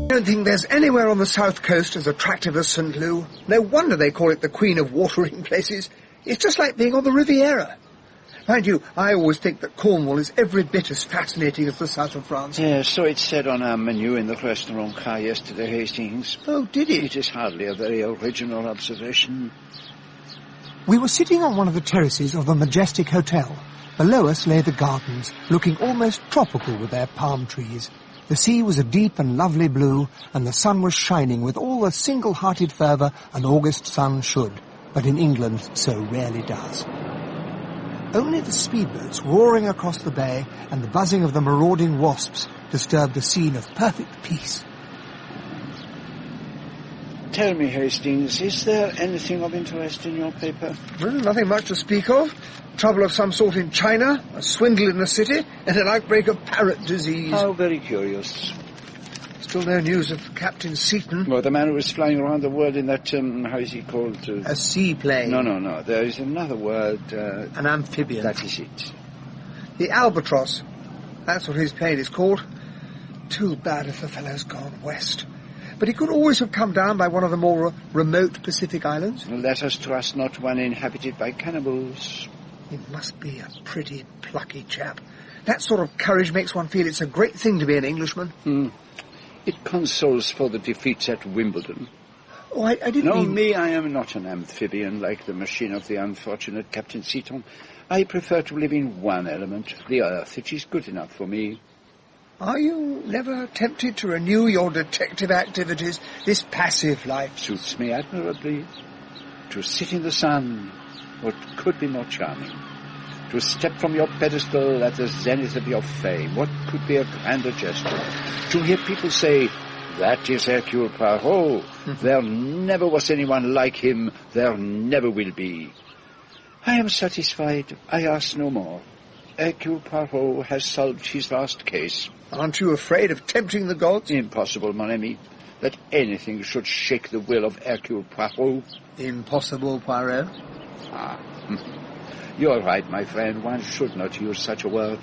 I don't think there's anywhere on the south coast as attractive as St. Lou. No wonder they call it the Queen of Watering Places. It's just like being on the Riviera. Mind you, I always think that Cornwall is every bit as fascinating as the south of France. Yes, so it said on our menu in the restaurant car yesterday, Hastings. Oh, did it? It is hardly a very original observation. We were sitting on one of the terraces of the majestic hotel. Below us lay the gardens, looking almost tropical with their palm trees. The sea was a deep and lovely blue, and the sun was shining with all the single-hearted fervour an August sun should, but in England so rarely does. Only the speedboats roaring across the bay and the buzzing of the marauding wasps disturbed a scene of perfect peace. Tell me, Hastings, is there anything of interest in your paper? Well, nothing much to speak of. Trouble of some sort in China, a swindle in the city, and an outbreak of parrot disease. How very curious. Still no news of Captain Seaton. Well, the man who was flying around the world in that, how is he called? A seaplane. No. There is another word. An amphibian. That is it. The Albatross. That's what his plane is called. Too bad if the fellow's gone west. But he could always have come down by one of the more remote Pacific islands. Let us trust not one inhabited by cannibals. He must be a pretty plucky chap. That sort of courage makes one feel it's a great thing to be an Englishman. It consoles for the defeats at Wimbledon. Oh, I didn't mean... me, I am not an amphibian like the machine of the unfortunate Captain Seaton. I prefer to live in one element, the earth. It is good enough for me. Are you never tempted to renew your detective activities, this passive life? Suits me admirably. To sit in the sun, what could be more charming? To step from your pedestal at the zenith of your fame, what could be a grander gesture? To hear people say, that is Hercule Poirot. There never was anyone like him. There never will be. I am satisfied. I ask no more. Hercule Poirot has solved his last case. Aren't you afraid of tempting the gods? Impossible, mon ami, that anything should shake the will of Hercule Poirot. Impossible, Poirot? You're right, my friend. One should not use such a word.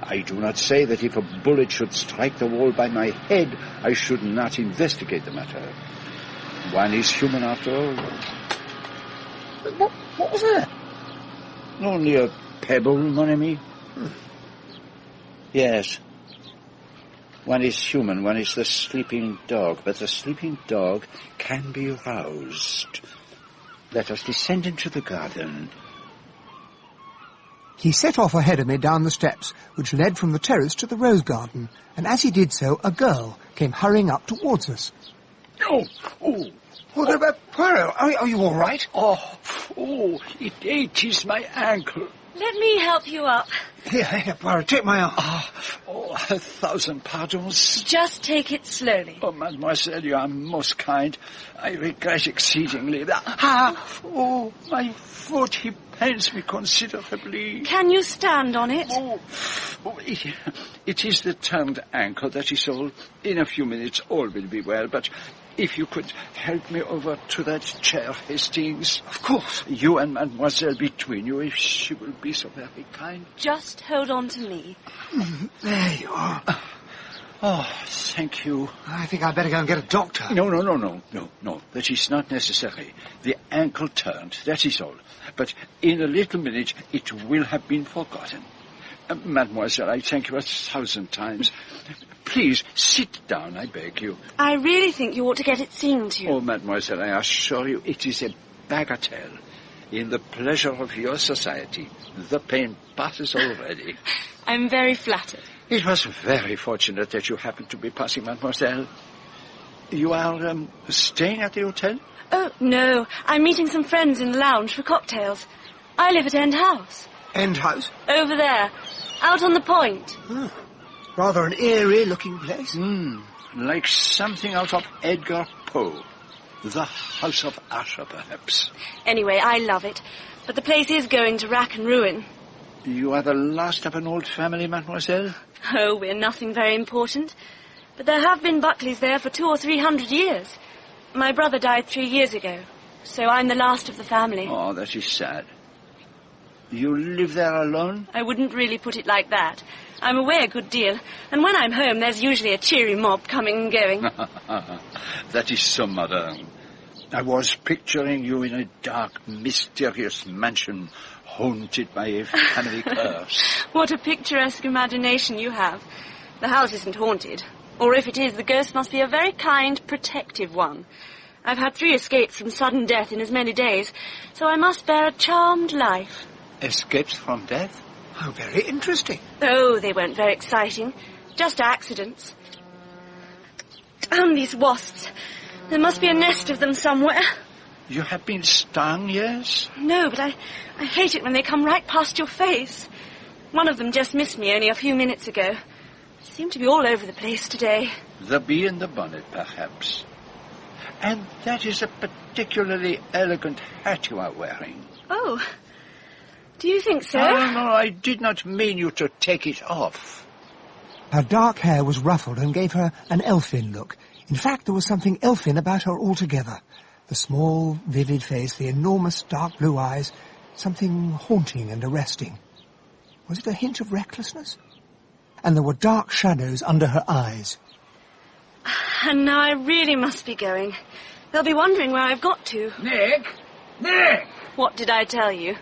I do not say that if a bullet should strike the wall by my head, I should not investigate the matter. One is human after all. What was that? Only a pebble, mon ami. Yes. One is human, one is the sleeping dog, but the sleeping dog can be roused. Let us descend into the garden. He set off ahead of me down the steps, which led from the terrace to the rose garden, and as he did so, a girl came hurrying up towards us. What about Peril? Are you all right? It is my ankle. Let me help you up. Here, Peril, take my arm. 1,000 pardons. Just take it slowly. Oh, mademoiselle, you are most kind. I regret exceedingly. My foot, he pains me considerably. Can you stand on it? It is the turned ankle, that is all. In a few minutes all will be well, but if you could help me over to that chair, Hastings. Of course. You and mademoiselle between you, if she will be so very kind. Just hold on to me. There you are. Thank you. I think I'd better go and get a doctor. No. That is not necessary. The ankle turned, that is all. But in a little minute it will have been forgotten. Mademoiselle, I thank you 1,000 times. Please, sit down, I beg you. I really think you ought to get it seen to. Oh, mademoiselle, I assure you it is a bagatelle. In the pleasure of your society, the pain passes already. I'm very flattered. It was very fortunate that you happened to be passing, mademoiselle. You are staying at the hotel? Oh, no. I'm meeting some friends in the lounge for cocktails. I live at End House. End House? Over there, out on the point. Rather an eerie-looking place. Like something out of Edgar Poe. The House of Usher, perhaps. Anyway, I love it. But the place is going to rack and ruin. You are the last of an old family, mademoiselle? Oh, we're nothing very important. But there have been Buckleys there for 200 or 300 years. My brother died 3 years ago, so I'm the last of the family. Oh, that is sad. You live there alone? I wouldn't really put it like that. I'm away a good deal, and when I'm home there's usually a cheery mob coming and going. That is so modern. I was picturing you in a dark, mysterious mansion haunted by a family curse. What a picturesque imagination you have. The house isn't haunted. Or if it is, the ghost must be a very kind, protective one. I've had 3 escapes from sudden death in as many days, so I must bear a charmed life. Escapes from death? How very interesting. Oh, they weren't very exciting. Just accidents. Damn these wasps. There must be a nest of them somewhere. You have been stung, yes? No, but I hate it when they come right past your face. One of them just missed me only a few minutes ago. They seem to be all over the place today. The bee in the bonnet, perhaps. And that is a particularly elegant hat you are wearing. Oh, do you think so? No, I did not mean you to take it off. Her dark hair was ruffled and gave her an elfin look. In fact, there was something elfin about her altogether. The small, vivid face, the enormous dark blue eyes, something haunting and arresting. Was it a hint of recklessness? And there were dark shadows under her eyes. And now I really must be going. They'll be wondering where I've got to. Nick! Nick! What did I tell you?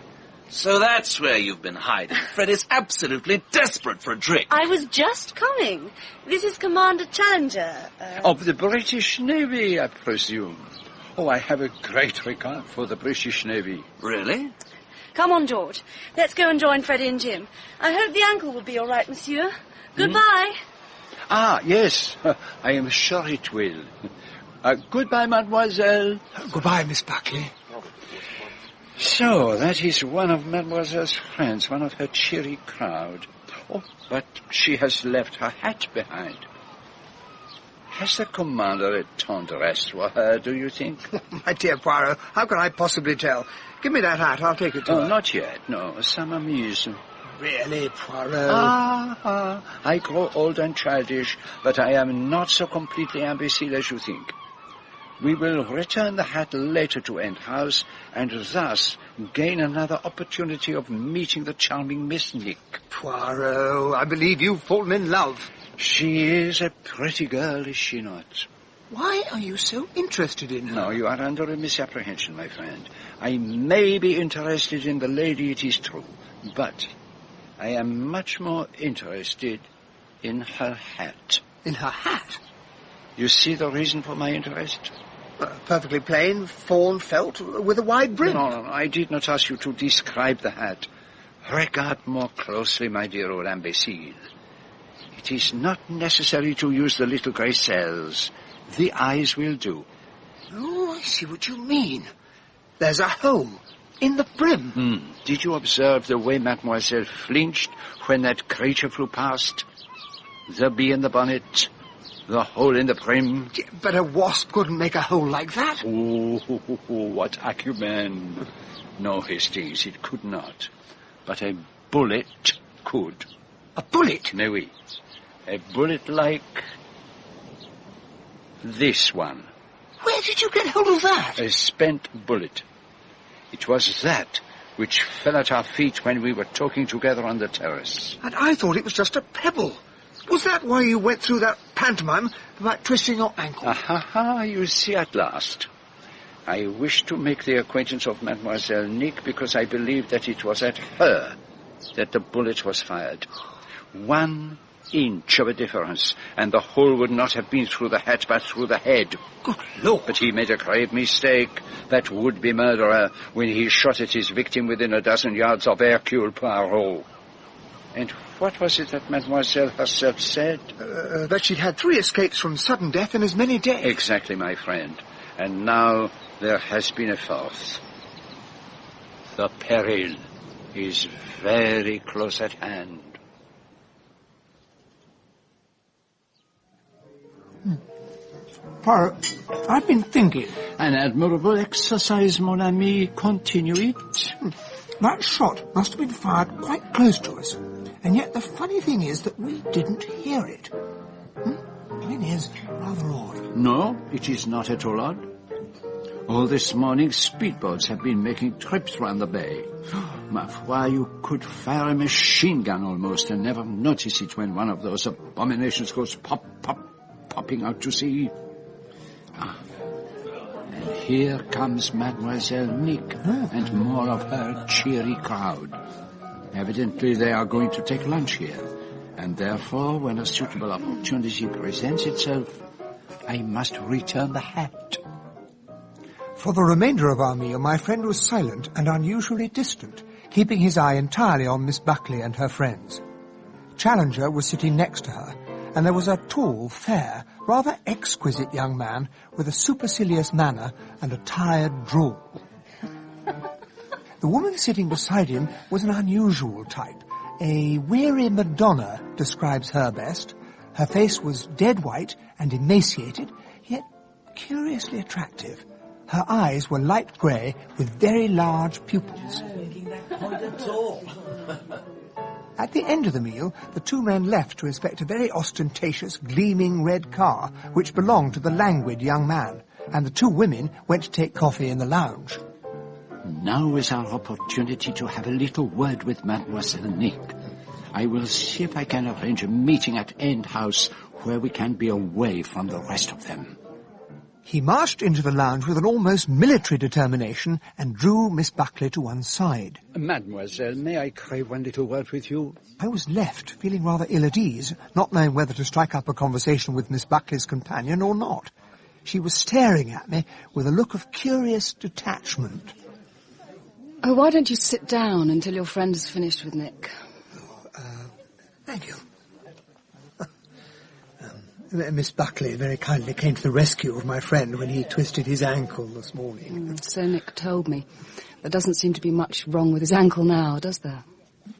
So that's where you've been hiding. Fred is absolutely desperate for a drink. I was just coming. This is Commander Challenger. Of the British Navy, I presume. Oh, I have a great regard for the British Navy. Really? Come on, George. Let's go and join Freddie and Jim. I hope the ankle will be all right, monsieur. Goodbye. Ah, yes. I am sure it will. Goodbye, mademoiselle. Goodbye, Miss Buckley. So, that is one of mademoiselle's friends, one of her cheery crowd. Oh, but she has left her hat behind. Has the commander a tendresse for her, do you think? My dear Poirot, how can I possibly tell? Give me that hat, I'll take it to her. Not yet, no. Some amuse. Really, Poirot? I grow old and childish, but I am not so completely imbecile as you think. We will return the hat later to End House, and thus gain another opportunity of meeting the charming Miss Nick. Poirot, I believe you've fallen in love. She is a pretty girl, is she not? Why are you so interested in her? No, you are under a misapprehension, my friend. I may be interested in the lady, it is true, but I am much more interested in her hat. In her hat? You see the reason for my interest? Perfectly plain, fawn felt, with a wide brim. No, I did not ask you to describe the hat. Regard more closely, my dear old imbecile. It is not necessary to use the little grey cells. The eyes will do. Oh, I see what you mean. There's a hole in the brim. Did you observe the way mademoiselle flinched when that creature flew past? The bee in the bonnet, the hole in the brim. But a wasp couldn't make a hole like that. Oh, what acumen. No, Hastings, it could not. But a bullet could. A bullet? Mais oui. A bullet like this one. Where did you get hold of that? A spent bullet. It was that which fell at our feet when we were talking together on the terrace. And I thought it was just a pebble. Was that why you went through that pantomime about twisting your ankle? You see at last. I wished to make the acquaintance of Mademoiselle Nick because I believed that it was at her that the bullet was fired. 1 inch of a difference, and the hole would not have been through the hat, but through the head. Good Lord. But he made a grave mistake, that would-be murderer, when he shot at his victim within a dozen yards of Hercule Poirot. And what was it that Mademoiselle herself said? That she'd had 3 escapes from sudden death in as many days. Exactly, my friend. And now there has been a 4th. The Peril is very close at hand. Poirot, I've been thinking. An admirable exercise, mon ami. Continue it. That shot must have been fired quite close to us. And yet the funny thing is that we didn't hear it. It is rather odd. No, it is not at all odd. All this morning, speedboats have been making trips round the bay. Ma foi, you could fire a machine gun almost and never notice it when one of those abominations goes popping out to sea. And here comes Mademoiselle Nick and more of her cheery crowd. Evidently they are going to take lunch here, and therefore, when a suitable opportunity presents itself, I must return the hat. For the remainder of our meal, my friend was silent and unusually distant, keeping his eye entirely on Miss Buckley and her friends. Challenger was sitting next to her, and there was a tall, fair, rather exquisite young man with a supercilious manner and a tired drawl. The woman sitting beside him was an unusual type. A weary Madonna describes her best. Her face was dead white and emaciated, yet curiously attractive. Her eyes were light grey with very large pupils. At the end of the meal, the two men left to inspect a very ostentatious, gleaming red car which belonged to the languid young man, and the two women went to take coffee in the lounge. Now is our opportunity to have a little word with Mademoiselle Nick. I will see if I can arrange a meeting at End House where we can be away from the rest of them. He marched into the lounge with an almost military determination and drew Miss Buckley to one side. Mademoiselle, may I crave one little word with you? I was left, feeling rather ill at ease, not knowing whether to strike up a conversation with Miss Buckley's companion or not. She was staring at me with a look of curious detachment. Oh, why don't you sit down until your friend has finished with Nick? Thank you. Miss Buckley very kindly came to the rescue of my friend when he twisted his ankle this morning. So Nick told me. There doesn't seem to be much wrong with his ankle now, does there?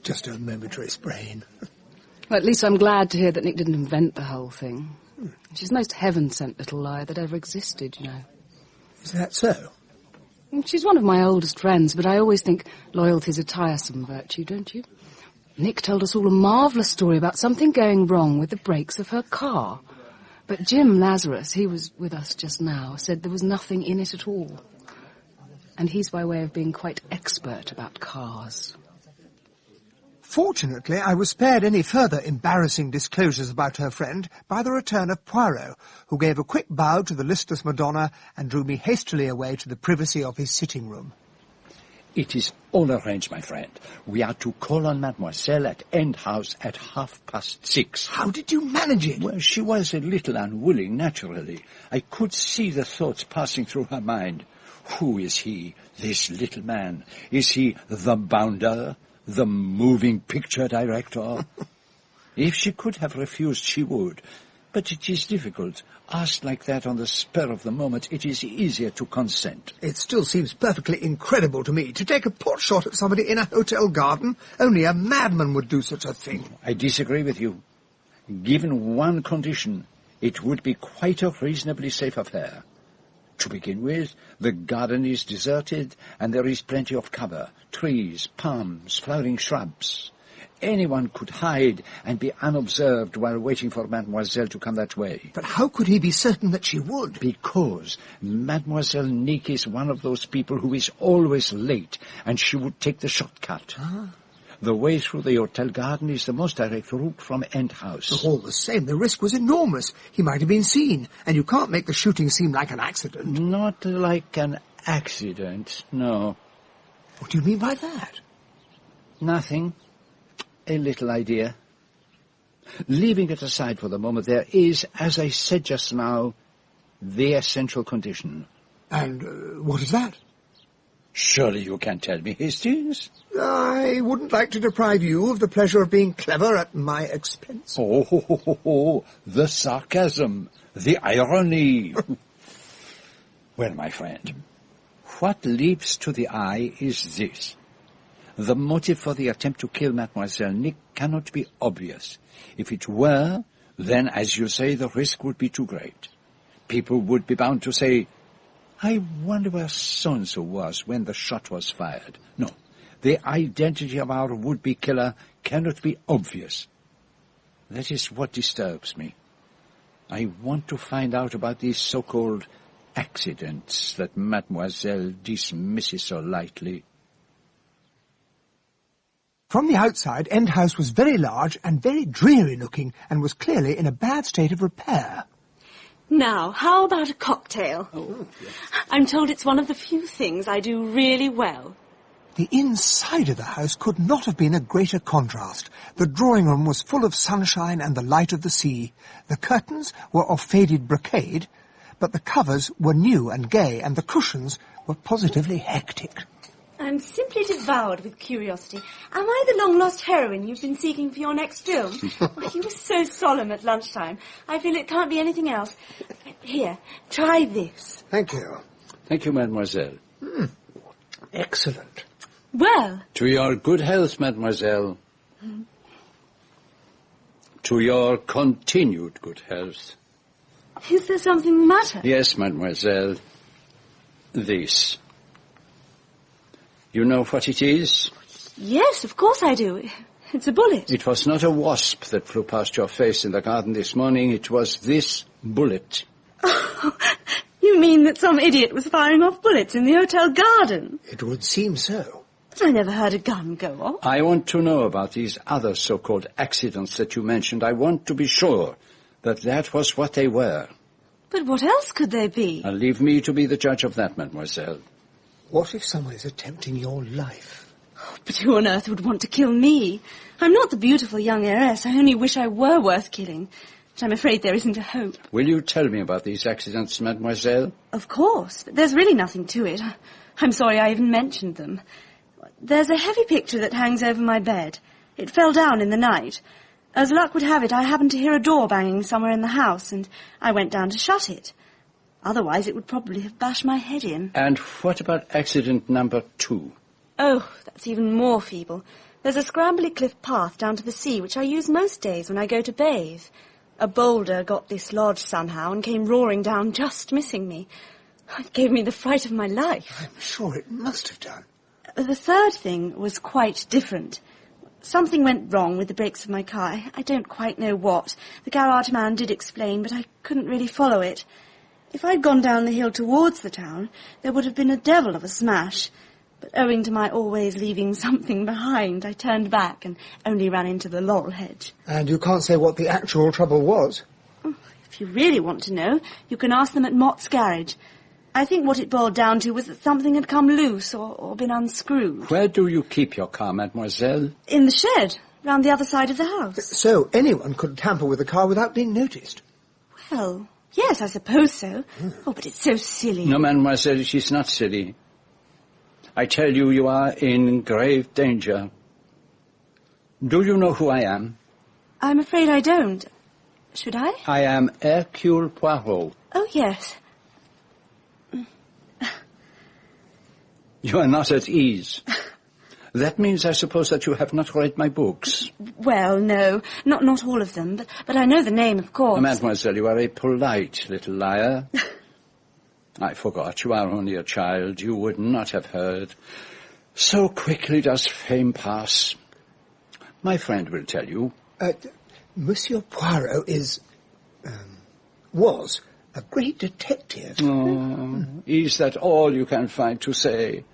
Just a momentary sprain. Well, at least I'm glad to hear that Nick didn't invent the whole thing. She's the most heaven-sent little lie that ever existed, you know. Is that so? She's one of my oldest friends, but I always think loyalty's a tiresome virtue, don't you? Nick told us all a marvellous story about something going wrong with the brakes of her car. But Jim Lazarus, he was with us just now, said there was nothing in it at all. And he's by way of being quite expert about cars. Fortunately, I was spared any further embarrassing disclosures about her friend by the return of Poirot, who gave a quick bow to the listless Madonna and drew me hastily away to the privacy of his sitting room. It is all arranged, my friend. We are to call on Mademoiselle at End House at 6:30. How did you manage it? Well, she was a little unwilling, naturally. I could see the thoughts passing through her mind. Who is he, this little man? Is he the bounder, the moving picture director? If she could have refused, she would. But it is difficult. Asked like that on the spur of the moment, it is easier to consent. It still seems perfectly incredible to me to take a pot shot at somebody in a hotel garden. Only a madman would do such a thing. I disagree with you. Given one condition, it would be quite a reasonably safe affair. To begin with, the garden is deserted and there is plenty of cover. Trees, palms, flowering shrubs. Anyone could hide and be unobserved while waiting for Mademoiselle to come that way. But how could he be certain that she would? Because Mademoiselle Nick is one of those people who is always late, and she would take the shortcut. The way through the hotel garden is the most direct route from End House. All the same, the risk was enormous. He might have been seen, and you can't make the shooting seem like an accident. Not like an accident, no. What do you mean by that? Nothing. A little idea. Leaving it aside for the moment, there is, as I said just now, the essential condition. And what is that? Surely you can tell me, Hastings? I wouldn't like to deprive you of the pleasure of being clever at my expense. Oh, the sarcasm, the irony. Well, my friend, what leaps to the eye is this. The motive for the attempt to kill Mademoiselle Nick cannot be obvious. If it were, then, as you say, the risk would be too great. People would be bound to say, I wonder where so-and-so was when the shot was fired. No, the identity of our would-be killer cannot be obvious. That is what disturbs me. I want to find out about these so-called accidents that Mademoiselle dismisses so lightly. From the outside, End House was very large and very dreary-looking, and was clearly in a bad state of repair. Now, how about a cocktail? Oh, yes. I'm told it's one of the few things I do really well. The inside of the house could not have been a greater contrast. The drawing-room was full of sunshine and the light of the sea. The curtains were of faded brocade, but the covers were new and gay, and the cushions were positively hectic. I'm simply devoured with curiosity. Am I the long-lost heroine you've been seeking for your next film? You were so solemn at lunchtime. I feel it can't be anything else. Here, try this. Thank you. Thank you, mademoiselle. Excellent. Well, To your good health, mademoiselle. To your continued good health. is there something the matter? Yes, mademoiselle. This. You know what it is? Yes, of course I do. It's a bullet. It was not a wasp that flew past your face in the garden this morning. It was this bullet. You mean that some idiot was firing off bullets in the hotel garden? It would seem so. But I never heard a gun go off. I want to know about these other so-called accidents that you mentioned. I want to be sure that that was what they were. But what else could they be? Now leave me to be the judge of that, mademoiselle. What if someone is attempting your life? But who on earth would want to kill me? I'm not the beautiful young heiress. I only wish I were worth killing. But I'm afraid there isn't a hope. Will you tell me about these accidents, mademoiselle? Of course, but there's really nothing to it. I'm sorry I even mentioned them. There's a heavy picture that hangs over my bed. It fell down in the night. As luck would have it, I happened to hear a door banging somewhere in the house, and I went down to shut it. Otherwise, it would probably have bashed my head in. And what about accident number 2? Oh, that's even more feeble. There's a scrambly cliff path down to the sea, which I use most days when I go to bathe. A boulder got dislodged somehow and came roaring down, just missing me. It gave me the fright of my life. I'm sure it must have done. The third thing was quite different. Something went wrong with the brakes of my car. I don't quite know what. The garage man did explain, but I couldn't really follow it. If I'd gone down the hill towards the town, there would have been a devil of a smash. But owing to my always leaving something behind, I turned back and only ran into the laurel hedge. And you can't say what the actual trouble was? If you really want to know, you can ask them at Mott's garage. I think what it boiled down to was that something had come loose or been unscrewed. Where do you keep your car, mademoiselle? In the shed, round the other side of the house. So anyone could tamper with a car without being noticed? Well, yes, I suppose so. Oh, but it's so silly. No, mademoiselle, it is not silly. I tell you, you are in grave danger. Do you know who I am? I'm afraid I don't. Should I? I am Hercule Poirot. Oh, yes. You are not at ease. That means, I suppose, that you have not read my books. Well, no, not all of them, but I know the name, of course. Mademoiselle, you are a polite little liar. I forgot, you are only a child. You would not have heard. So quickly does fame pass. My friend will tell you. Monsieur Poirot was a great detective. Oh, is that all you can find to say?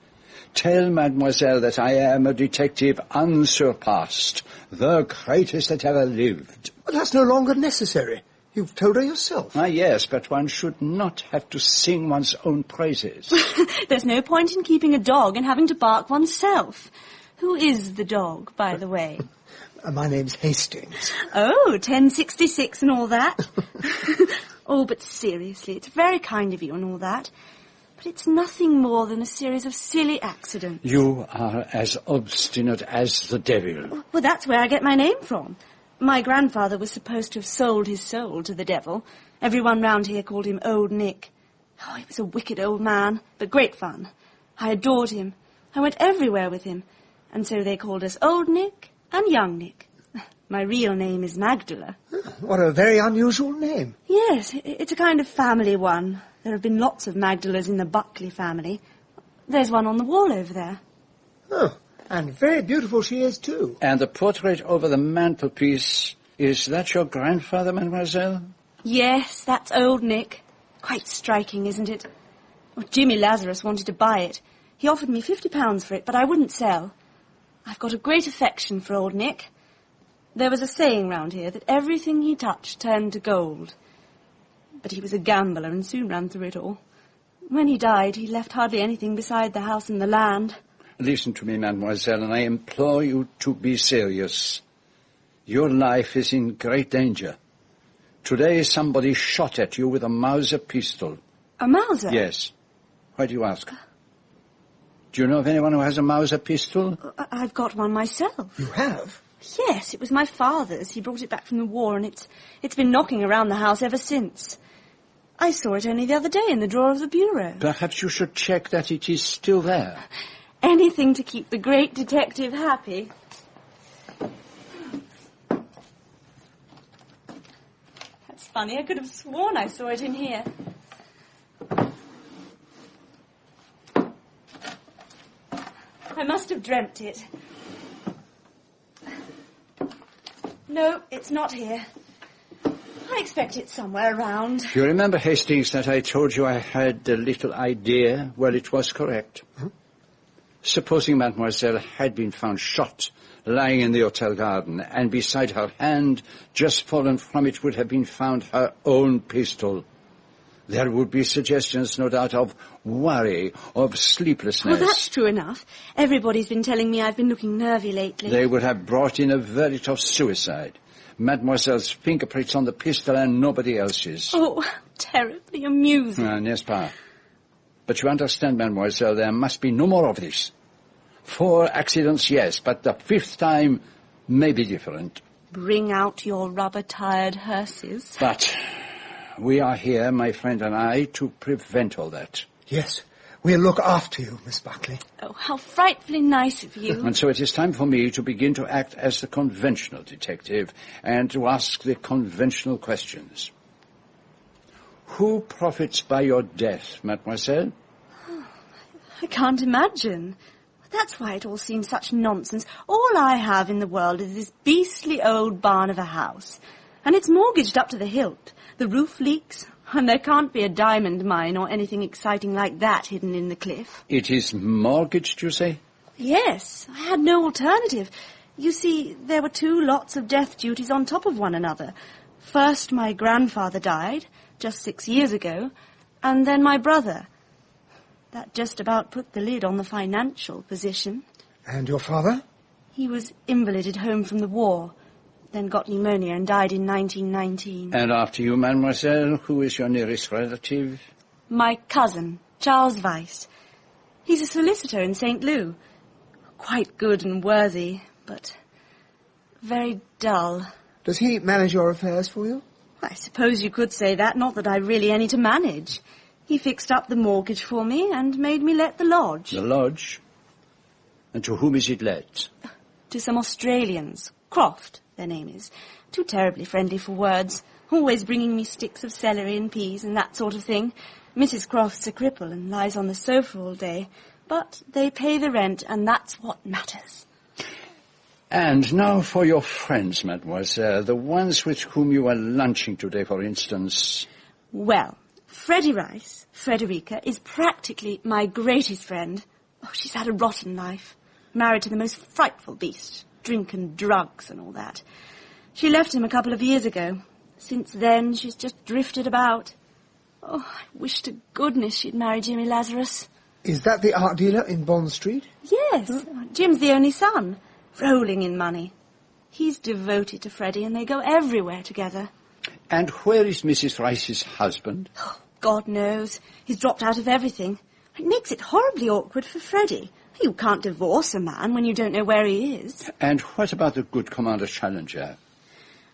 Tell mademoiselle that I am a detective unsurpassed, the greatest that ever lived. Well, that's no longer necessary. You've told her yourself. Ah, yes, but one should not have to sing one's own praises. There's no point in keeping a dog and having to bark oneself. Who is the dog, by the way? My name's Hastings. Oh, 1066 and all that. Oh, but seriously, it's very kind of you and all that. But it's nothing more than a series of silly accidents. You are as obstinate as the devil. Well, that's where I get my name from. My grandfather was supposed to have sold his soul to the devil. Everyone round here called him Old Nick. Oh, he was a wicked old man, but great fun. I adored him. I went everywhere with him. And so they called us Old Nick and Young Nick. My real name is Magdala. What a very unusual name. Yes, it's a kind of family one. There have been lots of Magdalas in the Buckley family. There's one on the wall over there. Oh, and very beautiful she is, too. And the portrait over the mantelpiece, is that your grandfather, mademoiselle? Yes, that's Old Nick. Quite striking, isn't it? Well, Jimmy Lazarus wanted to buy it. He offered me £50 for it, but I wouldn't sell. I've got a great affection for old Nick. There was a saying round here that everything he touched turned to gold. But he was a gambler and soon ran through it all. When he died, he left hardly anything beside the house and the land. Listen to me, mademoiselle, and I implore you to be serious. Your life is in great danger. Today somebody shot at you with a Mauser pistol. A Mauser? Yes. Why do you ask? Do you know of anyone who has a Mauser pistol? I've got one myself. You have? Yes, it was my father's. He brought it back from the war, and it's been knocking around the house ever since. I saw it only the other day in the drawer of the bureau. Perhaps you should check that it is still there. Anything to keep the great detective happy. That's funny. I could have sworn I saw it in here. I must have dreamt it. No, it's not here. I expect it's somewhere around. You remember, Hastings, that I told you I had a little idea? Well, it was correct. Supposing mademoiselle had been found shot, lying in the hotel garden, and beside her hand, just fallen from it, would have been found her own pistol. There would be suggestions, no doubt, of worry, of sleeplessness. Well, that's true enough. Everybody's been telling me I've been looking nervy lately. They would have brought in a verdict of suicide. Mademoiselle's fingerprints on the pistol and nobody else's. Oh, terribly amusing. N'est-ce pas? But you understand, mademoiselle, there must be no more of this. 4 accidents, yes, but the 5th time may be different. Bring out your rubber-tired hearses. But we are here, my friend and I, to prevent all that. Yes, we'll look after you, Miss Buckley. Oh, how frightfully nice of you. And so it is time for me to begin to act as the conventional detective and to ask the conventional questions. Who profits by your death, mademoiselle? I can't imagine. That's why it all seems such nonsense. All I have in the world is this beastly old barn of a house. And it's mortgaged up to the hilt. The roof leaks, and there can't be a diamond mine or anything exciting like that hidden in the cliff. It is mortgaged, you say? Yes, I had no alternative. You see, there were 2 lots of death duties on top of one another. First, my grandfather died, just 6 years ago, and then my brother. That just about put the lid on the financial position. And your father? He was invalided home from the war, then got pneumonia and died in 1919. And after you, mademoiselle, who is your nearest relative? My cousin, Charles Weiss. He's a solicitor in St. Lou. Quite good and worthy, but very dull. Does he manage your affairs for you? I suppose you could say that, not that I've really any to manage. He fixed up the mortgage for me and made me let the lodge. The lodge? And to whom is it let? To some Australians. Croft, their name is. Too terribly friendly for words. Always bringing me sticks of celery and peas and that sort of thing. Mrs. Croft's a cripple and lies on the sofa all day. But they pay the rent, and that's what matters. And now for your friends, mademoiselle, the ones with whom you are lunching today, for instance. Well, Freddie Rice, Frederica, is practically my greatest friend. Oh, she's had a rotten life. Married to the most frightful beast. Drink and drugs and all that. She left him a couple of years ago. Since then, she's just drifted about. Oh, I wish to goodness she'd marry Jimmy Lazarus. Is that the art dealer in Bond Street? Yes. Jim's the only son. Rolling in money. He's devoted to Freddie and they go everywhere together. And where is Mrs. Rice's husband? Oh, God knows. He's dropped out of everything. It makes it horribly awkward for Freddie. You can't divorce a man when you don't know where he is. And what about the good Commander Challenger?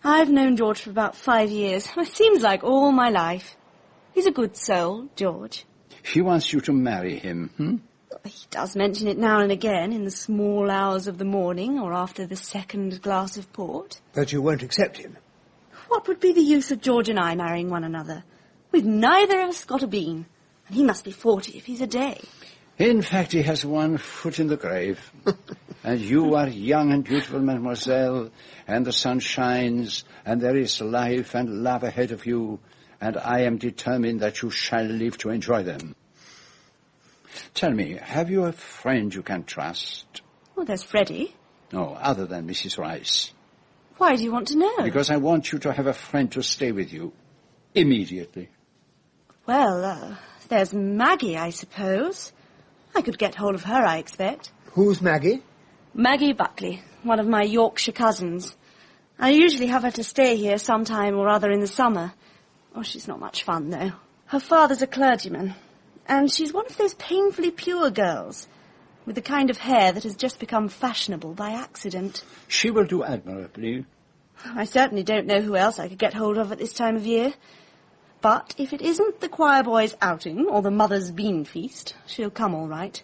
I've known George for about 5 years. It seems like all my life. He's a good soul, George. He wants you to marry him, He does mention it now and again in the small hours of the morning or after the second glass of port. But you won't accept him? What would be the use of George and I marrying one another? We've neither of us got a bean. And he must be 40 if he's a day. In fact, he has 1 foot in the grave. And you are young and beautiful, mademoiselle, and the sun shines, and there is life and love ahead of you, and I am determined that you shall live to enjoy them. Tell me, have you a friend you can trust? Well, there's Freddie. No, other than Mrs. Rice. Why do you want to know? Because I want you to have a friend to stay with you. Immediately. Well, there's Maggie, I suppose. I could get hold of her, I expect. Who's Maggie? Maggie Buckley, one of my Yorkshire cousins. I usually have her to stay here sometime or other in the summer. Oh, she's not much fun, though. Her father's a clergyman, and she's one of those painfully pure girls, with the kind of hair that has just become fashionable by accident. She will do admirably. I certainly don't know who else I could get hold of at this time of year. But if it isn't the choir boys' outing or the mother's bean feast, she'll come all right.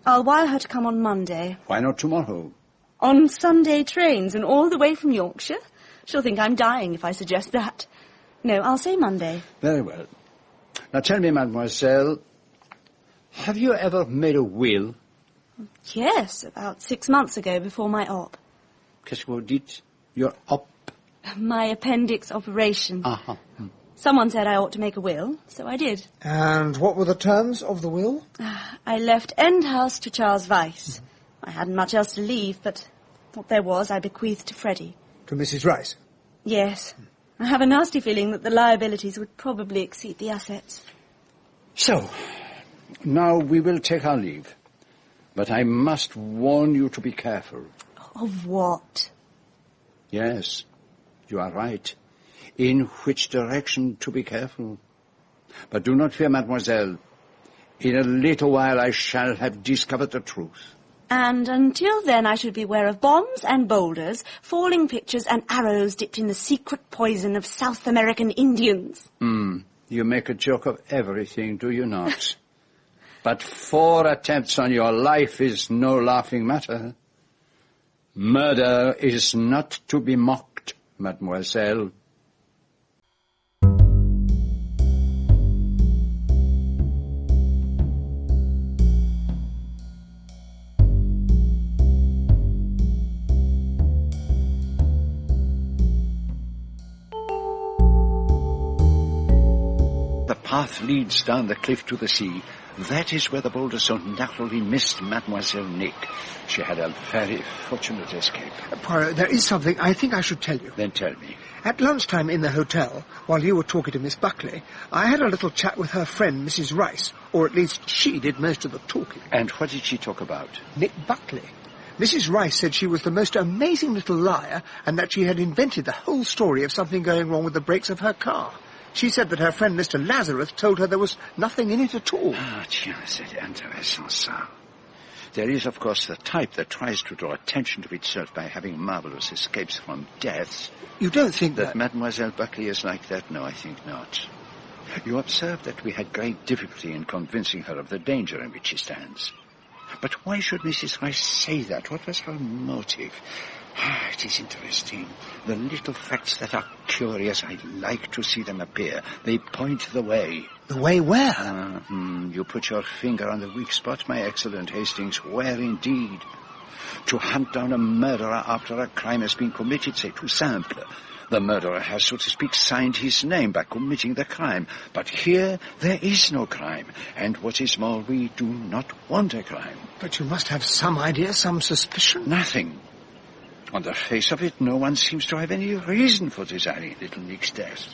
I'll wire her to come on Monday. Why not tomorrow? On Sunday trains and all the way from Yorkshire? She'll think I'm dying if I suggest that. No, I'll say Monday. Very well. Now tell me, mademoiselle, have you ever made a will? Yes, about 6 months ago before my op. Qu'est-ce que vous dites? Your op? My appendix operation. Uh-huh. Someone said I ought to make a will, so I did. And what were the terms of the will? I left End House to Charles Weiss. I hadn't much else to leave, but what there was I bequeathed to Freddie. To Mrs. Rice? Yes. I have a nasty feeling that the liabilities would probably exceed the assets. So, now we will take our leave. But I must warn you to be careful. Of what? Yes, you are right. In which direction to be careful. But do not fear, mademoiselle. In a little while I shall have discovered the truth. And until then I should beware of bombs and boulders, falling pictures and arrows dipped in the secret poison of South American Indians. You make a joke of everything, do you not? But 4 attempts on your life is no laughing matter. Murder is not to be mocked, mademoiselle. The path leads down the cliff to the sea. That is where the boulder so narrowly missed Mademoiselle Nick. She had a very fortunate escape. Poirot, there is something I think I should tell you. Then tell me. At lunchtime in the hotel, while you were talking to Miss Buckley, I had a little chat with her friend, Mrs. Rice, or at least she did most of the talking. And what did she talk about? Nick Buckley. Mrs. Rice said she was the most amazing little liar and that she had invented the whole story of something going wrong with the brakes of her car. She said that her friend Mr. Lazarus told her there was nothing in it at all. Ah, tiens, c'est intéressant, ça. There is, of course, the type that tries to draw attention to itself by having marvelous escapes from death. You don't think that Mademoiselle Buckley is like that? No, I think not. You observe that we had great difficulty in convincing her of the danger in which she stands. But why should Mrs. Rice say that? What was her motive? It is interesting. The little facts that are curious, I like to see them appear. They point the way. The way where? You put your finger on the weak spot, my excellent Hastings. Where indeed? To hunt down a murderer after a crime has been committed, c'est tout simple. The murderer has, so to speak, signed his name by committing the crime. But here, there is no crime. And what is more, we do not want a crime. But you must have some idea, some suspicion. Nothing. On the face of it, no one seems to have any reason for desiring little Nick's death.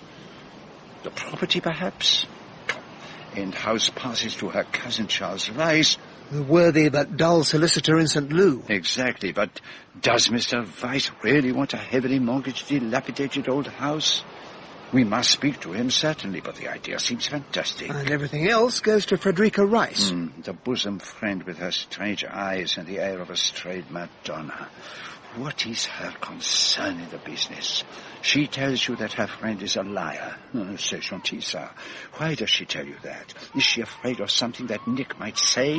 The property, perhaps? End House passes to her cousin Charles Weiss. The worthy but dull solicitor in St. Lou. Exactly, but does Mr. Weiss really want a heavily mortgaged, dilapidated old house? We must speak to him, certainly, but the idea seems fantastic. And everything else goes to Frederica Rice. The bosom friend with her strange eyes and the air of a strayed Madonna. What is her concern in the business? She tells you that her friend is a liar. C'est gentil, ça. Why does she tell you that? Is she afraid of something that Nick might say?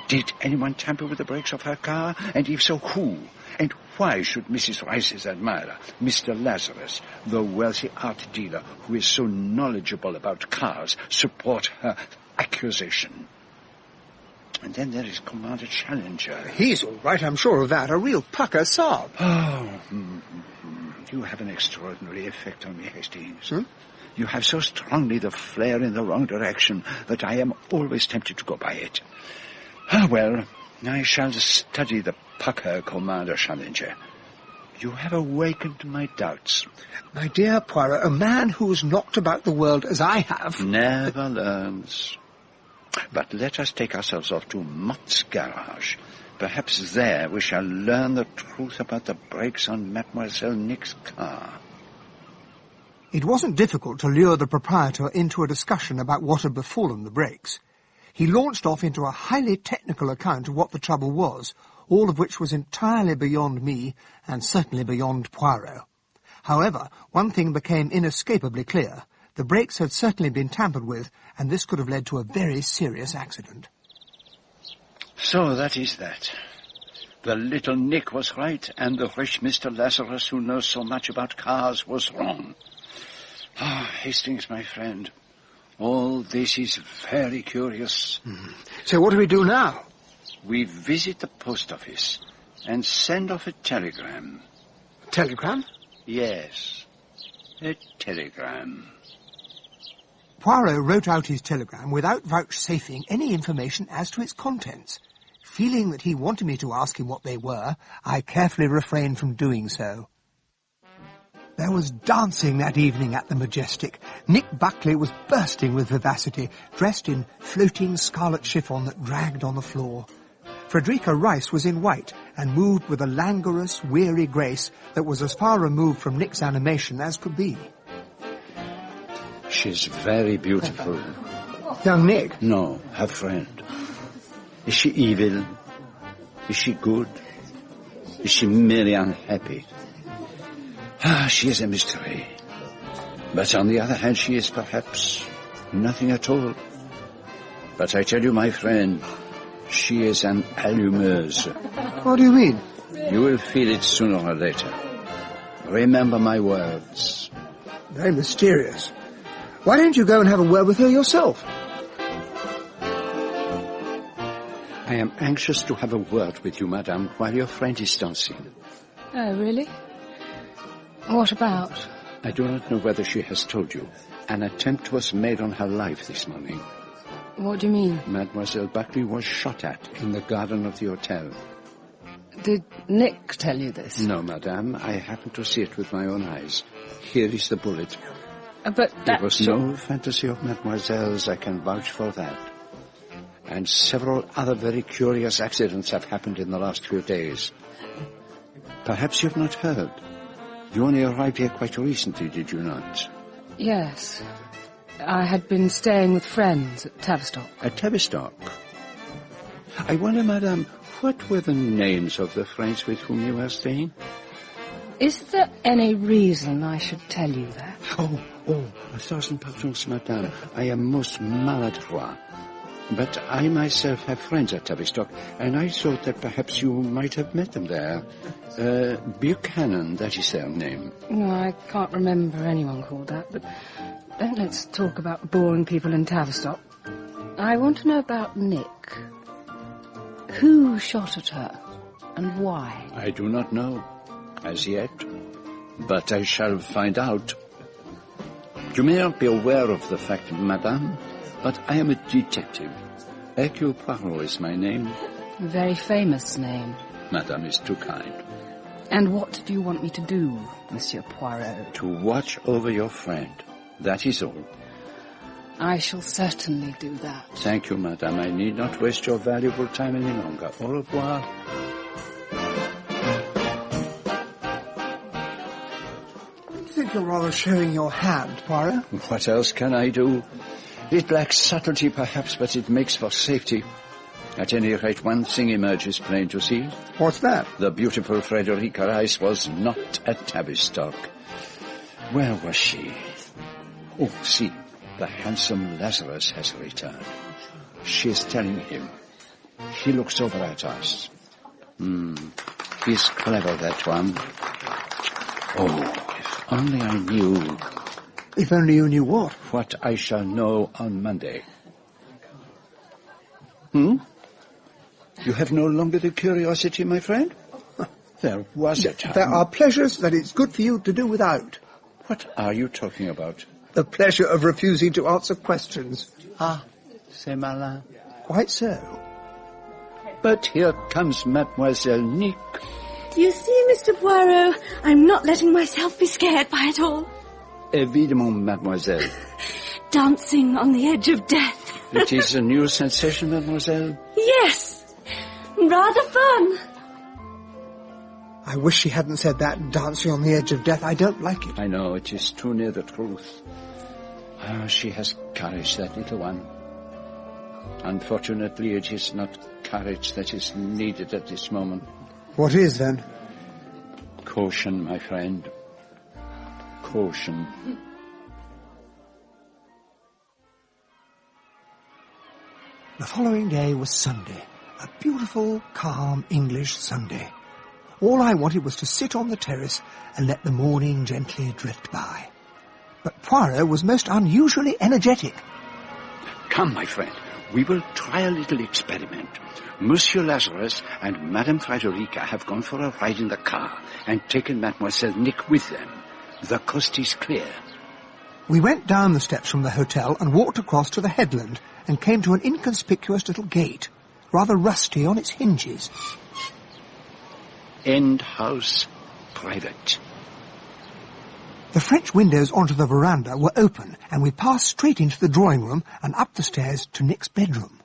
Did anyone tamper with the brakes of her car? And if so, who? And why should Mrs. Rice's admirer, Mr. Lazarus, the wealthy art dealer who is so knowledgeable about cars, support her accusation? And then there is Commander Challenger. He's all right, I'm sure of that. A real pucker sob. You have an extraordinary effect on me, Hastings. You have so strongly the flare in the wrong direction that I am always tempted to go by it. Well, I shall study the pucker, Commander Challenger. You have awakened my doubts. My dear Poirot, a man who's knocked about the world as I have... Never learns. But let us take ourselves off to Mott's garage. Perhaps there we shall learn the truth about the brakes on Mademoiselle Nick's car. It wasn't difficult to lure the proprietor into a discussion about what had befallen the brakes. He launched off into a highly technical account of what the trouble was, all of which was entirely beyond me and certainly beyond Poirot. However, one thing became inescapably clear. The brakes had certainly been tampered with, and this could have led to a very serious accident. So that is that. The little Nick was right, and the rich Mr. Lazarus, who knows so much about cars, was wrong. Ah, Hastings, my friend, all this is very curious. So what do we do now? We visit the post office and send off a telegram. A telegram? Yes, a telegram. Poirot wrote out his telegram without vouchsafing any information as to its contents. Feeling that he wanted me to ask him what they were, I carefully refrained from doing so. There was dancing that evening at the Majestic. Nick Buckley was bursting with vivacity, dressed in floating scarlet chiffon that dragged on the floor. Frederica Rice was in white and moved with a languorous, weary grace that was as far removed from Nick's animation as could be. She's very beautiful. Young Nick? No, her friend. Is she evil? Is she good? Is she merely unhappy? She is a mystery. But on the other hand, she is perhaps nothing at all. But I tell you, my friend, she is an allumeuse. What do you mean? You will feel it sooner or later. Remember my words. Very mysterious. Why don't you go and have a word with her yourself? I am anxious to have a word with you, madame, while your friend is dancing. Oh, really? What about? I do not know whether she has told you. An attempt was made on her life this morning. What do you mean? Mademoiselle Buckley was shot at in the garden of the hotel. Did Nick tell you this? No, madame. I happened to see it with my own eyes. Here is the bullet. But that... It was no fantasy of Mademoiselle's, I can vouch for that. And several other very curious accidents have happened in the last few days. Perhaps you've not heard. You only arrived here quite recently, did you not? Yes. I had been staying with friends at Tavistock. At Tavistock? I wonder, madame, what were the names of the friends with whom you were staying? Is there any reason I should tell you that? Oh, 1,000 pardons, madame. I am most maladroit. But I myself have friends at Tavistock, and I thought that perhaps you might have met them there. Buchanan, that is their name. No, I can't remember anyone called that, but don't let's talk about boring people in Tavistock. I want to know about Nick. Who shot at her, and why? I do not know, as yet, but I shall find out. You may not be aware of the fact, madame, but I am a detective. Hercule Poirot is my name. A very famous name. Madame is too kind. And what do you want me to do, Monsieur Poirot? To watch over your friend. That is all. I shall certainly do that. Thank you, madame. I need not waste your valuable time any longer. Au revoir. I think you're rather showing your hand, Poirot. What else can I do? It lacks subtlety, perhaps, but it makes for safety. At any rate, one thing emerges plain to see. What's that? The beautiful Frederica Rice was not at Tavistock. Where was she? Oh, see, the handsome Lazarus has returned. She is telling him. He looks over at us. He's clever, that one. Oh, if only I knew. If only you knew what? What I shall know on Monday. You have no longer the curiosity, my friend? There was a time. There are pleasures that it's good for you to do without. What are you talking about? The pleasure of refusing to answer questions. C'est malin. Quite so. But here comes Mademoiselle Nick. You see, Mr. Poirot, I'm not letting myself be scared by it all. Évidemment, mademoiselle. Dancing on the edge of death. It is a new sensation, mademoiselle? Yes. Rather fun. I wish she hadn't said that, dancing on the edge of death. I don't like it. I know, it is too near the truth. Ah, she has courage, that little one. Unfortunately, it is not courage that is needed at this moment. What is, then? Caution, my friend. Caution. The following day was Sunday. A beautiful, calm English Sunday. All I wanted was to sit on the terrace and let the morning gently drift by. But Poirot was most unusually energetic. Come, my friend, we will try a little experiment. Monsieur Lazarus and Madame Frederica have gone for a ride in the car and taken Mademoiselle Nick with them. The coast is clear. We went down the steps from the hotel and walked across to the headland and came to an inconspicuous little gate, rather rusty on its hinges. End house private. The French windows onto the veranda were open, and we passed straight into the drawing room and up the stairs to Nick's bedroom.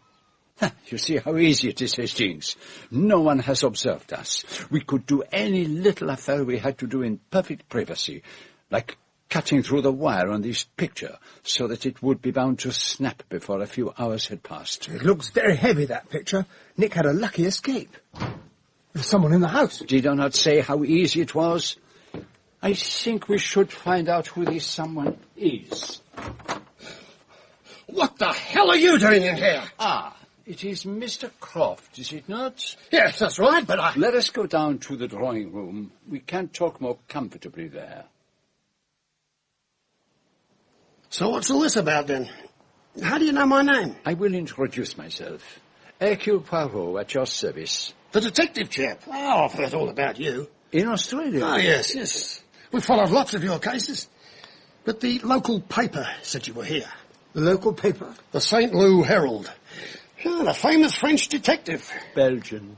You see how easy it is, Hastings. No one has observed us. We could do any little affair we had to do in perfect privacy, like cutting through the wire on this picture so that it would be bound to snap before a few hours had passed. It looks very heavy, that picture. Nick had a lucky escape. There's someone in the house. Did I not say how easy it was? I think we should find out who this someone is. What the hell are you doing in here? Ah, it is Mr. Croft, is it not? Yes, that's right, but Let us go down to the drawing room. We can talk more comfortably there. So what's all this about, then? How do you know my name? I will introduce myself. Hercule Poirot, at your service. The detective chap. Oh, I've heard all about you. In Australia? Oh, yes. We've followed lots of your cases. But the local paper said you were here. The local paper? The St. Louis Herald. Oh, the famous French detective. Belgian.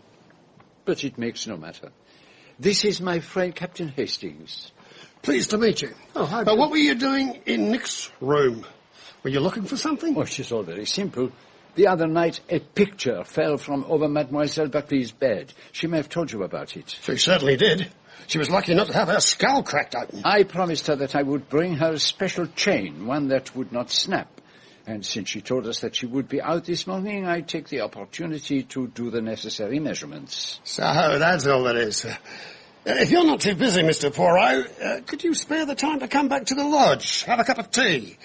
But it makes no matter. This is my friend Captain Hastings. Pleased to meet you. Oh, hi. What were you doing in Nick's room? Were you looking for something? Oh, it's all very simple. The other night, a picture fell from over Mademoiselle Buckley's bed. She may have told you about it. She certainly did. She was lucky not to have her skull cracked open. I promised her that I would bring her a special chain, one that would not snap. And since she told us that she would be out this morning, I take the opportunity to do the necessary measurements. So, that's all it is. If you're not too busy, Mr. Poirot, could you spare the time to come back to the lodge? Have a cup of tea.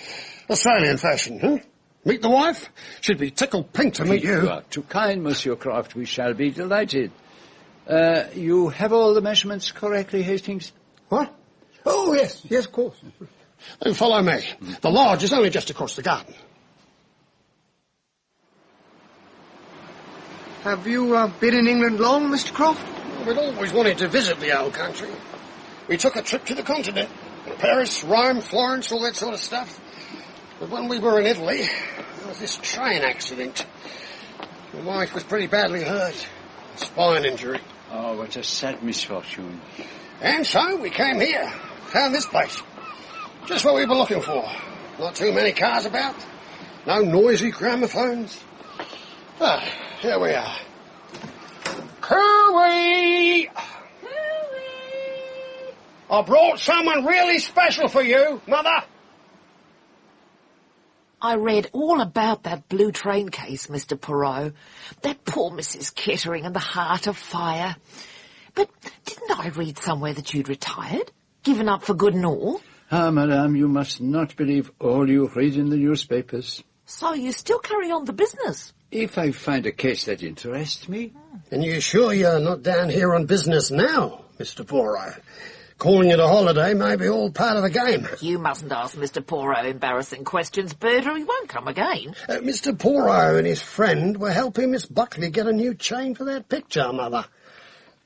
Australian fashion, huh? Meet the wife? She'd be tickled pink to meet you. You are too kind, Monsieur Croft. We shall be delighted. You have all the measurements correctly, Hastings? What? Oh, yes, of course. Then follow me. The lodge is only just across the garden. Have you been in England long, Mr. Croft? We'd always wanted to visit the old country. We took a trip to the continent. Paris, Rome, Florence, all that sort of stuff. But when we were in Italy, there was this train accident. My wife was pretty badly hurt. Spine injury. Oh, what a sad misfortune. And so we came here. Found this place. Just what we were looking for. Not too many cars about. No noisy gramophones. Ah, here we are. Cooey! I brought someone really special for you, Mother. I read all about that blue train case, Mr. Peril. That poor Mrs. Kettering and the Heart of Fire. But didn't I read somewhere that you'd retired? Given up for good and all? Ah, madame, you must not believe all you read in the newspapers. So you still carry on the business? If I find a case that interests me. And you're sure you're not down here on business now, Mr. Poirot? Calling it a holiday may be all part of the game. You mustn't ask Mr. Poirot embarrassing questions, Bert, or he won't come again. Mr. Poirot and his friend were helping Miss Buckley get a new chain for that picture, Mother.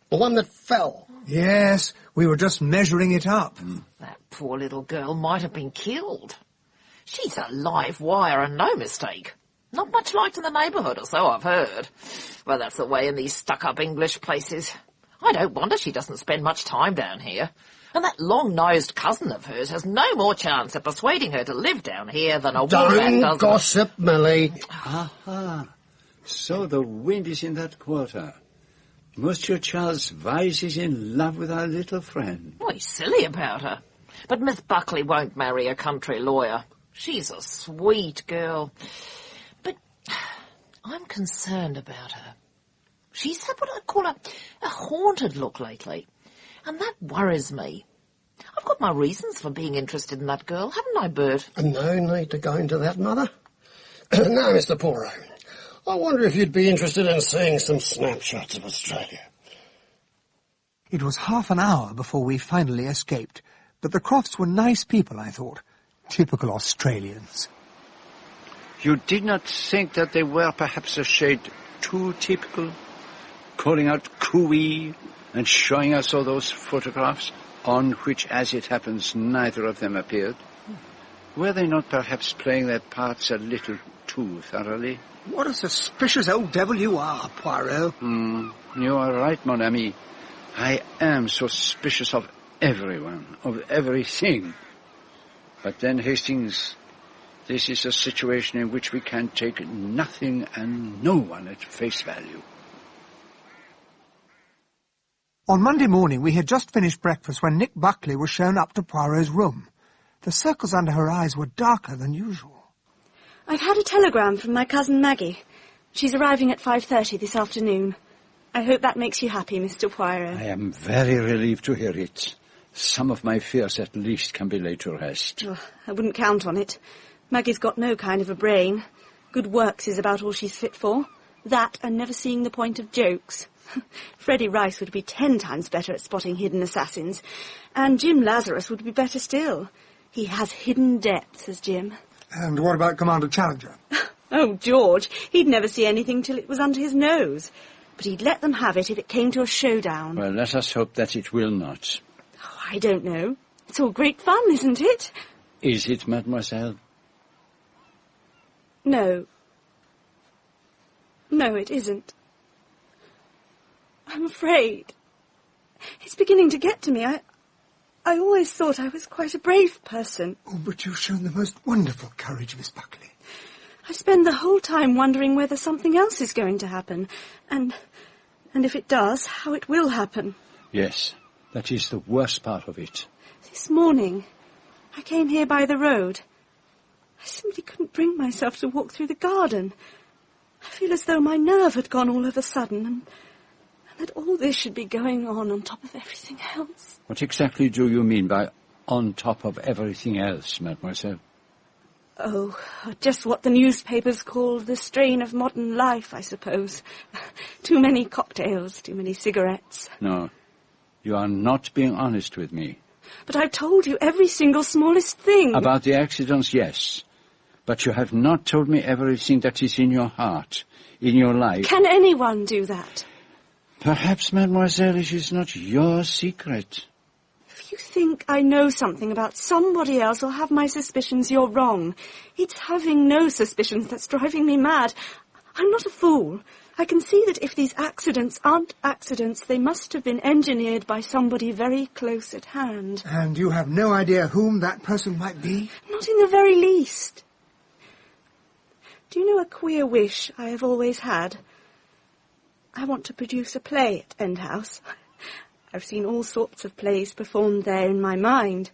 The one that fell. Yes, we were just measuring it up. That poor little girl might have been killed. She's a live wire and no mistake. Not much liked in the neighbourhood, or so I've heard. Well, that's the way in these stuck-up English places. I don't wonder she doesn't spend much time down here. And that long-nosed cousin of hers has no more chance of persuading her to live down here than a woman does... Don't gossip, Millie. Aha. So the wind is in that quarter. Monsieur Charles Weiss is in love with our little friend. Oh, he's silly about her. But Miss Buckley won't marry a country lawyer. She's a sweet girl. But I'm concerned about her. She's had what I call a haunted look lately. And that worries me. I've got my reasons for being interested in that girl, haven't I, Bert? No need to go into that, Mother. Now, Mr. Poirot, I wonder if you'd be interested in seeing some snapshots of Australia. It was half an hour before we finally escaped, but the Crofts were nice people, I thought. Typical Australians. You did not think that they were perhaps a shade too typical? Calling out cooey and showing us all those photographs, on which, as it happens, neither of them appeared? Were they not perhaps playing their parts a little too thoroughly? What a suspicious old devil you are, Poirot. You are right, mon ami. I am suspicious of everyone, of everything. But then, Hastings, this is a situation in which we can take nothing and no one at face value. On Monday morning, we had just finished breakfast when Nick Buckley was shown up to Poirot's room. The circles under her eyes were darker than usual. I've had a telegram from my cousin Maggie. She's arriving at 5:30 this afternoon. I hope that makes you happy, Mr. Poirot. I am very relieved to hear it. Some of my fears at least can be laid to rest. Oh, I wouldn't count on it. Maggie's got no kind of a brain. Good works is about all she's fit for. That and never seeing the point of jokes. Freddie Rice would be 10 times better at spotting hidden assassins. And Jim Lazarus would be better still. He has hidden depths, as Jim. And what about Commander Challenger? Oh, George, he'd never see anything till it was under his nose. But he'd let them have it if it came to a showdown. Well, let us hope that it will not. Oh, I don't know. It's all great fun, isn't it? Is it, mademoiselle? No. No, it isn't. I'm afraid. It's beginning to get to me. I always thought I was quite a brave person. Oh, but you've shown the most wonderful courage, Miss Buckley. I spend the whole time wondering whether something else is going to happen. And if it does, how it will happen. Yes, that is the worst part of it. This morning, I came here by the road. I simply couldn't bring myself to walk through the garden. I feel as though my nerve had gone all of a sudden, and that all this should be going on top of everything else. What exactly do you mean by on top of everything else, mademoiselle? Oh, just what the newspapers call the strain of modern life, I suppose. Too many cocktails, too many cigarettes. No, you are not being honest with me. But I've told you every single smallest thing. About the accidents, yes. But you have not told me everything that is in your heart, in your life. Can anyone do that? Perhaps, mademoiselle, it is not your secret. If you think I know something about somebody else or have my suspicions, you're wrong. It's having no suspicions that's driving me mad. I'm not a fool. I can see that if these accidents aren't accidents, they must have been engineered by somebody very close at hand. And you have no idea whom that person might be? Not in the very least. Do you know a queer wish I have always had? I want to produce a play at End House. I've seen all sorts of plays performed there in my mind.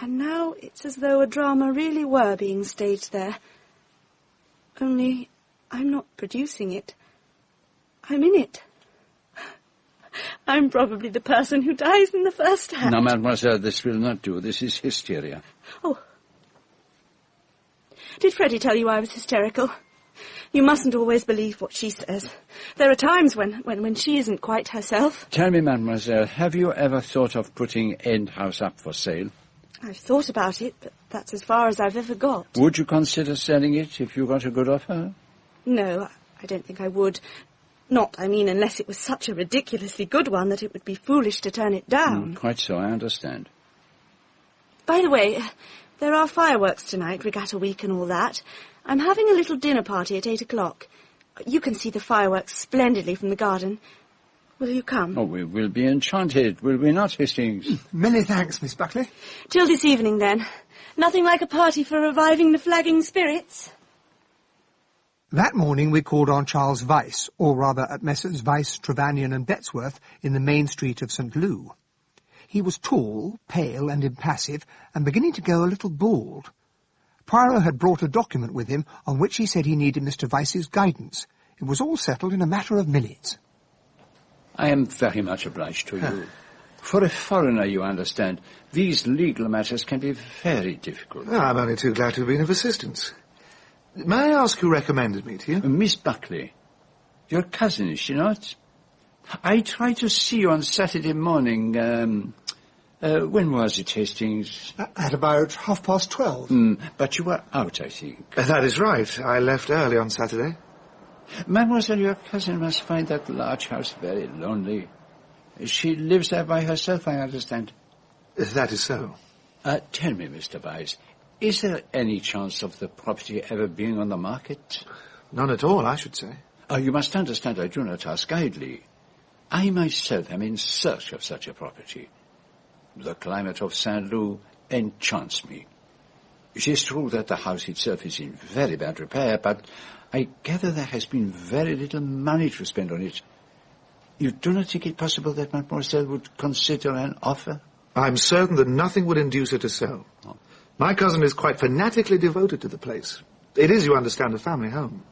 And now it's as though a drama really were being staged there. Only I'm not producing it. I'm in it. I'm probably the person who dies in the first act. No, mademoiselle, this will not do. This is hysteria. Oh. Did Freddie tell you I was hysterical? You mustn't always believe what she says. There are times when she isn't quite herself. Tell me, mademoiselle, have you ever thought of putting End House up for sale? I've thought about it, but that's as far as I've ever got. Would you consider selling it if you got a good offer? No, I don't think I would. Not, I mean, unless it was such a ridiculously good one that it would be foolish to turn it down. Quite so, I understand. By the way, there are fireworks tonight, Regatta Week and all that. I'm having a little dinner party at 8 o'clock. You can see the fireworks splendidly from the garden. Will you come? Oh, we will be enchanted, will we not, Hastings? Many thanks, Miss Buckley. Till this evening, then. Nothing like a party for reviving the flagging spirits. That morning we called on Charles Vyse, or rather at Messrs. Vyse, Trevanion and Bettesworth in the main street of St. Lou. He was tall, pale and impassive, and beginning to go a little bald. Poirot had brought a document with him on which he said he needed Mr. Vyse's guidance. It was all settled in a matter of minutes. I am very much obliged to you. For a foreigner, you understand, these legal matters can be very difficult. Oh, I'm only too glad to have been of assistance. May I ask who recommended me to you? Miss Buckley. Your cousin, is she not? I tried to see you on Saturday morning. When was it, Hastings? At about 12:30. But you were out, I think. That is right. I left early on Saturday. Mademoiselle, your cousin must find that large house very lonely. She lives there by herself, I understand. That is so. Tell me, Mr. Vyse, is there any chance of the property ever being on the market? None at all, I should say. You must understand I do not ask idly. I myself am in search of such a property. The climate of St. Lou enchants me. It is true that the house itself is in very bad repair, but I gather there has been very little money to spend on it. You do not think it possible that Mademoiselle would consider an offer? I'm certain that nothing would induce her to sell. Oh. My cousin is quite fanatically devoted to the place. It is, you understand, a family home.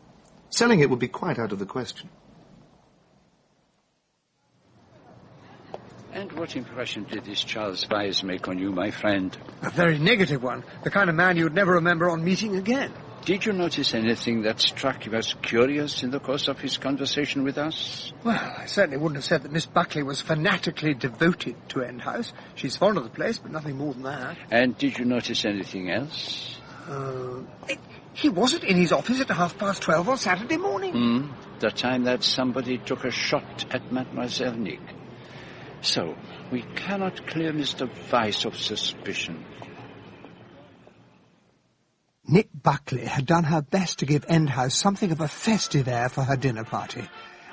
Selling it would be quite out of the question. And what impression did this Charles Vyse make on you, my friend? A very negative one. The kind of man you would never remember on meeting again. Did you notice anything that struck you as curious in the course of his conversation with us? Well, I certainly wouldn't have said that Miss Buckley was fanatically devoted to End House. She's fond of the place, but nothing more than that. And did you notice anything else? He wasn't in his office at 12:30 on Saturday morning. The time that somebody took a shot at Mademoiselle Nick. So, we cannot clear Mr. Vyse of suspicion. Nick Buckley had done her best to give End House something of a festive air for her dinner party.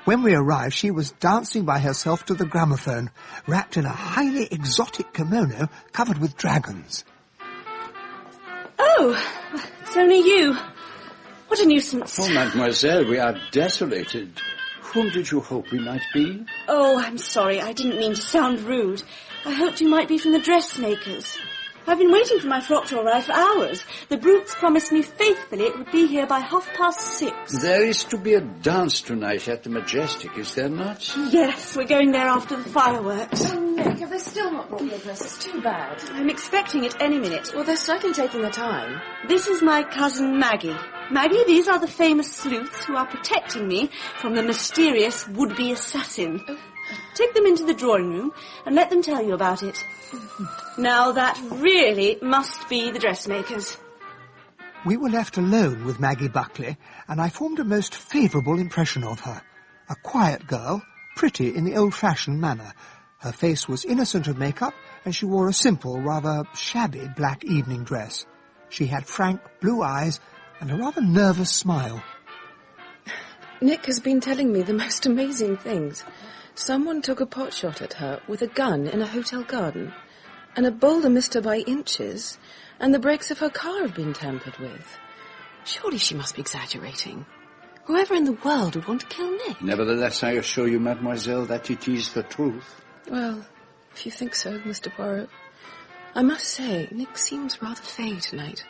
When we arrived, she was dancing by herself to the gramophone, wrapped in a highly exotic kimono covered with dragons. Oh, it's only you. What a nuisance. Oh, Mademoiselle, we are desolated. Whom did you hope we might be? Oh, I'm sorry. I didn't mean to sound rude. I hoped you might be from the dressmakers. I've been waiting for my frock to arrive for hours. The Brooks promised me faithfully it would be here by 6:30. There is to be a dance tonight at the Majestic, is there not? Yes, we're going there after the fireworks. Oh, Nick, have they still not brought your dress? It's too bad. I'm expecting it any minute. Well, they're certainly taking their time. This is my cousin Maggie. Maggie, these are the famous sleuths who are protecting me from the mysterious would-be assassin. Oh. Take them into the drawing room and let them tell you about it. Now, that really must be the dressmakers. We were left alone with Maggie Buckley, and I formed a most favourable impression of her. A quiet girl, pretty in the old-fashioned manner. Her face was innocent of makeup, and she wore a simple, rather shabby black evening dress. She had frank blue eyes and a rather nervous smile. Nick has been telling me the most amazing things. Someone took a pot shot at her with a gun in a hotel garden, and a boulder missed her by inches, and the brakes of her car have been tampered with. Surely she must be exaggerating. Whoever in the world would want to kill Nick? Nevertheless, I assure you, Mademoiselle, that it is the truth. Well, if you think so, Mr. Poirot. I must say, Nick seems rather fey tonight.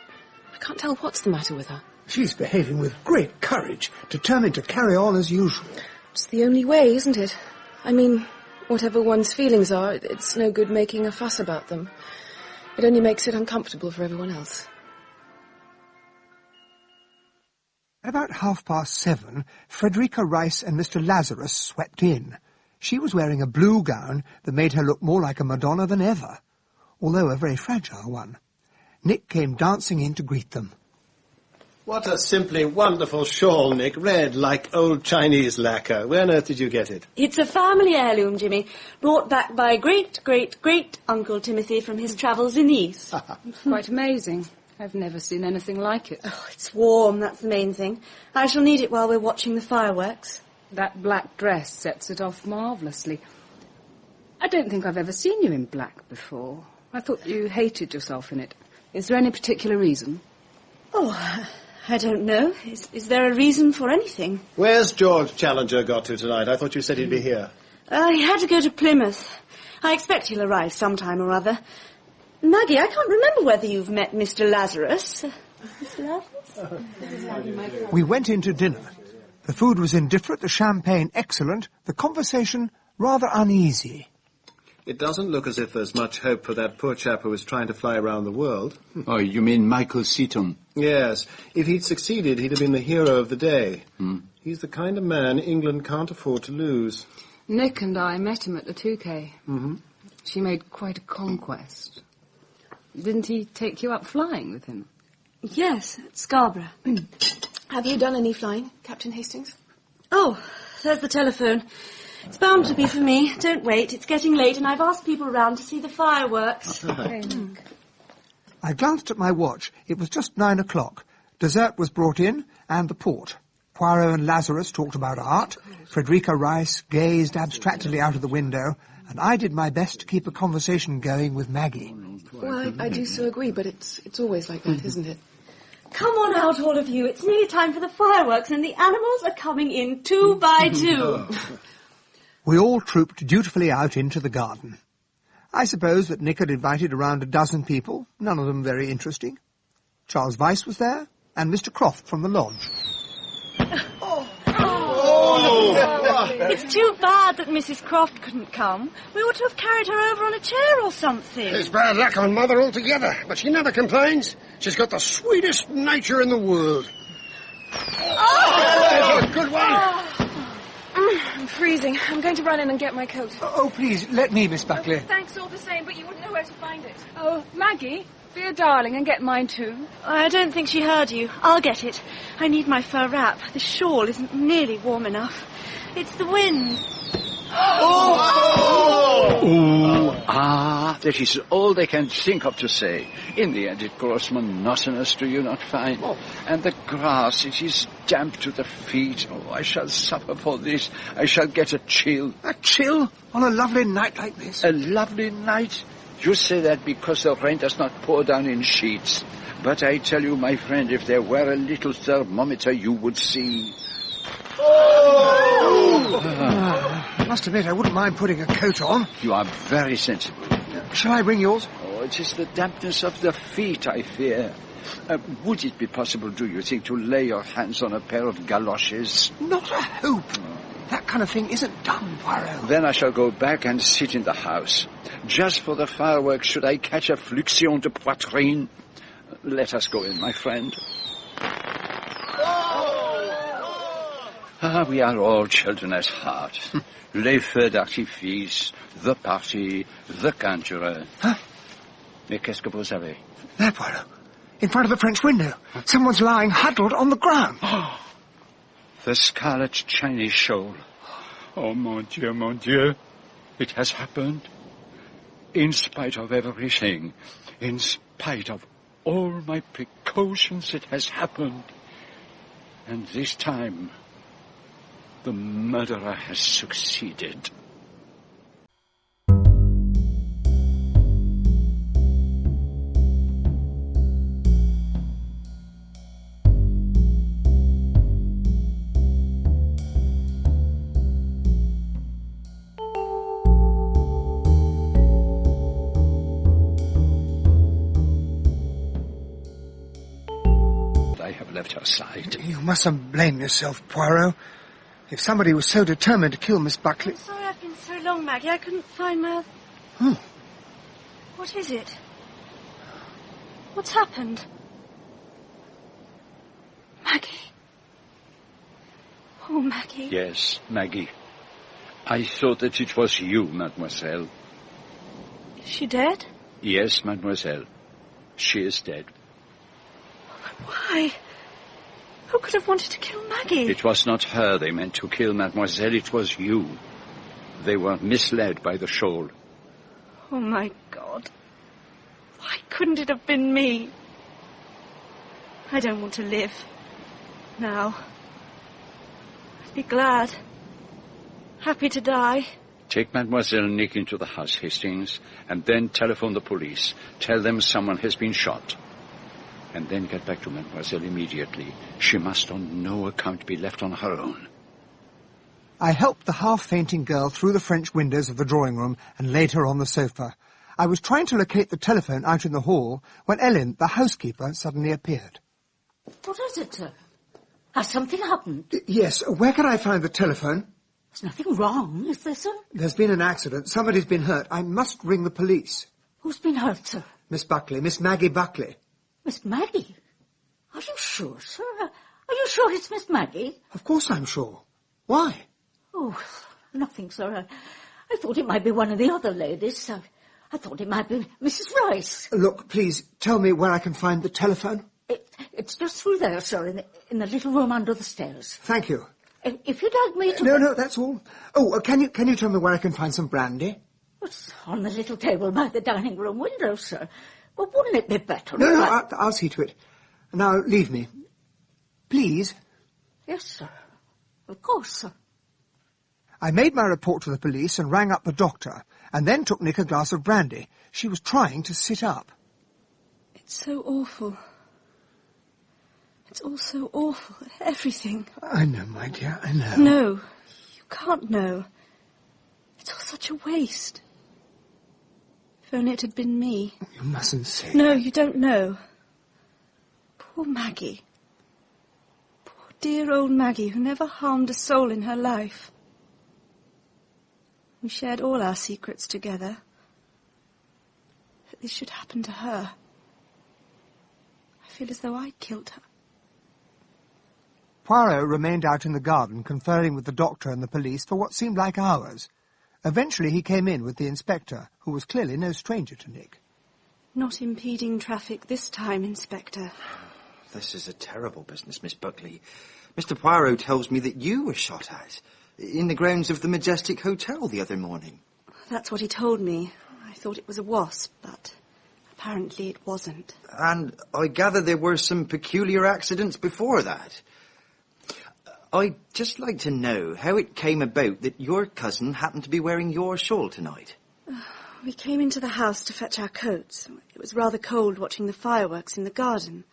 I can't tell what's the matter with her. She's behaving with great courage, determined to carry on as usual. It's the only way, isn't it? I mean, whatever one's feelings are, it's no good making a fuss about them. It only makes it uncomfortable for everyone else. At about 7:30, Frederica Rice and Mr. Lazarus swept in. She was wearing a blue gown that made her look more like a Madonna than ever, although a very fragile one. Nick came dancing in to greet them. What a simply wonderful shawl, Nick. Red, like old Chinese lacquer. Where on earth did you get it? It's a family heirloom, Jimmy, brought back by great-great-great-Uncle Timothy from his travels in the East. Quite amazing. I've never seen anything like it. Oh, it's warm, that's the main thing. I shall need it while we're watching the fireworks. That black dress sets it off marvellously. I don't think I've ever seen you in black before. I thought you hated yourself in it. Is there any particular reason? Oh, I don't know. Is there a reason for anything? Where's George Challenger got to tonight? I thought you said he'd be here. He had to go to Plymouth. I expect he'll arrive sometime or other. Maggie, I can't remember whether you've met Mr. Lazarus. Mr. Lazarus? We went in to dinner. The food was indifferent, the champagne excellent, the conversation rather uneasy. It doesn't look as if there's much hope for that poor chap who was trying to fly around the world. Oh, you mean Michael Seaton? Yes. If he'd succeeded, he'd have been the hero of the day. He's the kind of man England can't afford to lose. Nick and I met him at the 2K. Mm-hmm. She made quite a conquest. Didn't he take you up flying with him? Yes, at Scarborough. Have you done any flying, Captain Hastings? Oh, there's the telephone. It's bound to be for me. Don't wait. It's getting late, and I've asked people around to see the fireworks. I glanced at my watch. It was just 9 o'clock. Dessert was brought in, and the port. Poirot and Lazarus talked about art. Frederica Rice gazed abstractedly out of the window, and I did my best to keep a conversation going with Maggie. Well, I do so agree, but it's always like that, isn't it? Come on out, all of you. It's nearly time for the fireworks, and the animals are coming in 2 by 2. We all trooped dutifully out into the garden. I suppose that Nick had invited around a dozen people, none of them very interesting. Charles Vyse was there, and Mr. Croft from the lodge. It's too bad that Mrs. Croft couldn't come. We ought to have carried her over on a chair or something. It's bad luck on Mother altogether, but she never complains. She's got the sweetest nature in the world. Oh! There's a good one. I'm freezing. I'm going to run in and get my coat. Oh, please, let me, Miss Buckley. Thanks all the same, but you wouldn't know where to find it. Oh, Maggie, be a darling and get mine too. I don't think she heard you. I'll get it. I need my fur wrap. The shawl isn't nearly warm enough. It's the wind. That is all they can think of to say. In the end, it grows monotonous, do you not find? And the grass, it is damp to the feet. Oh, I shall suffer for this. I shall get a chill. A chill on a lovely night like this? A lovely night? You say that because the rain does not pour down in sheets. But I tell you, my friend, if there were a little thermometer, you would see... I must admit, I wouldn't mind putting a coat on. You are very sensible. Shall I bring yours? Oh, it is the dampness of the feet, I fear. Would it be possible, do you think, to lay your hands on a pair of galoshes? Not a hope. That kind of thing isn't done, Poirot. Then I shall go back and sit in the house. Just for the fireworks, should I catch a fluxion de poitrine? Let us go in, my friend. We are all children at heart. Les feux d'artifice, the party, the conjurer. Huh? Mais qu'est-ce que vous avez? There, Poirot. In front of the French window. Someone's lying huddled on the ground. The scarlet Chinese shawl. Oh, mon Dieu, it has happened. In spite of everything, in spite of all my precautions, it has happened. And this time, the murderer has succeeded. I have left her side. You mustn't blame yourself, Poirot. If somebody was so determined to kill Miss Buckley... I'm sorry I've been so long, Maggie. I couldn't find my... What is it? What's happened? Maggie. Oh, Maggie. Yes, Maggie. I thought that it was you, mademoiselle. Is she dead? Yes, mademoiselle. She is dead. But why? Who could have wanted to kill Maggie? It was not her they meant to kill, mademoiselle. It was you. They were misled by the shawl. Oh, my God. Why couldn't it have been me? I don't want to live. Now. I'd be glad. Happy to die. Take Mademoiselle Nick into the house, Hastings, and then telephone the police. Tell them someone has been shot. And then get back to Mademoiselle immediately. She must on no account be left on her own. I helped the half-fainting girl through the French windows of the drawing-room and laid her on the sofa. I was trying to locate the telephone out in the hall when Ellen, the housekeeper, suddenly appeared. What is it, sir? Has something happened? Yes, where can I find the telephone? There's nothing wrong, is there, sir? There's been an accident. Somebody's been hurt. I must ring the police. Who's been hurt, sir? Miss Buckley, Miss Maggie Buckley. Miss Maggie? Are you sure, sir? Are you sure it's Miss Maggie? Of course I'm sure. Why? Oh, nothing, sir. I thought it might be one of the other ladies. I thought it might be Mrs. Rice. Look, please, tell me where I can find the telephone. It's just through there, sir, in the little room under the stairs. Thank you. If you'd like me to... No, that's all. Oh, can you tell me where I can find some brandy? It's on the little table by the dining room window, sir. Well, wouldn't it be better? No, I'll see to it. Now, leave me. Please? Yes, sir. Of course, sir. I made my report to the police and rang up the doctor, and then took Nick a glass of brandy. She was trying to sit up. It's so awful. It's all so awful. Everything. I know, my dear, I know. No, you can't know. It's all such a waste. If only it had been me. You mustn't say No, that. you don't know. Poor Maggie. Poor dear old Maggie, who never harmed a soul in her life. We shared all our secrets together. That this should happen to her. I feel as though I killed her. Poirot remained out in the garden, conferring with the doctor and the police for what seemed like hours. Eventually he came in with the inspector, who was clearly no stranger to Nick. Not impeding traffic this time, Inspector. This is a terrible business, Miss Buckley. Mr. Poirot tells me that you were shot at in the grounds of the Majestic Hotel the other morning. That's what he told me. I thought it was a wasp, but apparently it wasn't. And I gather there were some peculiar accidents before that. I'd just like to know how it came about that your cousin happened to be wearing your shawl tonight. We came into the house to fetch our coats. It was rather cold watching the fireworks in the garden.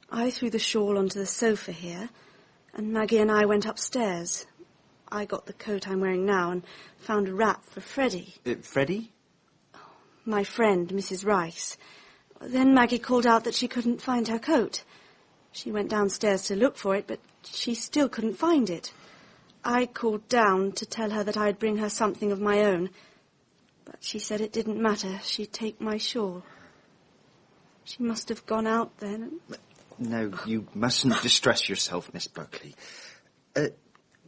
I threw the shawl onto the sofa here, and Maggie and I went upstairs. I got the coat I'm wearing now and found a wrap for Freddie. Freddie? My friend, Mrs. Rice. Then Maggie called out that she couldn't find her coat. She went downstairs to look for it, but she still couldn't find it. I called down to tell her that I'd bring her something of my own, but she said it didn't matter. She'd take my shawl. She must have gone out then. No, you mustn't distress yourself, Miss Buckley.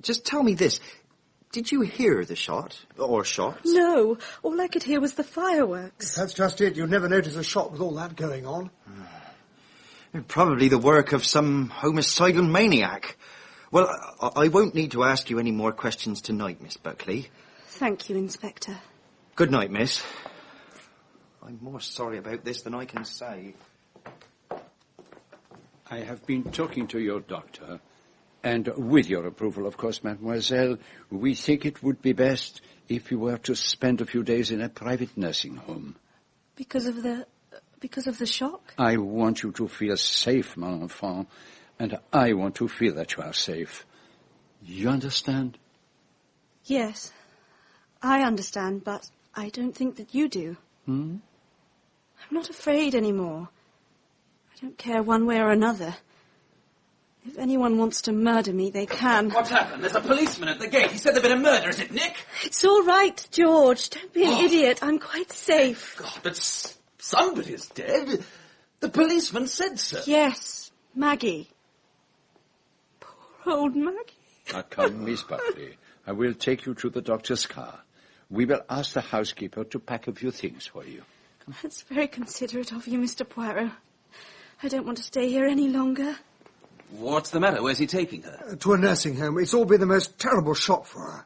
Just tell me this. Did you hear the shot? Or shots? No. All I could hear was the fireworks. That's just it. You'd never notice a shot with all that going on. Probably the work of some homicidal maniac. Well, I won't need to ask you any more questions tonight, Miss Buckley. Thank you, Inspector. Good night, miss. I'm more sorry about this than I can say. I have been talking to your doctor, and with your approval, of course, mademoiselle, we think it would be best if you were to spend a few days in a private nursing home. Because of the shock? I want you to feel safe, mon enfant, and I want to feel that you are safe. You understand? Yes, I understand, but I don't think that you do. Hmm? I'm not afraid anymore. I don't care one way or another. If anyone wants to murder me, they can. What's happened? There's a policeman at the gate. He said there'd been a murder. Is it Nick? It's all right, George. Don't be an idiot. I'm quite safe. God, but somebody's dead. The policeman said so. Yes, Maggie. Poor old Maggie. Now come, Miss Buckley. I will take you to the doctor's car. We will ask the housekeeper to pack a few things for you. That's very considerate of you, Mr. Poirot. I don't want to stay here any longer. What's the matter? Where's he taking her? To a nursing home. It's all been the most terrible shock for her.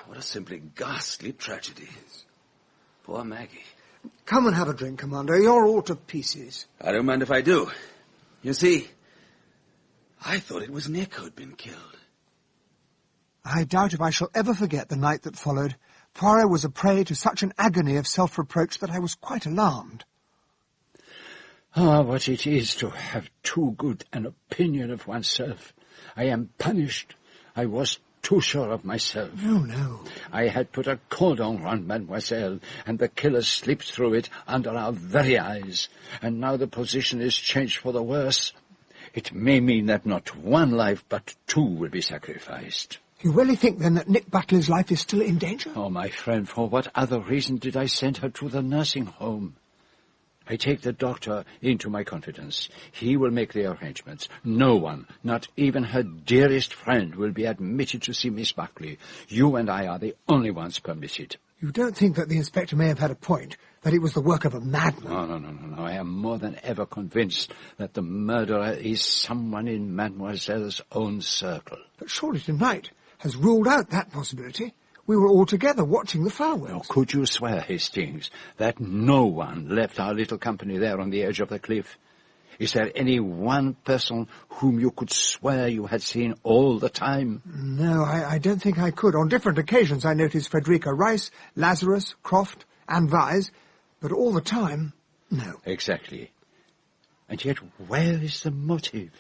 What a simply ghastly tragedy. Poor Maggie. Come and have a drink, Commander. You're all to pieces. I don't mind if I do. You see, I thought it was Nick who'd been killed. I doubt if I shall ever forget the night that followed. Poirot was a prey to such an agony of self-reproach that I was quite alarmed. Ah, what it is to have too good an opinion of oneself. I am punished. I was too sure of myself. No. I had put a cordon round Mademoiselle, and the killer slipped through it under our very eyes. And now the position is changed for the worse. It may mean that not one life, but two will be sacrificed. You really think, then, that Nick Buckley's life is still in danger? Oh, my friend, for what other reason did I send her to the nursing home? I take the doctor into my confidence. He will make the arrangements. No one, not even her dearest friend, will be admitted to see Miss Buckley. You and I are the only ones permitted. You don't think that the inspector may have had a point, that it was the work of a madman? No. I am more than ever convinced that the murderer is someone in Mademoiselle's own circle. But surely tonight has ruled out that possibility. We were all together watching the fireworks. Oh, could you swear, Hastings, that no one left our little company there on the edge of the cliff? Is there any one person whom you could swear you had seen all the time? No, I don't think I could. On different occasions I noticed Frederica Rice, Lazarus, Croft, and Vyse, but all the time, no. Exactly. And yet where is the motive?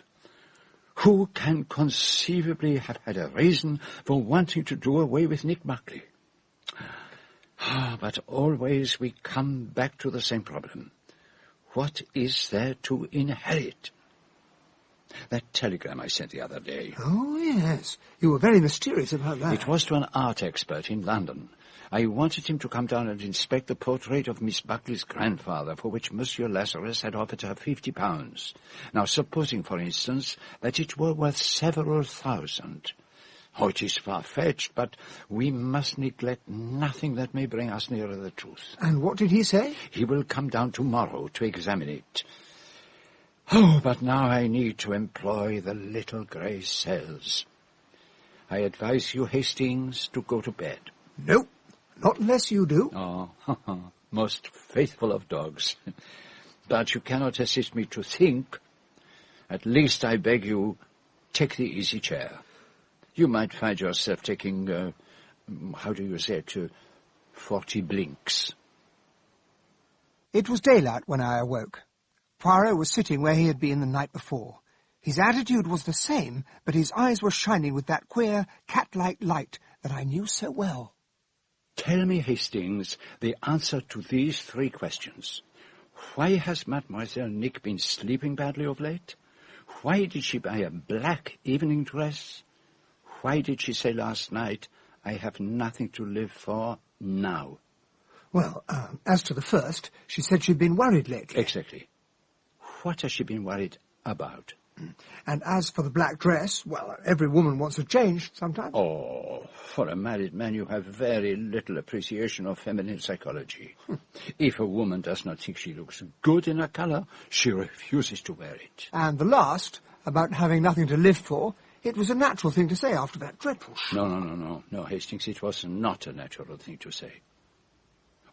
Who can conceivably have had a reason for wanting to do away with Nick Buckley? But always we come back to the same problem. What is there to inherit? That telegram I sent the other day. Oh, yes. You were very mysterious about that. It was to an art expert in London. I wanted him to come down and inspect the portrait of Miss Buckley's grandfather, for which Monsieur Lazarus had offered her £50. Now, supposing, for instance, that it were worth several thousand. Oh, it is far-fetched, but we must neglect nothing that may bring us nearer the truth. And what did he say? He will come down tomorrow to examine it. Oh, but now I need to employ the little grey cells. I advise you, Hastings, to go to bed. No, not unless you do. Oh, most faithful of dogs. But you cannot assist me to think. At least I beg you, take the easy chair. You might find yourself taking, 40 blinks. It was daylight when I awoke. Poirot was sitting where he had been the night before. His attitude was the same, but his eyes were shining with that queer, cat-like light that I knew so well. Tell me, Hastings, the answer to these three questions. Why has Mademoiselle Nick been sleeping badly of late? Why did she buy a black evening dress? Why did she say last night, I have nothing to live for now? Well, as to the first, she said she'd been worried lately. Exactly. What has she been worried about? And as for the black dress, well, every woman wants a change sometimes. Oh, for a married man you have very little appreciation of feminine psychology. If a woman does not think she looks good in a colour, she refuses to wear it. And the last, about having nothing to live for, it was a natural thing to say after that dreadful shock. No, Hastings, it was not a natural thing to say.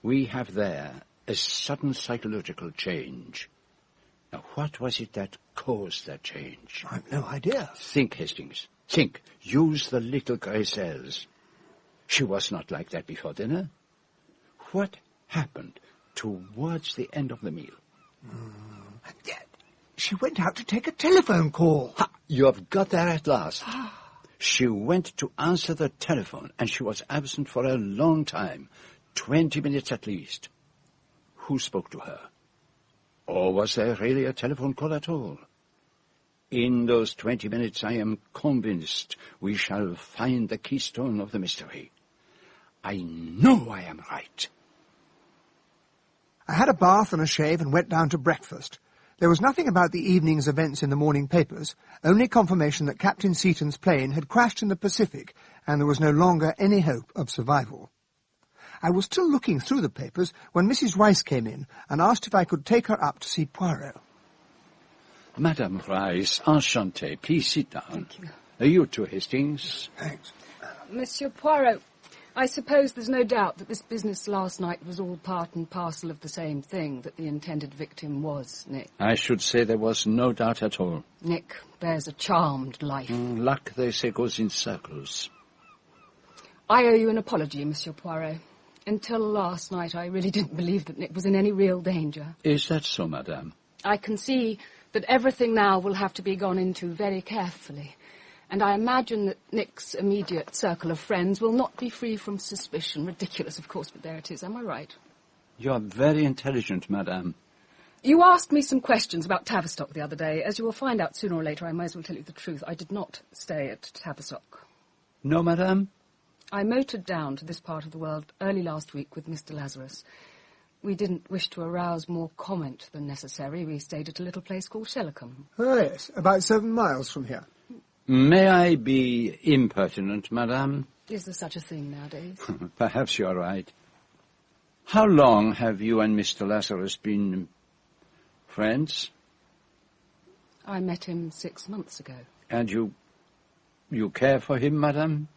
We have there a sudden psychological change. Now, what was it that caused that change? I've no idea. Think, Hastings. Think. Use the little grey cells. She was not like that before dinner. What happened towards the end of the meal? She went out to take a telephone call. You have got there at last. She went to answer the telephone, and she was absent for a long time, 20 minutes at least. Who spoke to her? Or was there really a telephone call at all? In those 20 minutes, I am convinced we shall find the keystone of the mystery. I know I am right. I had a bath and a shave and went down to breakfast. There was nothing about the evening's events in the morning papers, only confirmation that Captain Seaton's plane had crashed in the Pacific and there was no longer any hope of survival. I was still looking through the papers when Mrs. Rice came in and asked if I could take her up to see Poirot. Madame Rice, enchanté. Please sit down. Thank you. You too, Hastings. Thanks. Monsieur Poirot, I suppose there's no doubt that this business last night was all part and parcel of the same thing, that the intended victim was Nick. I should say there was no doubt at all. Nick bears a charmed life. Luck, they say, goes in circles. I owe you an apology, Monsieur Poirot. Until last night, I really didn't believe that Nick was in any real danger. Is that so, madame? I can see that everything now will have to be gone into very carefully. And I imagine that Nick's immediate circle of friends will not be free from suspicion. Ridiculous, of course, but there it is. Am I right? You are very intelligent, madame. You asked me some questions about Tavistock the other day. As you will find out sooner or later, I might as well tell you the truth. I did not stay at Tavistock. No, madame? I motored down to this part of the world early last week with Mr. Lazarus. We didn't wish to arouse more comment than necessary. We stayed at a little place called Shellicombe. Oh, yes, about 7 miles from here. May I be impertinent, madame? Is there such a thing nowadays? Perhaps you are right. How long have you and Mr. Lazarus been friends? I met him 6 months ago. And you care for him, madame?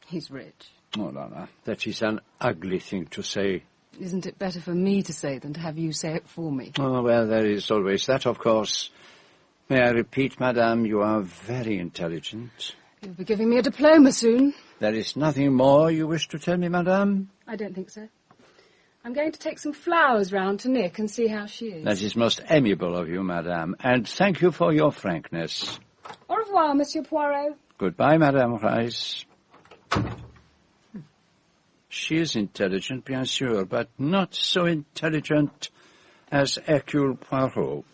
He's rich. Oh, no. That is an ugly thing to say. Isn't it better for me to say than to have you say it for me? Oh, well, there is always that, of course. May I repeat, madame, you are very intelligent. You'll be giving me a diploma soon. There is nothing more you wish to tell me, madame? I don't think so. I'm going to take some flowers round to Nick and see how she is. That is most amiable of you, madame, and thank you for your frankness. Au revoir, Monsieur Poirot. Goodbye, Madame Rice. She is intelligent, bien sûr, but not so intelligent as Hercule Poirot.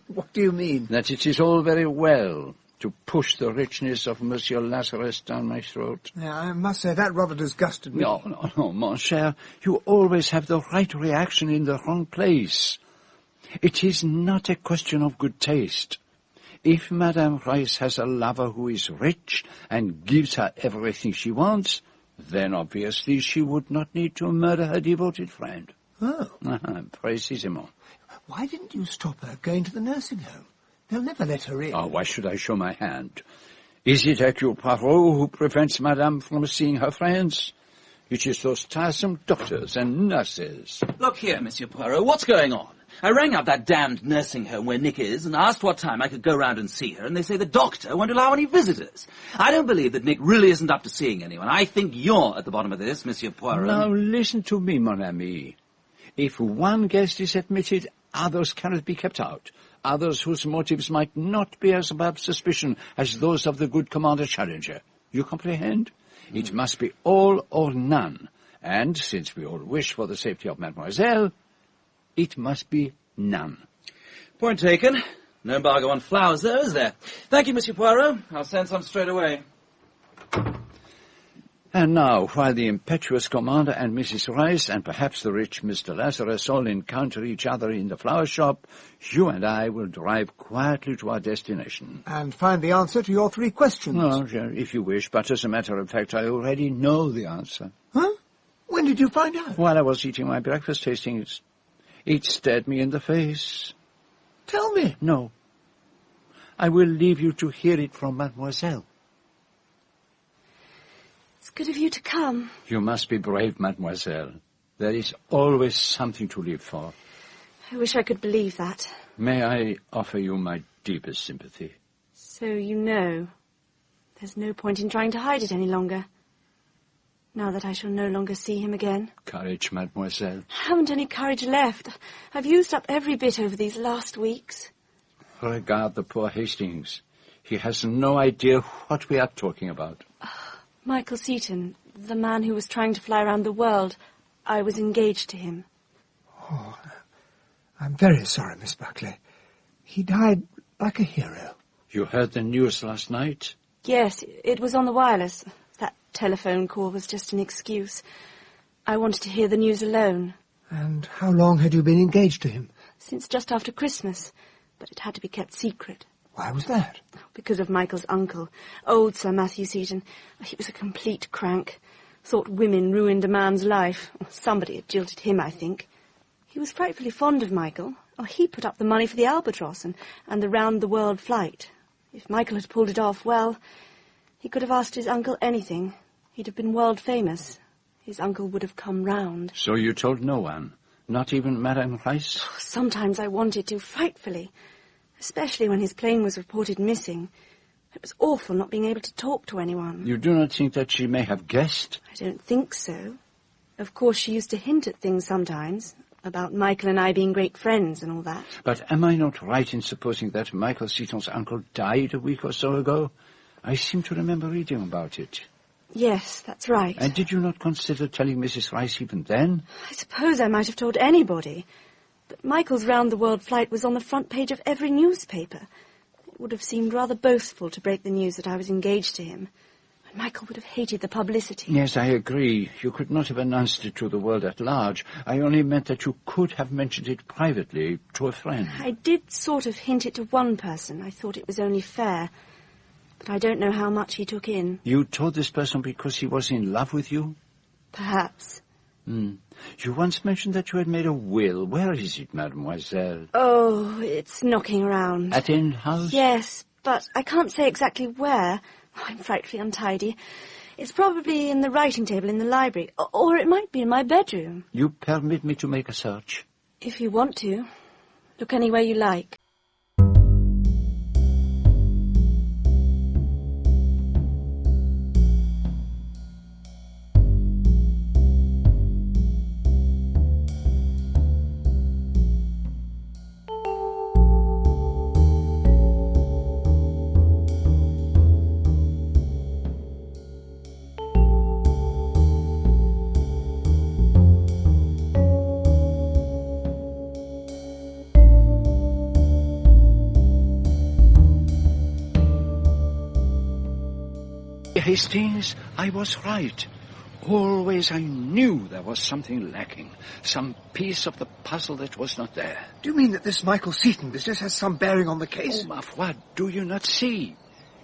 What do you mean? That it is all very well to push the richness of Monsieur Lazarus down my throat. Yeah, I must say that rather disgusted me. No, mon cher. You always have the right reaction in the wrong place. It is not a question of good taste. If Madame Rice has a lover who is rich and gives her everything she wants, then obviously she would not need to murder her devoted friend. Oh. Précisément. Why didn't you stop her going to the nursing home? They'll never let her in. Oh, why should I show my hand? Is it Hercule Poirot who prevents Madame from seeing her friends? It is those tiresome doctors and nurses. Look here, Monsieur Poirot, what's going on? I rang up that damned nursing home where Nick is and asked what time I could go round and see her, and they say the doctor won't allow any visitors. I don't believe that Nick really isn't up to seeing anyone. I think you're at the bottom of this, Monsieur Poirot. Now, listen to me, mon ami. If one guest is admitted, others cannot be kept out. Others whose motives might not be as above suspicion as those of the good Commander Challenger. You comprehend? It must be all or none. And, since we all wish for the safety of Mademoiselle, it must be none. Point taken. No embargo on flowers, though, is there? Thank you, Monsieur Poirot. I'll send some straight away. And now, while the impetuous Commander and Mrs. Rice and perhaps the rich Mr. Lazarus all encounter each other in the flower shop, you and I will drive quietly to our destination. And find the answer to your 3 questions. No, if you wish, but as a matter of fact, I already know the answer. Huh? When did you find out? While I was eating my breakfast, Hastings. It stared me in the face. Tell me. No. I will leave you to hear it from Mademoiselle. It's good of you to come. You must be brave, Mademoiselle. There is always something to live for. I wish I could believe that. May I offer you my deepest sympathy? So you know. There's no point in trying to hide it any longer. Now that I shall no longer see him again. Courage, Mademoiselle. I haven't any courage left. I've used up every bit over these last weeks. Regard the poor Hastings. He has no idea what we are talking about. Michael Seaton, the man who was trying to fly around the world. I was engaged to him. Oh, I'm very sorry, Miss Buckley. He died like a hero. You heard the news last night? Yes, it was on the wireless. That telephone call was just an excuse. I wanted to hear the news alone. And how long had you been engaged to him? Since just after Christmas, but it had to be kept secret. Why was that? Because of Michael's uncle, old Sir Matthew Seaton. He was a complete crank. Thought women ruined a man's life. Somebody had jilted him, I think. He was frightfully fond of Michael. He put up the money for the Albatross and the round-the-world flight. If Michael had pulled it off, well, he could have asked his uncle anything. He'd have been world famous. His uncle would have come round. So you told no one? Not even Madame Rice? Oh, sometimes I wanted to, frightfully. Especially when his plane was reported missing. It was awful not being able to talk to anyone. You do not think that she may have guessed? I don't think so. Of course, she used to hint at things sometimes, about Michael and I being great friends and all that. But am I not right in supposing that Michael Seaton's uncle died a week or so ago? I seem to remember reading about it. Yes, that's right. And did you not consider telling Mrs. Rice even then? I suppose I might have told anybody. But Michael's round-the-world flight was on the front page of every newspaper. It would have seemed rather boastful to break the news that I was engaged to him. And Michael would have hated the publicity. Yes, I agree. You could not have announced it to the world at large. I only meant that you could have mentioned it privately to a friend. I did sort of hint it to one person. I thought it was only fair. But I don't know how much he took in. You told this person because he was in love with you? Perhaps. You once mentioned that you had made a will. Where is it, mademoiselle? Oh, it's knocking around. At Inn House? Yes, but I can't say exactly where. Oh, I'm frightfully untidy. It's probably in the writing table in the library, or it might be in my bedroom. You permit me to make a search? If you want to. Look anywhere you like. Hastings, I was right. Always I knew there was something lacking. Some piece of the puzzle that was not there. Do you mean that this Michael Seaton business has some bearing on the case? Oh, ma foi, do you not see?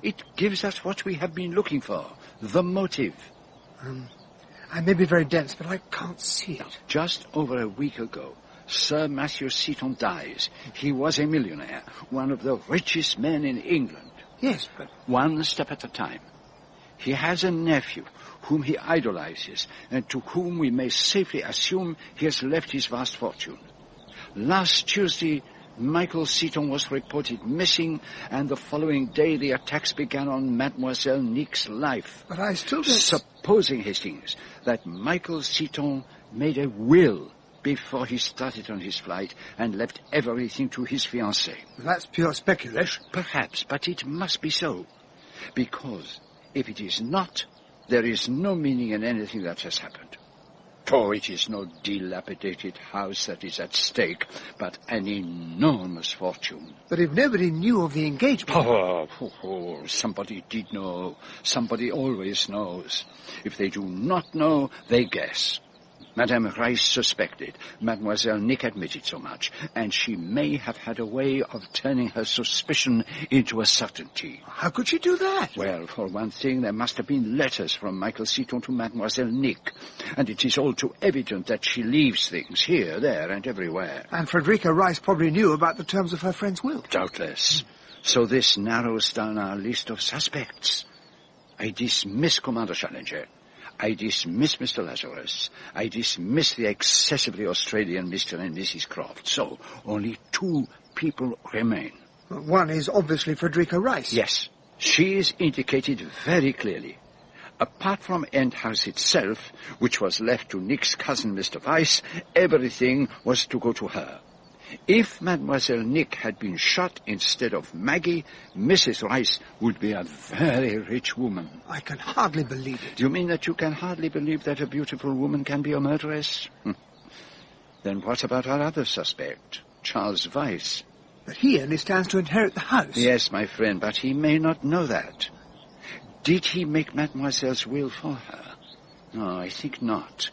It gives us what we have been looking for. The motive. I may be very dense, but I can't see it. Just over a week ago, Sir Matthew Seaton dies. He was a millionaire, one of the richest men in England. Yes, but... One step at a time. He has a nephew whom he idolizes and to whom we may safely assume he has left his vast fortune. Last Tuesday, Michael Seaton was reported missing, and the following day the attacks began on Mademoiselle Nick's life. But I still don't... Supposing, Hastings, that Michael Seaton made a will before he started on his flight and left everything to his fiancée. That's pure speculation. Perhaps, but it must be so. Because if it is not, there is no meaning in anything that has happened. Oh, it is no dilapidated house that is at stake, but an enormous fortune. But if nobody knew of the engagement... Somebody did know. Somebody always knows. If they do not know, they guess. Madame Rice suspected. Mademoiselle Nick admitted so much, and she may have had a way of turning her suspicion into a certainty. How could she do that? Well, for one thing, there must have been letters from Michael Seaton to Mademoiselle Nick, and it is all too evident that she leaves things here, there, and everywhere. And Frederica Rice probably knew about the terms of her friend's will. Doubtless. So this narrows down our list of suspects. I dismiss Commander Challenger. I dismiss Mr. Lazarus. I dismiss the excessively Australian Mr. and Mrs. Croft. So, only two people remain. One is obviously Frederica Rice. Yes. She is indicated very clearly. Apart from End House itself, which was left to Nick's cousin, Mr. Weiss, everything was to go to her. If Mademoiselle Nick had been shot instead of Maggie, Mrs. Rice would be a very rich woman. I can hardly believe it. You mean that you can hardly believe that a beautiful woman can be a murderess? Then what about our other suspect, Charles Weiss? But he only stands to inherit the house. Yes, my friend, but he may not know that. Did he make Mademoiselle's will for her? No, I think not.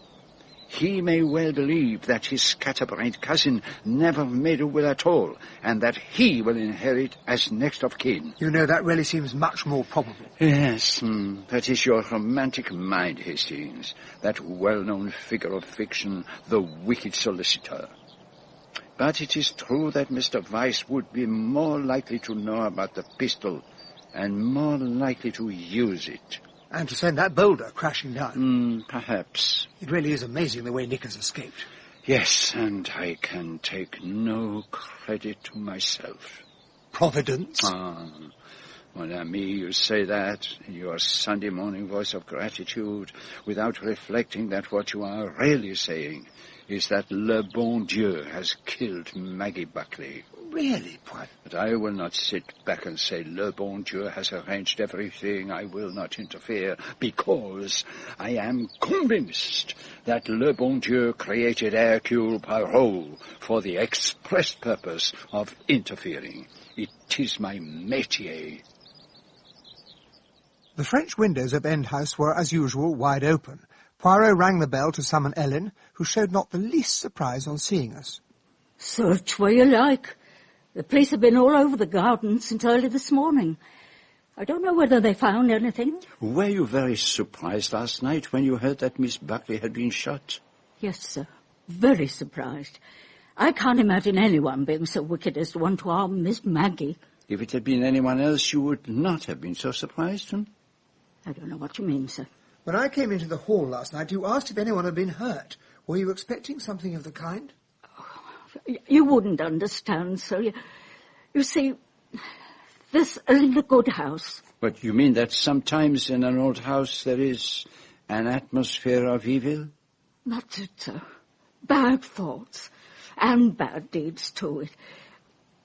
He may well believe that his scatterbrained cousin never made a will at all, and that he will inherit as next of kin. You know, that really seems much more probable. Yes, that is your romantic mind, Hastings. That well-known figure of fiction, the wicked solicitor. But it is true that Mr. Weiss would be more likely to know about the pistol, and more likely to use it. And to send that boulder crashing down. Perhaps. It really is amazing the way Nick has escaped. Yes, and I can take no credit to myself. Providence? Mon ami, you say that in your Sunday morning voice of gratitude without reflecting that what you are really saying is that le bon Dieu has killed Maggie Buckley. Really, Poirot? But I will not sit back and say le bon Dieu has arranged everything. I will not interfere because I am convinced that le bon Dieu created Hercule Peril for the express purpose of interfering. It is my métier. The French windows of End House were, as usual, wide open. Poirot rang the bell to summon Ellen, who showed not the least surprise on seeing us. Search where you like. The police have been all over the garden since early this morning. I don't know whether they found anything. Were you very surprised last night when you heard that Miss Buckley had been shot? Yes, sir. Very surprised. I can't imagine anyone being so wicked as to want to harm Miss Maggie. If it had been anyone else, you would not have been so surprised, I don't know what you mean, sir. When I came into the hall last night, you asked if anyone had been hurt. Were you expecting something of the kind? You wouldn't understand, sir. You see, this isn't a good house. But you mean that sometimes in an old house there is an atmosphere of evil? That's it, sir. Bad thoughts and bad deeds too.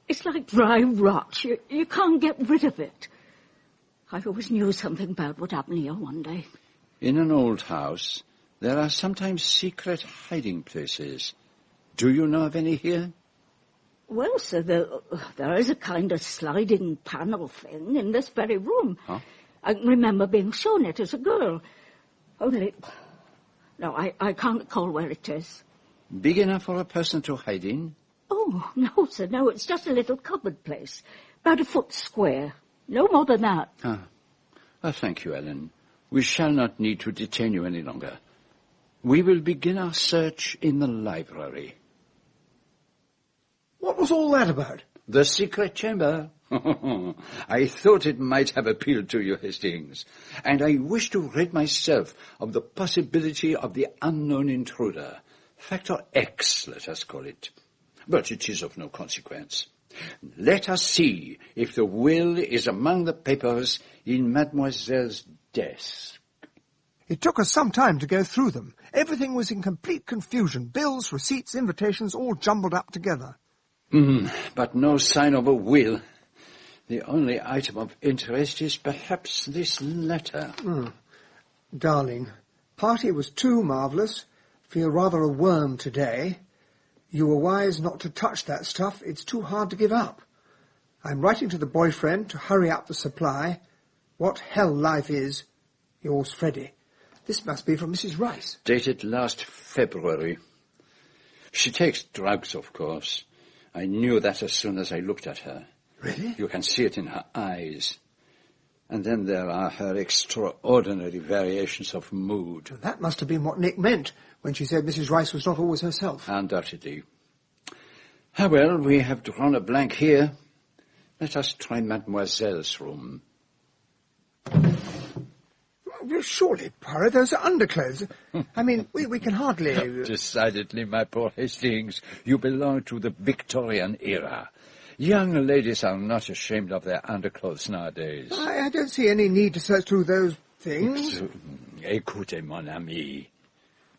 It's like dry rot. You can't get rid of it. I always knew something bad would happen here one day. In an old house, there are sometimes secret hiding places. Do you know of any here? Well, sir, there is a kind of sliding panel thing in this very room. Huh? I can remember being shown it as a girl. Only... No, I can't recall where it is. Big enough for a person to hide in? Oh, no, sir, no. It's just a little cupboard place. About a foot square. No more than that. Thank you, Ellen. We shall not need to detain you any longer. We will begin our search in the library. What was all that about? The secret chamber. I thought it might have appealed to you, Hastings. And I wish to rid myself of the possibility of the unknown intruder. Factor X, let us call it. But it is of no consequence. Let us see if the will is among the papers in Mademoiselle's desk. It took us some time to go through them. Everything was in complete confusion. Bills, receipts, invitations, all jumbled up together. But no sign of a will. The only item of interest is perhaps this letter. Darling, party was too marvellous. Feel rather a worm today. You were wise not to touch that stuff. It's too hard to give up. I'm writing to the boyfriend to hurry up the supply. What hell life is. Yours, Freddie. This must be from Mrs. Rice. Dated last February. She takes drugs, of course. I knew that as soon as I looked at her. Really? You can see it in her eyes. And then there are her extraordinary variations of mood. Well, that must have been what Nick meant when she said Mrs. Rice was not always herself. Undoubtedly. Well, we have drawn a blank here. Let us try Mademoiselle's room. Well, surely, Poirot, those are underclothes. I mean, we can hardly... Decidedly, my poor Hastings, you belong to the Victorian era. Young ladies are not ashamed of their underclothes nowadays. I don't see any need to search through those things. Écoutez, mon ami.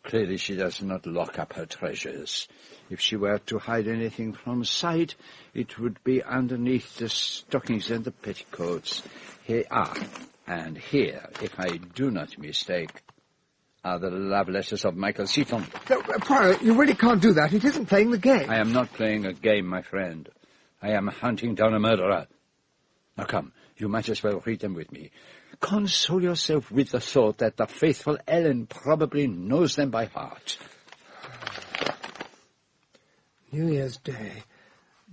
Clearly she does not lock up her treasures. If she were to hide anything from sight, it would be underneath the stockings and the petticoats. Here are, and here, if I do not mistake, are the love letters of Michael Seaton. No, Poirot, you really can't do that. It isn't playing the game. I am not playing a game, my friend. I am hunting down a murderer. Now come, you might as well read them with me. Console yourself with the thought that the faithful Ellen probably knows them by heart. New Year's Day.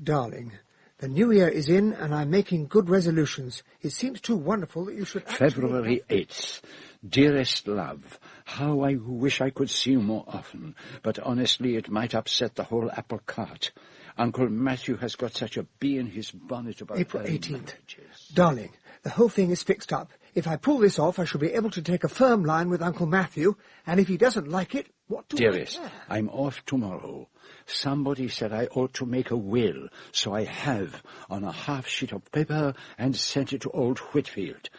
Darling, the New Year is in and I'm making good resolutions. It seems too wonderful that you should actually... February 8th. Dearest love, how I wish I could see you more often, but honestly it might upset the whole apple cart. Uncle Matthew has got such a bee in his bonnet about April 18th. Darling, the whole thing is fixed up. If I pull this off, I shall be able to take a firm line with Uncle Matthew, and if he doesn't like it, what do Dearest, I care? I'm off tomorrow. Somebody said I ought to make a will, so I have, on a half sheet of paper, and sent it to old Whitfield.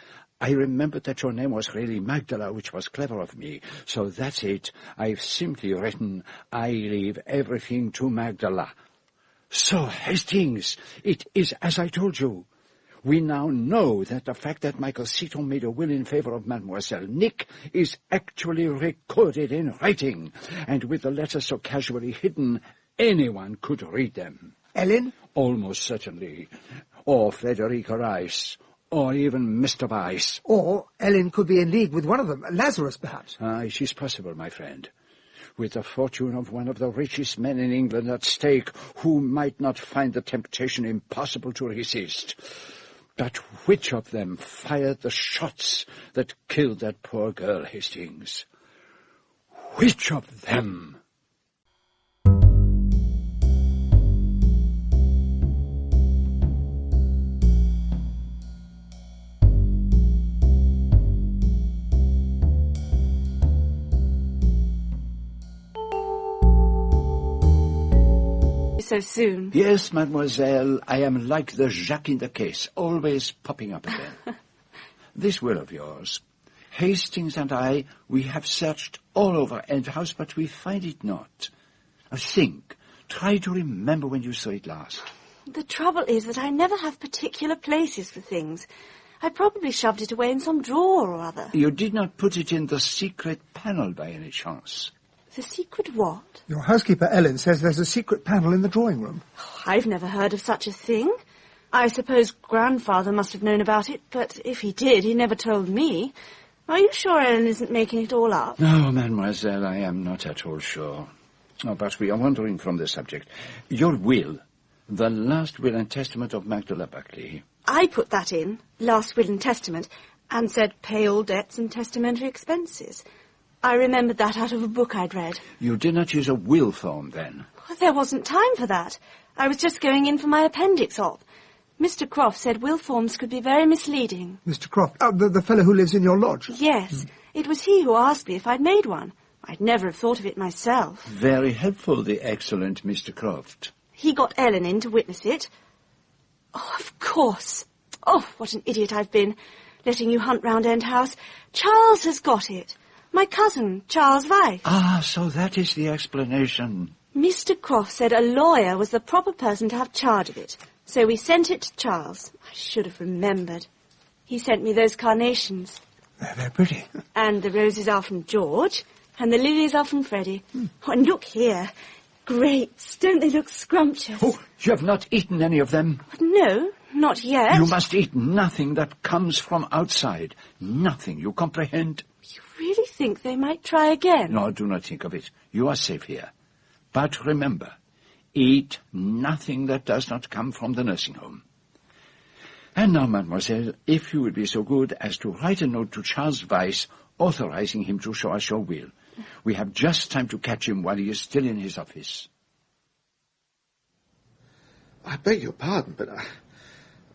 I remembered that your name was really Magdala, which was clever of me, so that's it. I've simply written, I leave everything to Magdala. So, Hastings, it is as I told you. We now know that the fact that Michael Seaton made a will in favor of Mademoiselle Nick is actually recorded in writing, and with the letters so casually hidden, anyone could read them. Ellen? Almost certainly. Or Frederica Rice. Or even Mr. Weiss. Or Ellen could be in league with one of them, Lazarus, perhaps. It is possible, my friend. With the fortune of one of the richest men in England at stake, who might not find the temptation impossible to resist? But which of them fired the shots that killed that poor girl, Hastings? Which of them? So soon. Yes, mademoiselle, I am like the Jacques in the case, always popping up again. This will of yours. Hastings and I, we have searched all over End House, but we find it not. Think. Try to remember when you saw it last. The trouble is that I never have particular places for things. I probably shoved it away in some drawer or other. You did not put it in the secret panel by any chance? The secret what? Your housekeeper, Ellen, says there's a secret panel in the drawing room. Oh, I've never heard of such a thing. I suppose Grandfather must have known about it, but if he did, he never told me. Are you sure Ellen isn't making it all up? No, mademoiselle, I am not at all sure. Oh, but we are wandering from the subject. Your will, the last will and testament of Magdala Buckley. I put that in, last will and testament, and said pay all debts and testamentary expenses. I remembered that out of a book I'd read. You did not use a will form, then? Well, there wasn't time for that. I was just going in for my appendix op. Mr. Croft said will forms could be very misleading. Mr. Croft? The fellow who lives in your lodge? Yes. It was he who asked me if I'd made one. I'd never have thought of it myself. Very helpful, the excellent Mr. Croft. He got Ellen in to witness it. Oh, of course. Oh, what an idiot I've been, letting you hunt round End House. Charles has got it. My cousin, Charles Weiss. Ah, so that is the explanation. Mr. Croft said a lawyer was the proper person to have charge of it. So we sent it to Charles. I should have remembered. He sent me those carnations. They're very pretty. And the roses are from George, and the lilies are from Freddie. Oh, and look here. Grapes. Don't they look scrumptious? Oh, you have not eaten any of them? No, not yet. You must eat nothing that comes from outside. Nothing, you comprehend? You really think they might try again? No, do not think of it. You are safe here. But remember, eat nothing that does not come from the nursing home. And now, mademoiselle, if you would be so good as to write a note to Charles Weiss authorizing him to show us your will. We have just time to catch him while he is still in his office. I beg your pardon, but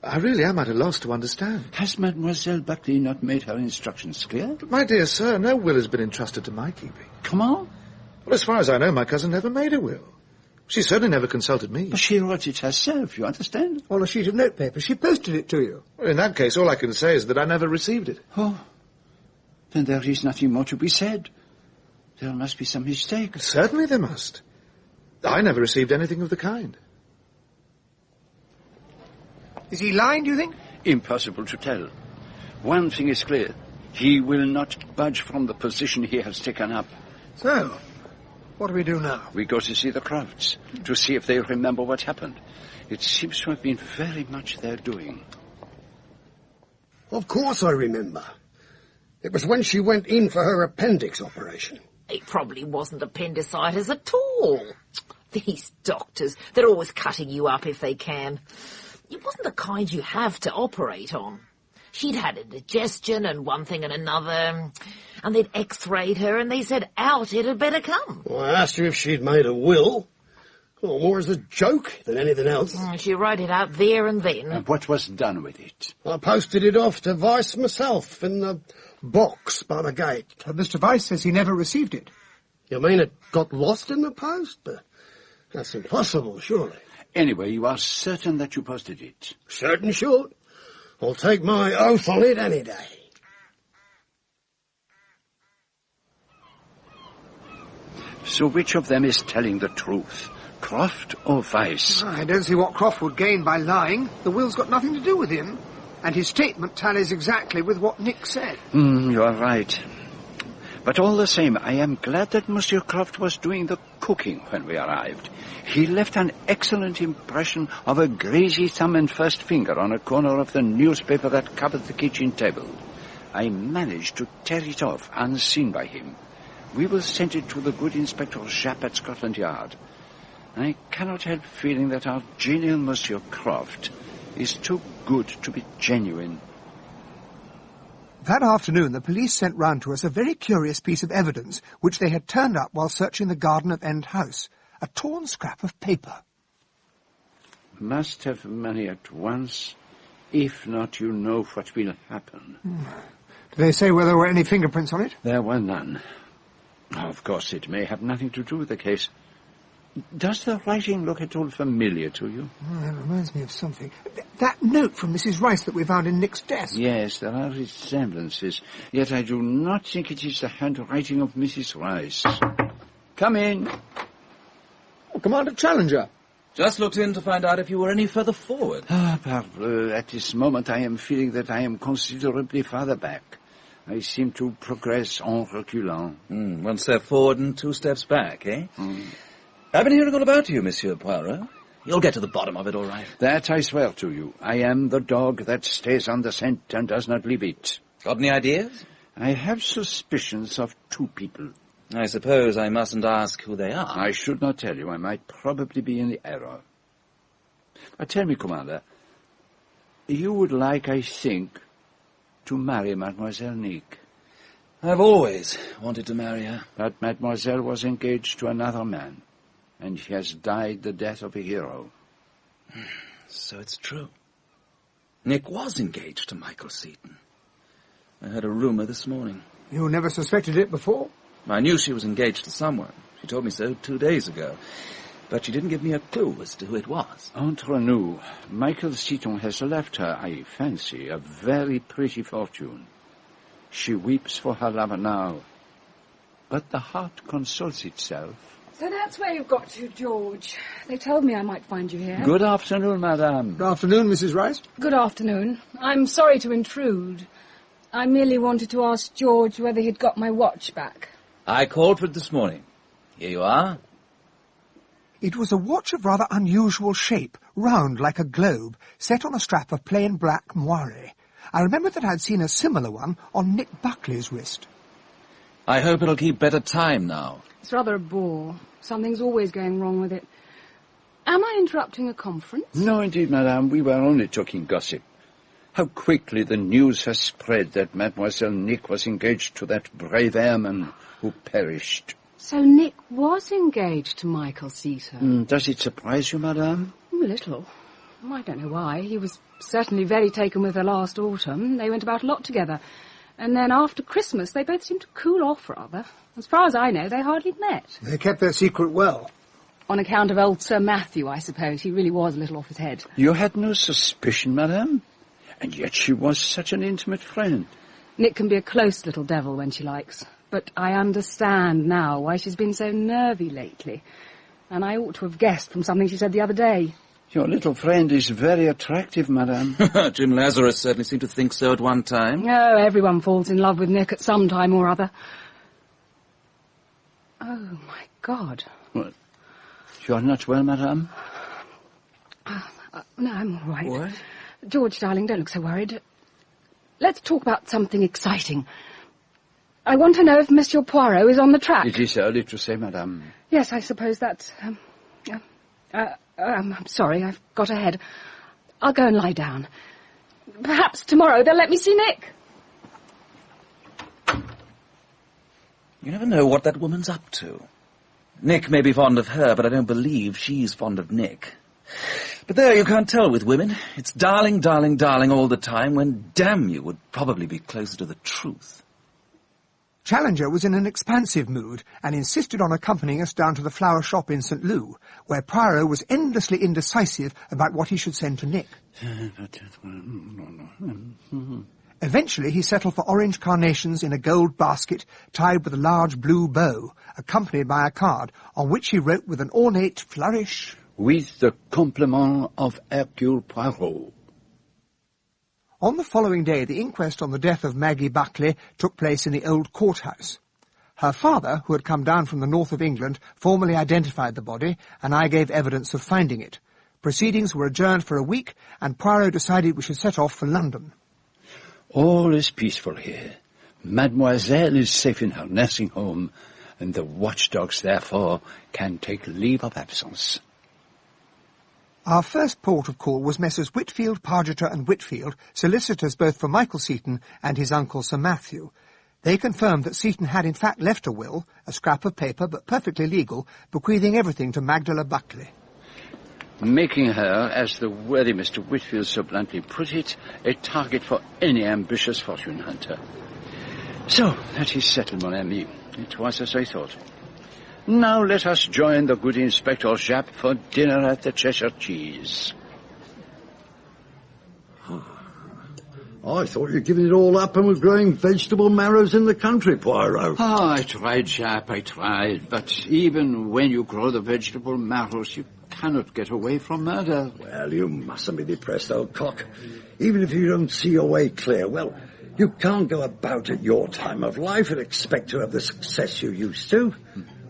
I really am at a loss to understand. Has Mademoiselle Buckley not made her instructions clear? But, my dear sir, no will has been entrusted to my keeping. Come on. Well, as far as I know, my cousin never made a will. She certainly never consulted me. But she wrote it herself, you understand? On a sheet of notepaper. She posted it to you. Well, in that case, all I can say is that I never received it. Oh, then there is nothing more to be said. There must be some mistake. Certainly there must. I never received anything of the kind. Is he lying, do you think? Impossible to tell. One thing is clear. He will not budge from the position he has taken up. So, what do we do now? We go to see the Crofts, to see if they remember what happened. It seems to have been very much their doing. Of course I remember. It was when she went in for her appendix operation. It probably wasn't appendicitis at all. These doctors, they're always cutting you up if they can. It wasn't the kind you have to operate on. She'd had indigestion and one thing and another, and they'd x-rayed her and they said out it had better come. Well, I asked her if she'd made a will. Oh, more as a joke than anything else. She wrote it out there and then. And what was done with it? I posted it off to Weiss myself in the box by the gate. Mr. Weiss says he never received it. You mean it got lost in the post? But that's impossible, surely. Anyway, you are certain that you posted it? Certain sure. I'll take my oath on it any day. So which of them is telling the truth? Croft or Weiss? I don't see what Croft would gain by lying. The will's got nothing to do with him. And his statement tallies exactly with what Nick said. You are right. But all the same, I am glad that Monsieur Croft was doing the cooking when we arrived. He left an excellent impression of a greasy thumb and first finger on a corner of the newspaper that covered the kitchen table. I managed to tear it off unseen by him. We will send it to the good Inspector Japp at Scotland Yard. I cannot help feeling that our genial Monsieur Croft is too good to be genuine. That afternoon, the police sent round to us a very curious piece of evidence which they had turned up while searching the garden of End House. A torn scrap of paper. Must have money at once. If not, you know what will happen. Do they say whether there were any fingerprints on it? There were none. Of course, it may have nothing to do with the case. Does the writing look at all familiar to you? That reminds me of something. That note from Mrs. Rice that we found in Nick's desk. Yes, there are resemblances. Yet I do not think it is the handwriting of Mrs. Rice. Come in. Oh, Commander Challenger. Just looked in to find out if you were any further forward. Parbleu, at this moment I am feeling that I am considerably farther back. I seem to progress en reculant. 1 step forward and 2 steps back, eh? I've been hearing all about you, Monsieur Poirot. You'll get to the bottom of it, all right. That I swear to you. I am the dog that stays on the scent and does not leave it. Got any ideas? I have suspicions of 2 people. I suppose I mustn't ask who they are. I should not tell you. I might probably be in the error. But tell me, Commander, you would like, I think, to marry Mademoiselle Nick. I've always wanted to marry her. But Mademoiselle was engaged to another man, and she has died the death of a hero. So it's true. Nick was engaged to Michael Seaton. I heard a rumor this morning. You never suspected it before? I knew she was engaged to someone. She told me so 2 days ago. But she didn't give me a clue as to who it was. Entre nous, Michael Seaton has left her, I fancy, a very pretty fortune. She weeps for her lover now. But the heart consoles itself. So that's where you've got to, George. They told me I might find you here. Good afternoon, madame. Good afternoon, Mrs. Rice. Good afternoon. I'm sorry to intrude. I merely wanted to ask George whether he'd got my watch back. I called for it this morning. Here you are. It was a watch of rather unusual shape, round like a globe, set on a strap of plain black moire. I remember that I'd seen a similar one on Nick Buckley's wrist. I hope it'll keep better time now. It's rather a bore. Something's always going wrong with it. Am I interrupting a conference? No, indeed, madame. We were only talking gossip. How quickly the news has spread that Mademoiselle Nick was engaged to that brave airman who perished. So Nick was engaged to Michael Seaton? Does it surprise you, madame? A little. I don't know why. He was certainly very taken with her last autumn. They went about a lot together. And then after Christmas, they both seemed to cool off rather. As far as I know, they hardly met. They kept their secret well. On account of old Sir Matthew, I suppose. He really was a little off his head. You had no suspicion, madame? And yet she was such an intimate friend. Nick can be a close little devil when she likes. But I understand now why she's been so nervy lately. And I ought to have guessed from something she said the other day. Your little friend is very attractive, madame. Jim Lazarus certainly seemed to think so at one time. Oh, everyone falls in love with Nick at some time or other. Oh, my God. What? You're not well, madame? No, I'm all right. What? George, darling, don't look so worried. Let's talk about something exciting. I want to know if Monsieur Poirot is on the track. It is early to say, madame. Yes, I suppose that's... I'm sorry, I've got ahead. I'll go and lie down. Perhaps tomorrow they'll let me see Nick. You never know what that woman's up to. Nick may be fond of her, but I don't believe she's fond of Nick. But there, you can't tell with women. It's darling, darling, darling all the time, when, damn you, would probably be closer to the truth. Challenger was in an expansive mood and insisted on accompanying us down to the flower shop in St. Lou, where Poirot was endlessly indecisive about what he should send to Nick. Eventually he settled for orange carnations in a gold basket tied with a large blue bow, accompanied by a card on which he wrote with an ornate flourish, "With the compliment of Hercule Poirot." On the following day, the inquest on the death of Maggie Buckley took place in the old courthouse. Her father, who had come down from the north of England, formally identified the body, and I gave evidence of finding it. Proceedings were adjourned for a week, and Poirot decided we should set off for London. All is peaceful here. Mademoiselle is safe in her nursing home, and the watchdogs, therefore, can take leave of absence. Our first port of call was Messrs. Whitfield, Pargeter and Whitfield, solicitors both for Michael Seaton and his uncle Sir Matthew. They confirmed that Seaton had in fact left a will, a scrap of paper, but perfectly legal, bequeathing everything to Magdala Buckley. Making her, as the worthy Mr. Whitfield so bluntly put it, a target for any ambitious fortune hunter. So, that is settled, mon ami. It was as I thought. Now let us join the good Inspector Japp for dinner at the Cheshire Cheese. I thought you'd given it all up and were growing vegetable marrows in the country, Poirot. I tried, Japp, I tried. But even when you grow the vegetable marrows, you cannot get away from murder. Well, you mustn't be depressed, old cock. Even if you don't see your way clear, well, you can't go about at your time of life and expect to have the success you used to.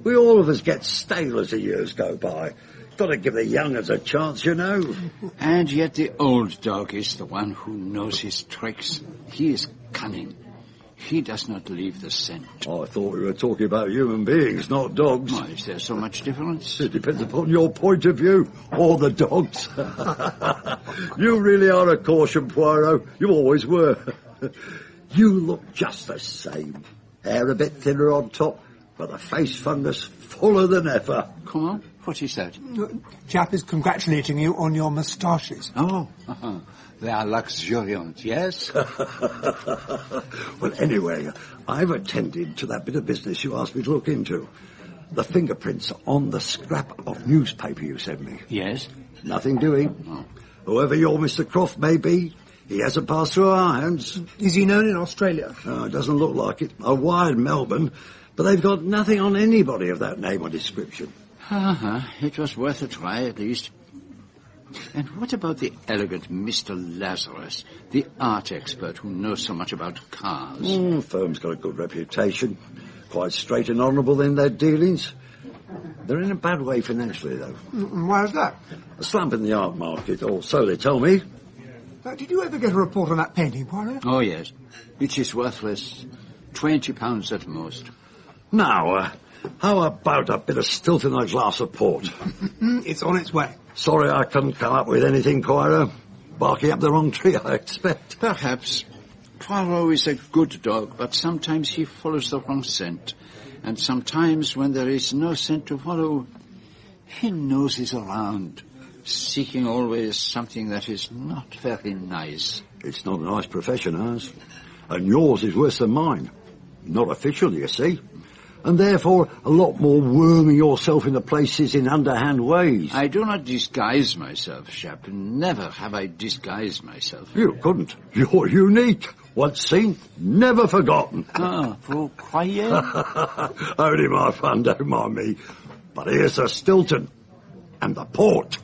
We all of us get stale as the years go by. Got to give the young'uns a chance, you know. And yet the old dog is the one who knows his tricks. He is cunning. He does not leave the scent. I thought we were talking about human beings, not dogs. Why, is there so much difference? It depends upon your point of view, or the dogs. You really are a caution, Poirot. You always were. You look just the same. Hair a bit thinner on top, but the face fungus fuller than ever. Come on, what is that? Japp is congratulating you on your moustaches. Oh, they are luxuriant, yes? Well, anyway, I've attended to that bit of business you asked me to look into. The fingerprints on the scrap of newspaper you sent me. Yes? Nothing doing. Oh. Whoever your Mr. Croft may be, he hasn't passed through our hands. Is he known in Australia? It doesn't look like it. I wired Melbourne, but they've got nothing on anybody of that name or description. It was worth a try, at least. And what about the elegant Mr. Lazarus, the art expert who knows so much about cars? The firm's got a good reputation. Quite straight and honourable in their dealings. They're in a bad way financially, though. Why is that? A slump in the art market, or so they tell me. Did you ever get a report on that painting, Poirot? Oh, yes. It is worthless. £20 at most. Now, how about a bit of stilt in a glass of port? It's on its way. Sorry I couldn't come up with anything, Poirot. Barking up the wrong tree, I expect. Perhaps. Poirot is a good dog, but sometimes he follows the wrong scent. And sometimes, when there is no scent to follow, he noses around, seeking always something that is not very nice. It's not a nice profession, ours. And yours is worse than mine. Not official, you see. And therefore a lot more worming yourself into places in underhand ways. I do not disguise myself, Japp. Never have I disguised myself. You couldn't. You're unique. Once seen, never forgotten. Vous croyez? Only my fun, don't mind me. But here's the Stilton and the port.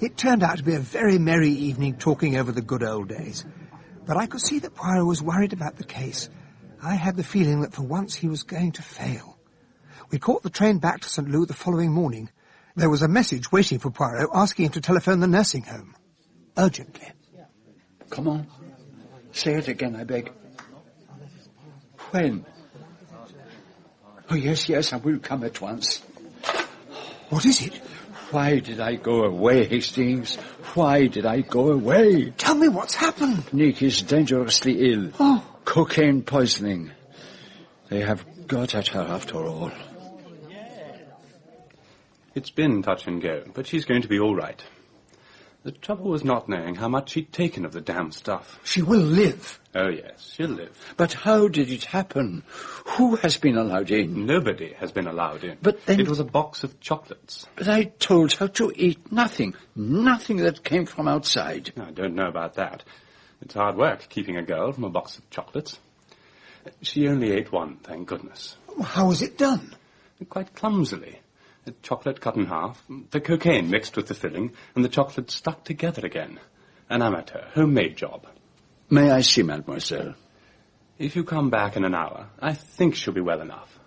It turned out to be a very merry evening talking over the good old days. But I could see that Poirot was worried about the case. I had the feeling that for once he was going to fail. We caught the train back to St. Lou the following morning. There was a message waiting for Poirot asking him to telephone the nursing home. Urgently. Come on. Say it again, I beg. When? Oh, yes, I will come at once. What is it? Why did I go away, Hastings? Why did I go away? Tell me what's happened. Nick is dangerously ill. Oh. Cocaine poisoning. They have got at her after all. It's been touch and go, but she's going to be all right. The trouble was not knowing how much she'd taken of the damn stuff. She will live. Oh, yes, she'll live. But how did it happen? Who has been allowed in? Nobody has been allowed in. But then... It was a box of chocolates. But I told her to eat nothing. Nothing that came from outside. I don't know about that. It's hard work keeping a girl from a box of chocolates. She only ate one, thank goodness. How was it done? Quite clumsily. The chocolate cut in half, the cocaine mixed with the filling, and the chocolate stuck together again. An amateur, homemade job. May I see mademoiselle? If you come back in an hour, I think she'll be well enough.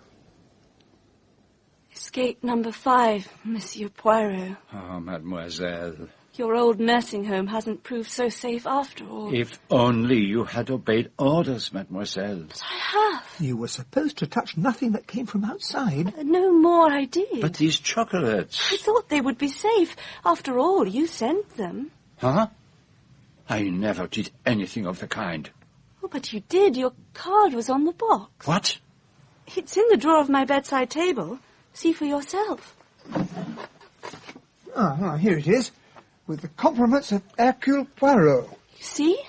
Escape number 5, Monsieur Poirot. Oh, mademoiselle. Your old nursing home hasn't proved so safe after all. If only you had obeyed orders, mademoiselle. But I have. You were supposed to touch nothing that came from outside. No more I did. But these chocolates... I thought they would be safe. After all, you sent them. Huh? I never did anything of the kind. Oh, but you did. Your card was on the box. What? It's in the drawer of my bedside table. See for yourself. Here it is. With the compliments of Hercule Poirot. You see?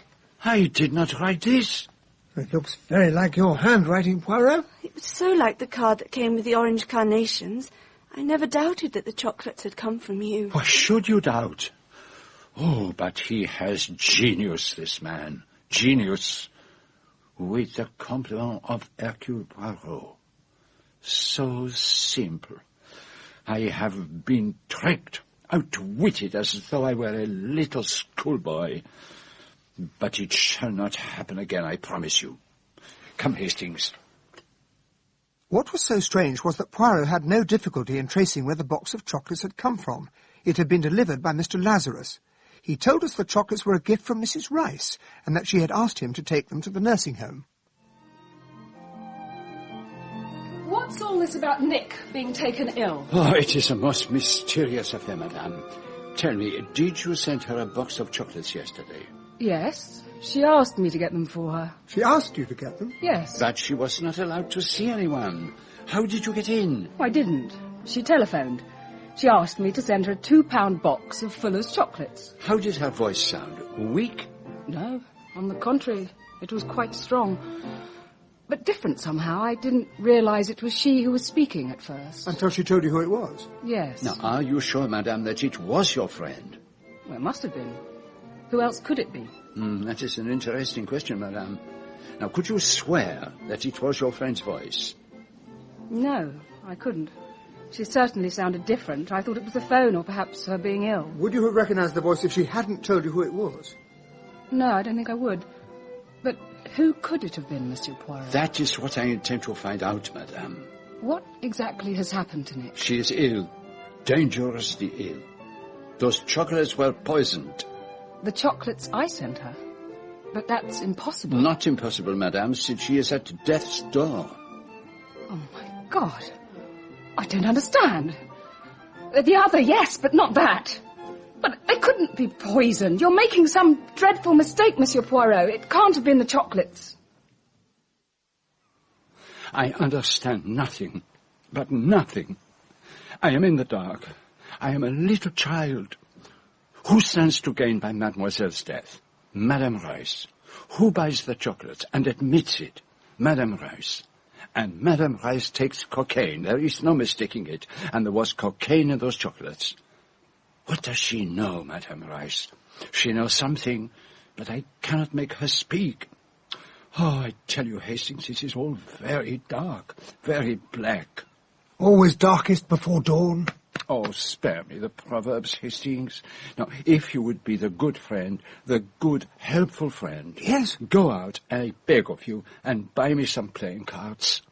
I did not write this. It looks very like your handwriting, Poirot. It was so like the card that came with the orange carnations. I never doubted that the chocolates had come from you. Why should you doubt? Oh, but he has genius, this man. Genius. With the compliment of Hercule Poirot. So simple. I have been tricked, outwitted as though I were a little schoolboy. But it shall not happen again, I promise you. Come, Hastings. What was so strange was that Poirot had no difficulty in tracing where the box of chocolates had come from. It had been delivered by Mr. Lazarus. He told us the chocolates were a gift from Mrs. Rice, and that she had asked him to take them to the nursing home. What's all this about Nick being taken ill? Oh, it is a most mysterious affair, madame. Tell me, did you send her a box of chocolates yesterday? Yes. She asked me to get them for her. She asked you to get them? Yes. But she was not allowed to see anyone. How did you get in? I didn't. She telephoned. She asked me to send her a £2 box of Fuller's chocolates. How did her voice sound? Weak? No, on the contrary. It was quite strong. But different somehow. I didn't realise it was she who was speaking at first. Until she told you who it was? Yes. Now, are you sure, madame, that it was your friend? Well, it must have been. Who else could it be? That is an interesting question, madame. Now, could you swear that it was your friend's voice? No, I couldn't. She certainly sounded different. I thought it was the phone or perhaps her being ill. Would you have recognised the voice if she hadn't told you who it was? No, I don't think I would. But who could it have been, Monsieur Poirot? That is what I intend to find out, madame. What exactly has happened to Nick? She is ill. Dangerously ill. Those chocolates were poisoned. The chocolates I sent her? But that's impossible. Not impossible, madame, since she is at death's door. Oh, my God. I don't understand. The other, yes, but not that. But it couldn't be poisoned. You're making some dreadful mistake, Monsieur Poirot. It can't have been the chocolates. I understand nothing, but nothing. I am in the dark. I am a little child. Who stands to gain by Mademoiselle's death? Madame Rice. Who buys the chocolates and admits it? Madame Rice. And Madame Rice takes cocaine. There is no mistaking it. And there was cocaine in those chocolates. What does she know, Madame Rice? She knows something, but I cannot make her speak. Oh, I tell you, Hastings, it is all very dark, very black. Always darkest before dawn. Oh, spare me the proverbs, Hastings. Now, if you would be the good friend, the good, helpful friend... Yes? Go out, I beg of you, and buy me some playing cards.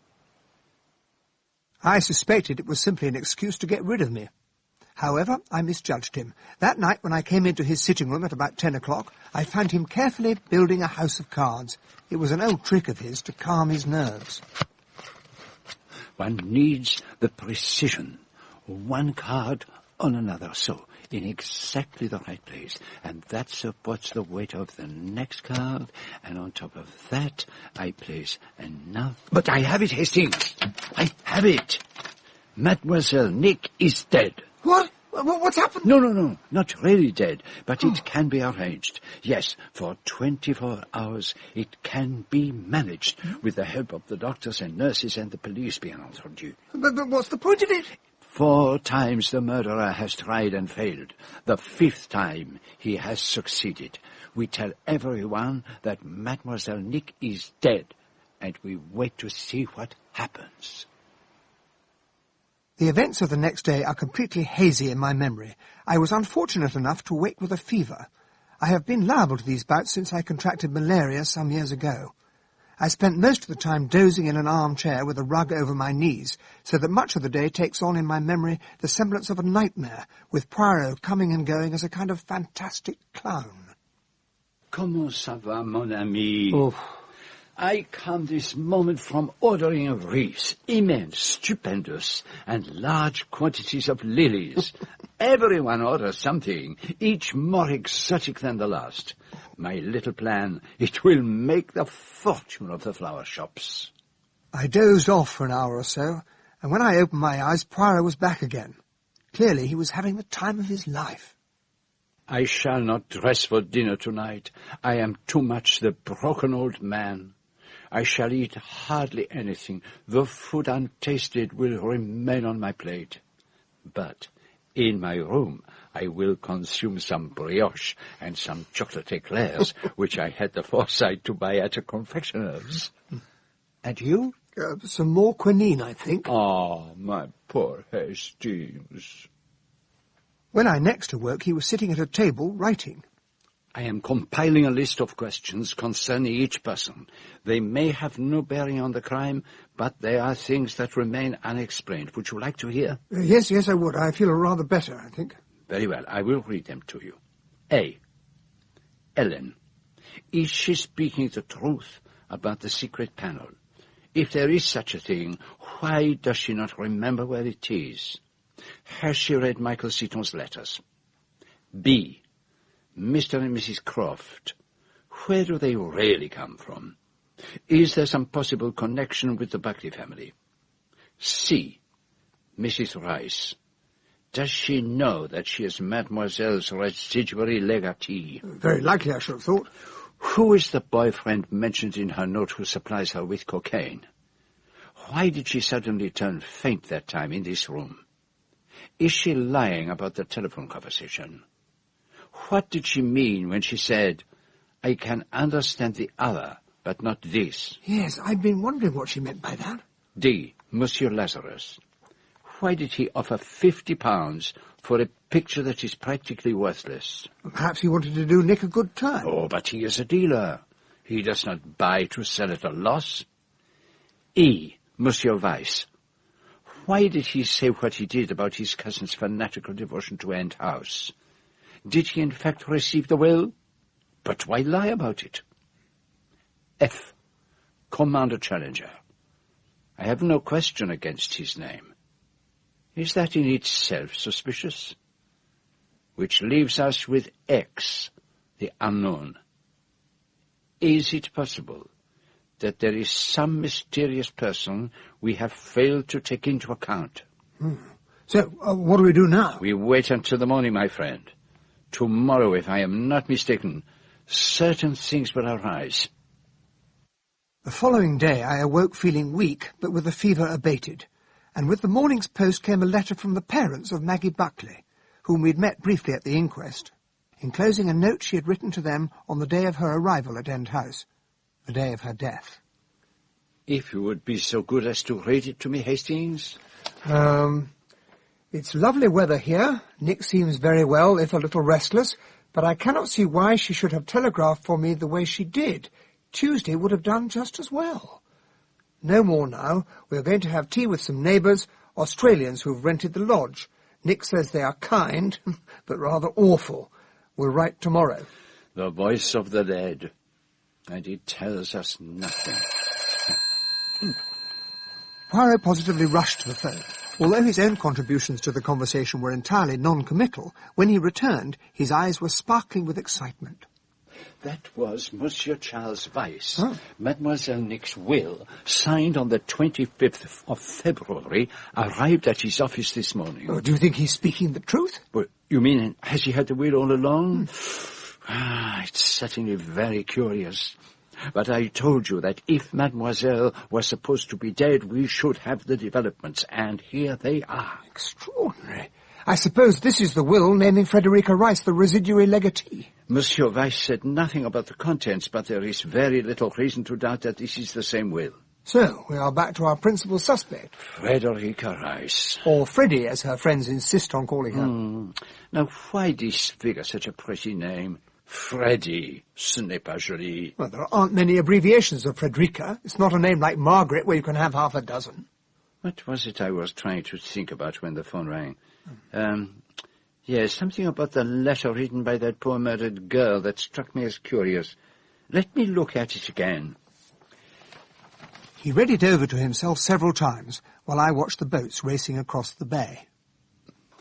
I suspected it was simply an excuse to get rid of me. However, I misjudged him. That night, when I came into his sitting room at about 10 o'clock, I found him carefully building a house of cards. It was an old trick of his to calm his nerves. One needs the precision. One card on another, so in exactly the right place. And that supports the weight of the next card, and on top of that, I place another... But I have it, Hastings! I have it! Mademoiselle Nick is dead. What? What's happened? No, not really dead, but it can be arranged. Yes, for 24 hours it can be managed, with the help of the doctors and nurses and the police, bien entendu. But what's the point of it? 4 times the murderer has tried and failed. The 5th time he has succeeded. We tell everyone that Mademoiselle Nick is dead, and we wait to see what happens. The events of the next day are completely hazy in my memory. I was unfortunate enough to wake with a fever. I have been liable to these bouts since I contracted malaria some years ago. I spent most of the time dozing in an armchair with a rug over my knees, so that much of the day takes on in my memory the semblance of a nightmare, with Poirot coming and going as a kind of fantastic clown. Comment ça va, mon ami? Oh. I come this moment from ordering wreaths, immense, stupendous, and large quantities of lilies. Everyone orders something, each more exotic than the last. My little plan, it will make the fortune of the flower shops. I dozed off for an hour or so, and when I opened my eyes, Poirot was back again. Clearly he was having the time of his life. I shall not dress for dinner tonight. I am too much the broken old man. I shall eat hardly anything. The food untasted will remain on my plate. But in my room I will consume some brioche and some chocolate eclairs, which I had the foresight to buy at a confectioner's. And you? Some more quinine, I think. Ah, my poor Hastings. When I next awoke, he was sitting at a table writing. I am compiling a list of questions concerning each person. They may have no bearing on the crime, but they are things that remain unexplained. Would you like to hear? Yes, I would. I feel rather better, I think. Very well, I will read them to you. A. Ellen. Is she speaking the truth about the secret panel? If there is such a thing, why does she not remember where it is? Has she read Michael Seaton's letters? B. Mr. and Mrs. Croft. Where do they really come from? Is there some possible connection with the Buckley family? C. Mrs. Rice. Does she know that she is Mademoiselle's residuary legatee? Very likely, I should have thought. Who is the boyfriend mentioned in her note who supplies her with cocaine? Why did she suddenly turn faint that time in this room? Is she lying about the telephone conversation? What did she mean when she said, I can understand the other, but not this? Yes, I've been wondering what she meant by that. D. Monsieur Lazarus. Why did he offer £50 for a picture that is practically worthless? Perhaps he wanted to do Nick a good turn. Oh, but he is a dealer. He does not buy to sell at a loss. E. Monsieur Weiss. Why did he say what he did about his cousin's fanatical devotion to End House? Did he in fact receive the will? But why lie about it? F. Commander Challenger. I have no question against his name. Is that in itself suspicious? Which leaves us with X, the unknown. Is it possible that there is some mysterious person we have failed to take into account? So, what do we do now? We wait until the morning, my friend. Tomorrow, if I am not mistaken, certain things will arise. The following day I awoke feeling weak, but with the fever abated, and with the morning's post came a letter from the parents of Maggie Buckley, whom we'd met briefly at the inquest, enclosing a note she had written to them on the day of her arrival at End House, the day of her death. If you would be so good as to read it to me, Hastings. It's lovely weather here. Nick seems very well, if a little restless, but I cannot see why she should have telegraphed for me the way she did. Tuesday would have done just as well. No more now. We are going to have tea with some neighbours, Australians who've rented the lodge. Nick says they are kind, but rather awful. We'll write tomorrow. The voice of the dead. And it tells us nothing. Poirot positively rushed to the phone. Although his own contributions to the conversation were entirely non-committal, when he returned, his eyes were sparkling with excitement. That was Monsieur Charles Weiss, Mademoiselle Nick's will, signed on the 25th of February, arrived at his office this morning. Oh, do you think he's speaking the truth? Well, you mean, has he had the will all along? It's certainly very curious. But I told you that if Mademoiselle was supposed to be dead, we should have the developments, and here they are. Extraordinary. I suppose this is the will naming Frederica Rice the residuary legatee. Monsieur Weiss said nothing about the contents, but there is very little reason to doubt that this is the same will. So, we are back to our principal suspect. Frederica Rice. Or Freddie, as her friends insist on calling her. Now, why disfigure such a pretty name? Freddie, ce n'est pas joli. Well, there aren't many abbreviations of Frederica. It's not a name like Margaret, where you can have half a dozen. What was it I was trying to think about when the phone rang? Yes, something about the letter written by that poor murdered girl that struck me as curious. Let me look at it again. He read it over to himself several times, while I watched the boats racing across the bay.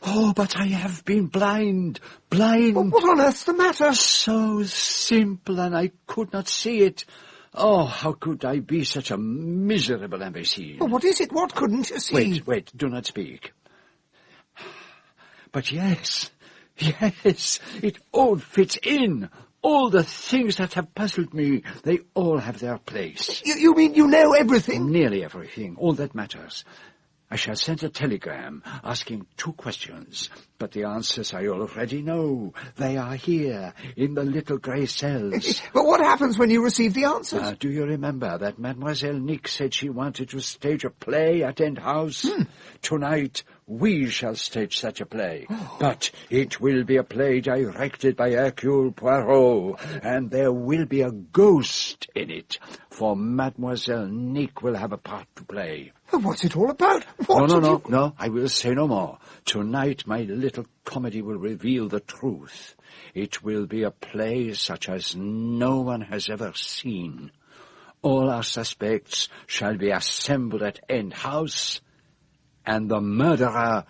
Oh, but I have been blind. Blind. Well, what on earth's the matter? So simple, and I could not see it. Oh, how could I be such a miserable imbecile? Well, what is it? What couldn't you see? Wait, do not speak. But yes, it all fits in. All the things that have puzzled me, they all have their place. You mean you know everything? Nearly everything. All that matters. I shall send a telegram asking 2 questions, but the answers I already know. They are here, in the little grey cells. But what happens when you receive the answers? Do you remember that Mademoiselle Nick said she wanted to stage a play at End House? Tonight, we shall stage such a play. But it will be a play directed by Hercule Poirot, and there will be a ghost in it, for Mademoiselle Nick will have a part to play. What's it all about? No, I will say no more. Tonight my little comedy will reveal the truth. It will be a play such as no one has ever seen. All our suspects shall be assembled at End House, and the murderer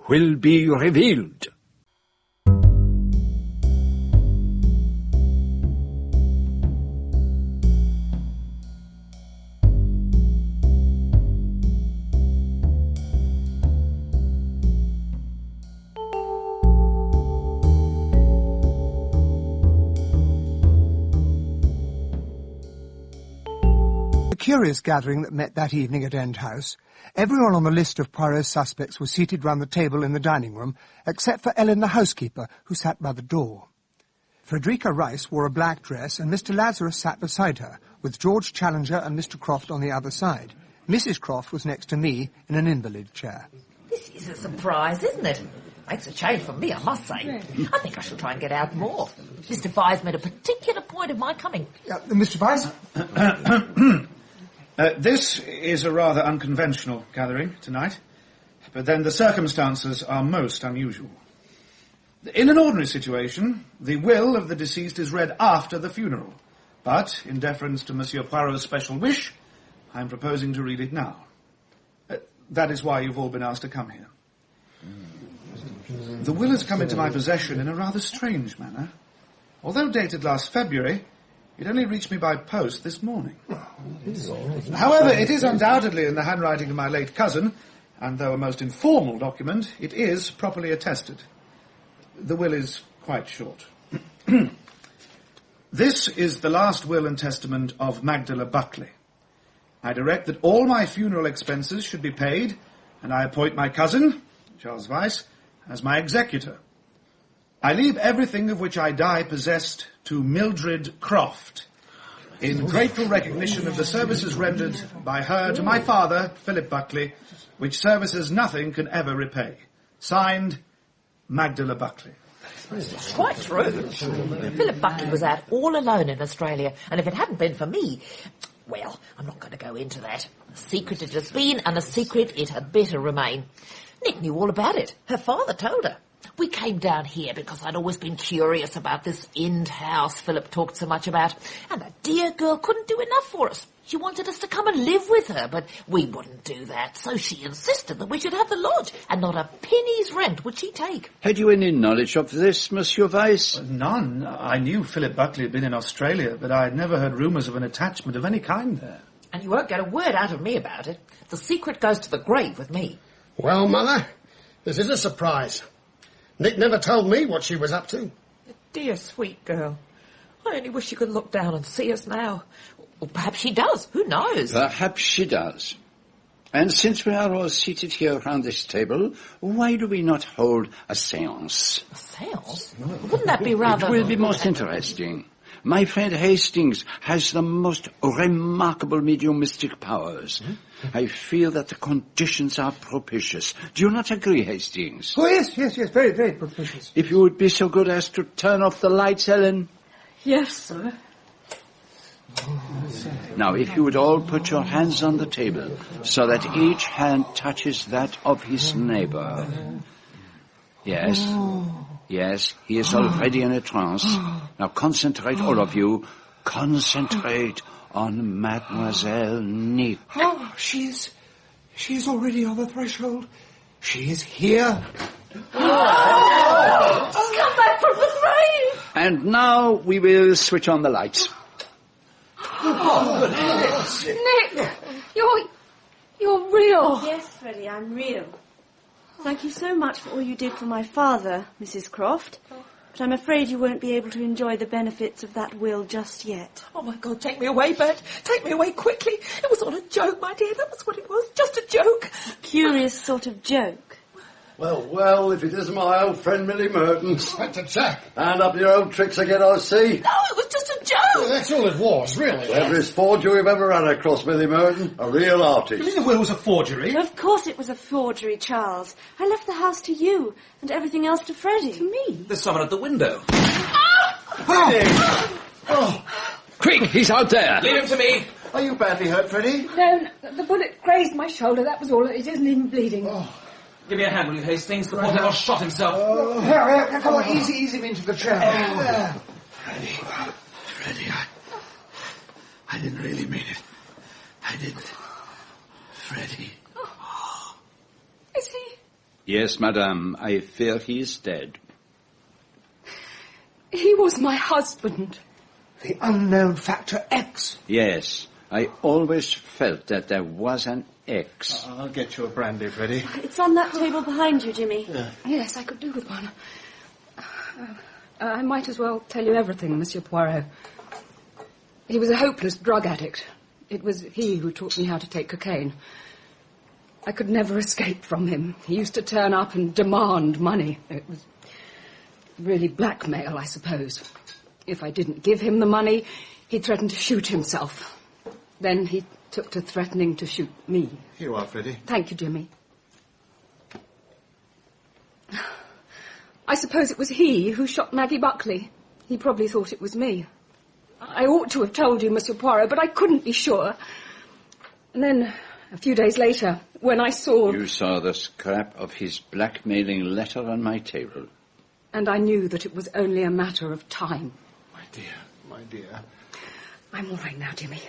will be revealed. Curious gathering that met that evening at End House. Everyone on the list of Poirot's suspects was seated round the table in the dining room, except for Ellen the housekeeper, who sat by the door. Frederica Rice wore a black dress, and Mr. Lazarus sat beside her, with George Challenger and Mr. Croft on the other side. Mrs. Croft was next to me in an invalid chair. This is a surprise, isn't it? Makes a change for me, I must say. I think I shall try and get out more. Mr. Vyse made a particular point of my coming. Mr. Vyse? This is a rather unconventional gathering tonight, but then the circumstances are most unusual. In an ordinary situation, the will of the deceased is read after the funeral, but in deference to Monsieur Poirot's special wish, I am proposing to read it now. That is why you've all been asked to come here. The will has come into my possession in a rather strange manner. Although dated last February, it only reached me by post this morning. However, it is undoubtedly in the handwriting of my late cousin, and though a most informal document, it is properly attested. The will is quite short. This is the last will and testament of Magdala Buckley. I direct that all my funeral expenses should be paid, and I appoint my cousin, Charles Weiss, as my executor. I leave everything of which I die possessed to Mildred Croft, in grateful recognition of the services rendered by her to my father, Philip Buckley, which services nothing can ever repay. Signed, Magdala Buckley. It's quite true. Philip Buckley was out all alone in Australia, and if it hadn't been for me, well, I'm not going to go into that. A secret it has been, and a secret it had better remain. Nick knew all about it. Her father told her. We came down here because I'd always been curious about this End House Philip talked so much about, and the dear girl couldn't do enough for us. She wanted us to come and live with her, but we wouldn't do that, so she insisted that we should have the lodge, and not a penny's rent would she take. Had you any knowledge of this, Monsieur Weiss? None. I knew Philip Buckley had been in Australia, but I had never heard rumours of an attachment of any kind there. And you won't get a word out of me about it. The secret goes to the grave with me. Well, Mother, this is a surprise. Nick never told me what she was up to. Dear sweet girl. I only wish you could look down and see us now. Or perhaps she does. Who knows? Perhaps she does. And since we are all seated here around this table, why do we not hold a séance? A séance? Wouldn't that be rather... It will be most interesting. My friend Hastings has the most remarkable mediumistic powers. I feel that the conditions are propitious. Do you not agree, Hastings? Oh, yes, very, very propitious. If you would be so good as to turn off the lights, Ellen. Yes, sir. Now, if you would all put your hands on the table, so that each hand touches that of his neighbour. Yes. Yes, he is already in a trance. Now concentrate, all of you. Concentrate on Mademoiselle Nick. Oh, she's already on the threshold. She is here. Come back from the grave! And now we will switch on the lights. Nick, you're real. Yes, Freddie, I'm real. Thank you so much for all you did for my father, Mrs. Croft. But I'm afraid you won't be able to enjoy the benefits of that will just yet. Oh, my God, take me away, Bert. Take me away quickly. It was all a joke, my dear. That was what it was. Just a joke. A curious sort of joke. Well, if it isn't my old friend Millie Merton. Inspector Jack. Hand up your old tricks again, I see. No, it was just a joke. Well, that's all it was, really. Cleverest forger we've ever run across, Millie Merton. A real artist. You mean the will was a forgery? Of course it was a forgery, Charles. I left the house to you, and everything else to Freddie. To me? There's someone at the window. Quick, he's out there. Leave him to me. Are you badly hurt, Freddie? No, the bullet grazed my shoulder, that was all. It isn't even bleeding. Give me a hand, will you, Hastings? The poor devil shot himself. Here, come on, ease him into the chair. Freddie, I didn't really mean it. I didn't. Freddie. Is he? Yes, madame, I fear he is dead. He was my husband. The unknown factor X. Yes, I always felt that there was an X. I'll get you a brandy, Freddie. It's on that table behind you, Jimmy. Yes, I could do with one. I might as well tell you everything, Monsieur Poirot. He was a hopeless drug addict. It was he who taught me how to take cocaine. I could never escape from him. He used to turn up and demand money. It was really blackmail, I suppose. If I didn't give him the money, he threatened to shoot himself. Then he took to threatening to shoot me. Here you are, Freddie. Thank you, Jimmy. I suppose it was he who shot Maggie Buckley. He probably thought it was me. I ought to have told you, Monsieur Poirot, but I couldn't be sure. And then, a few days later, when I saw... You saw the scrap of his blackmailing letter on my table. And I knew that it was only a matter of time. My dear. I'm all right now, Jimmy.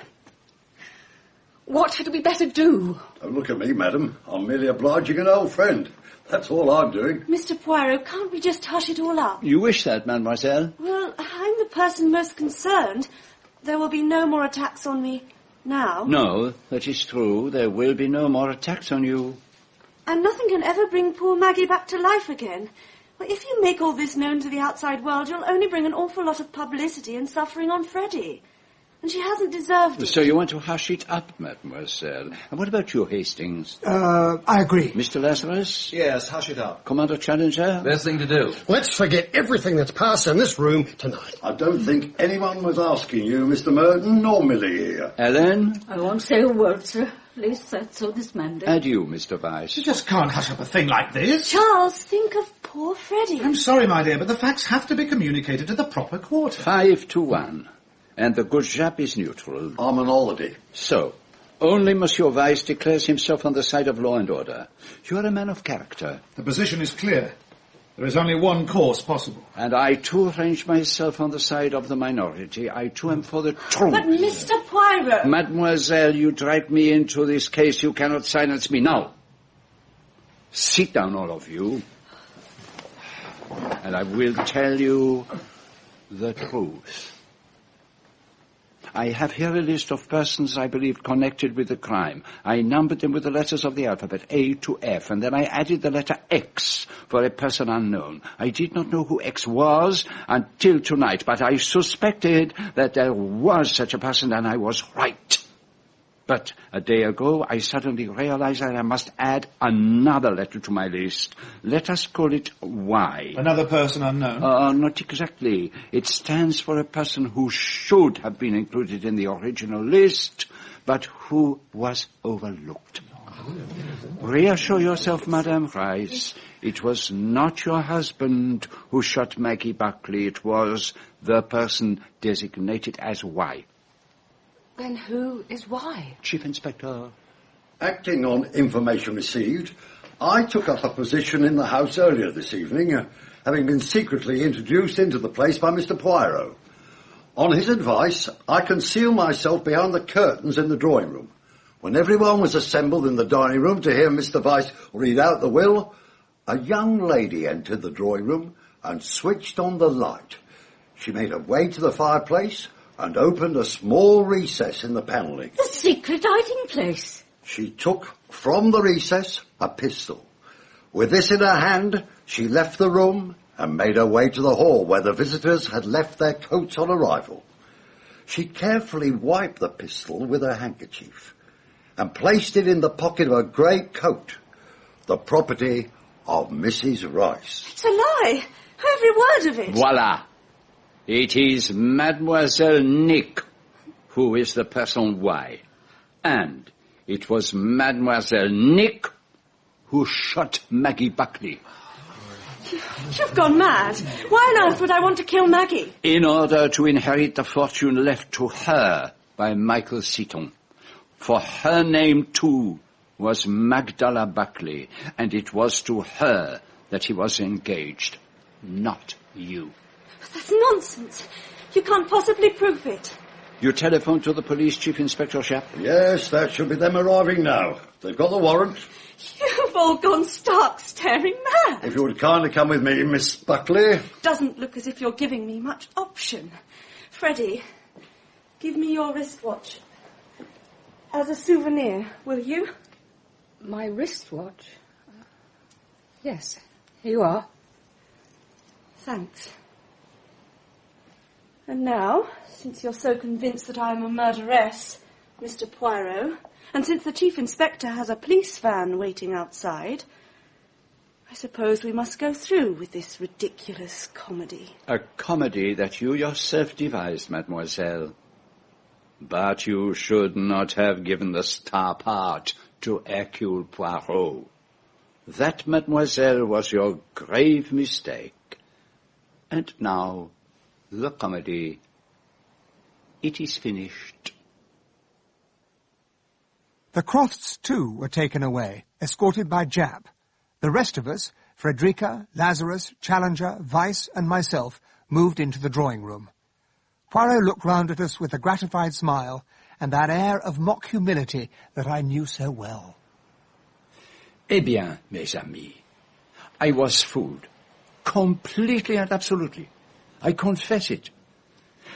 What had we better do? Don't look at me, madam. I'm merely obliging an old friend. That's all I'm doing. Mr. Poirot, can't we just hush it all up? You wish that, mademoiselle? Well, I'm the person most concerned. There will be no more attacks on me now. No, that is true. There will be no more attacks on you. And nothing can ever bring poor Maggie back to life again. Well, if you make all this known to the outside world, you'll only bring an awful lot of publicity and suffering on Freddie. And she hasn't deserved it. So you want to hush it up, mademoiselle. And what about you, Hastings? I agree. Mr. Lazarus? Yes, hush it up. Commander Challenger? Best thing to do. Let's forget everything that's passed in this room tonight. I don't think anyone was asking you, Mr. Merton, nor Millie here. Ellen? I won't say a word, sir. At least that's so this man did. And you, Mr. Weiss? You just can't hush up a thing like this. Charles, think of poor Freddie. I'm sorry, my dear, but the facts have to be communicated to the proper quarter. 5-1. And the good Jap is neutral. I'm an holiday. So, only Monsieur Weiss declares himself on the side of law and order. You are a man of character. The position is clear. There is only one course possible. And I too range myself on the side of the minority. I too am for the truth. But Mr. Poirot... Mademoiselle, you dragged me into this case. You cannot silence me now. Sit down, all of you. And I will tell you the truth. I have here a list of persons I believe connected with the crime. I numbered them with the letters of the alphabet, A to F, and then I added the letter X for a person unknown. I did not know who X was until tonight, but I suspected that there was such a person, and I was right. But a day ago, I suddenly realized that I must add another letter to my list. Let us call it Y. Another person unknown? Not exactly. It stands for a person who should have been included in the original list, but who was overlooked. Reassure yourself, Madame Rice. It was not your husband who shot Maggie Buckley. It was the person designated as Y. Then who is Y? Chief Inspector. Acting on information received, I took up a position in the house earlier this evening, having been secretly introduced into the place by Mr. Poirot. On his advice, I concealed myself behind the curtains in the drawing room. When everyone was assembled in the dining room to hear Mr. Vyse read out the will, a young lady entered the drawing room and switched on the light. She made her way to the fireplace and opened a small recess in the panelling. The secret hiding place. She took from the recess a pistol. With this in her hand, she left the room and made her way to the hall where the visitors had left their coats on arrival. She carefully wiped the pistol with her handkerchief and placed it in the pocket of her great coat, the property of Mrs. Rice. It's a lie. Every word of it. Voila. It is Mademoiselle Nick who is the person Y. And it was Mademoiselle Nick who shot Maggie Buckley. You've gone mad. Why on earth would I want to kill Maggie? In order to inherit the fortune left to her by Michael Seaton. For her name, too, was Magdala Buckley, and it was to her that he was engaged, not you. That's nonsense. You can't possibly prove it. You telephoned to the police, Chief Inspector Sharp? Yes, that should be them arriving now. They've got the warrant. You've all gone stark staring mad. If you would kindly come with me, Miss Buckley. Doesn't look as if you're giving me much option. Freddie, give me your wristwatch. As a souvenir, will you? My wristwatch? Yes, here you are. Thanks. And now, since you're so convinced that I am a murderess, Mr. Poirot, and since the Chief Inspector has a police van waiting outside, I suppose we must go through with this ridiculous comedy. A comedy that you yourself devised, mademoiselle. But you should not have given the star part to Hercule Poirot. That, mademoiselle, was your grave mistake. And now, the comedy. It is finished. The Crofts, too, were taken away, escorted by Jap. The rest of us, Frederica, Lazarus, Challenger, Vyse, and myself, moved into the drawing-room. Poirot looked round at us with a gratified smile and that air of mock humility that I knew so well. Eh bien, mes amis, I was fooled. Completely and absolutely. I confess it.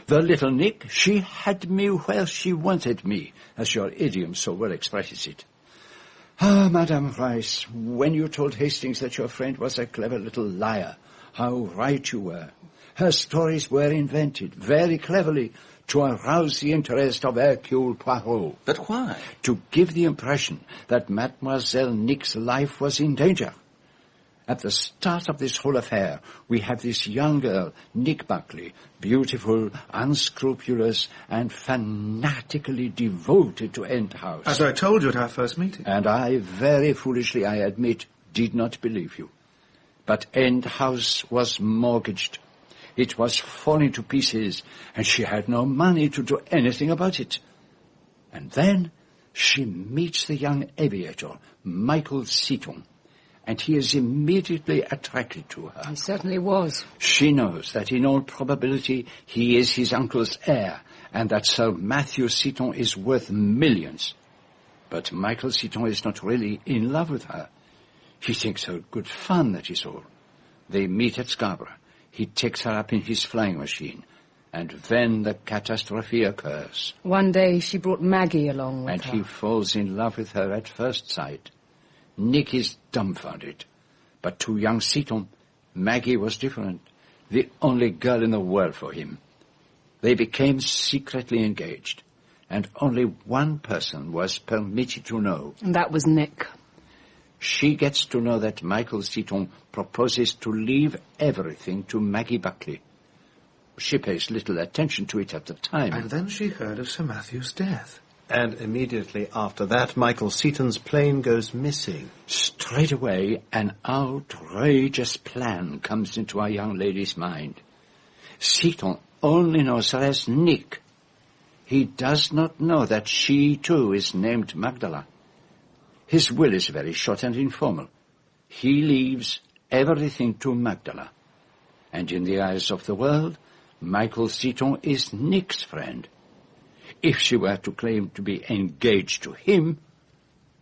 The little Nick, she had me where she wanted me, as your idiom so well expresses it. Ah, Madame Rice, when you told Hastings that your friend was a clever little liar, how right you were. Her stories were invented, very cleverly, to arouse the interest of Hercule Poirot. But why? To give the impression that Mademoiselle Nick's life was in danger. At the start of this whole affair, we have this young girl, Nick Buckley, beautiful, unscrupulous, and fanatically devoted to Endhouse. As I told you at our first meeting. And I, very foolishly, I admit, did not believe you. But Endhouse was mortgaged. It was falling to pieces, and she had no money to do anything about it. And then she meets the young aviator, Michael Seaton. and he is immediately attracted to her. He certainly was. She knows that in all probability he is his uncle's heir, and that Sir Matthew Seton is worth millions. But Michael Seton is not really in love with her. He thinks her good fun, that is all. They meet at Scarborough. He takes her up in his flying machine, and then the catastrophe occurs. One day she brought Maggie along with her. And he falls in love with her at first sight. Nick is dumbfounded. But to young Seton, Maggie was different. The only girl in the world for him. They became secretly engaged, and only one person was permitted to know. And that was Nick. She gets to know that Michael Seton proposes to leave everything to Maggie Buckley. She pays little attention to it at the time. And then she heard of Sir Matthew's death. And immediately after that, Michael Seton's plane goes missing. Straight away, an outrageous plan comes into our young lady's mind. Seton only knows her as Nick. He does not know that she, too, is named Magdala. His will is very short and informal. He leaves everything to Magdala. And in the eyes of the world, Michael Seton is Nick's friend. If she were to claim to be engaged to him,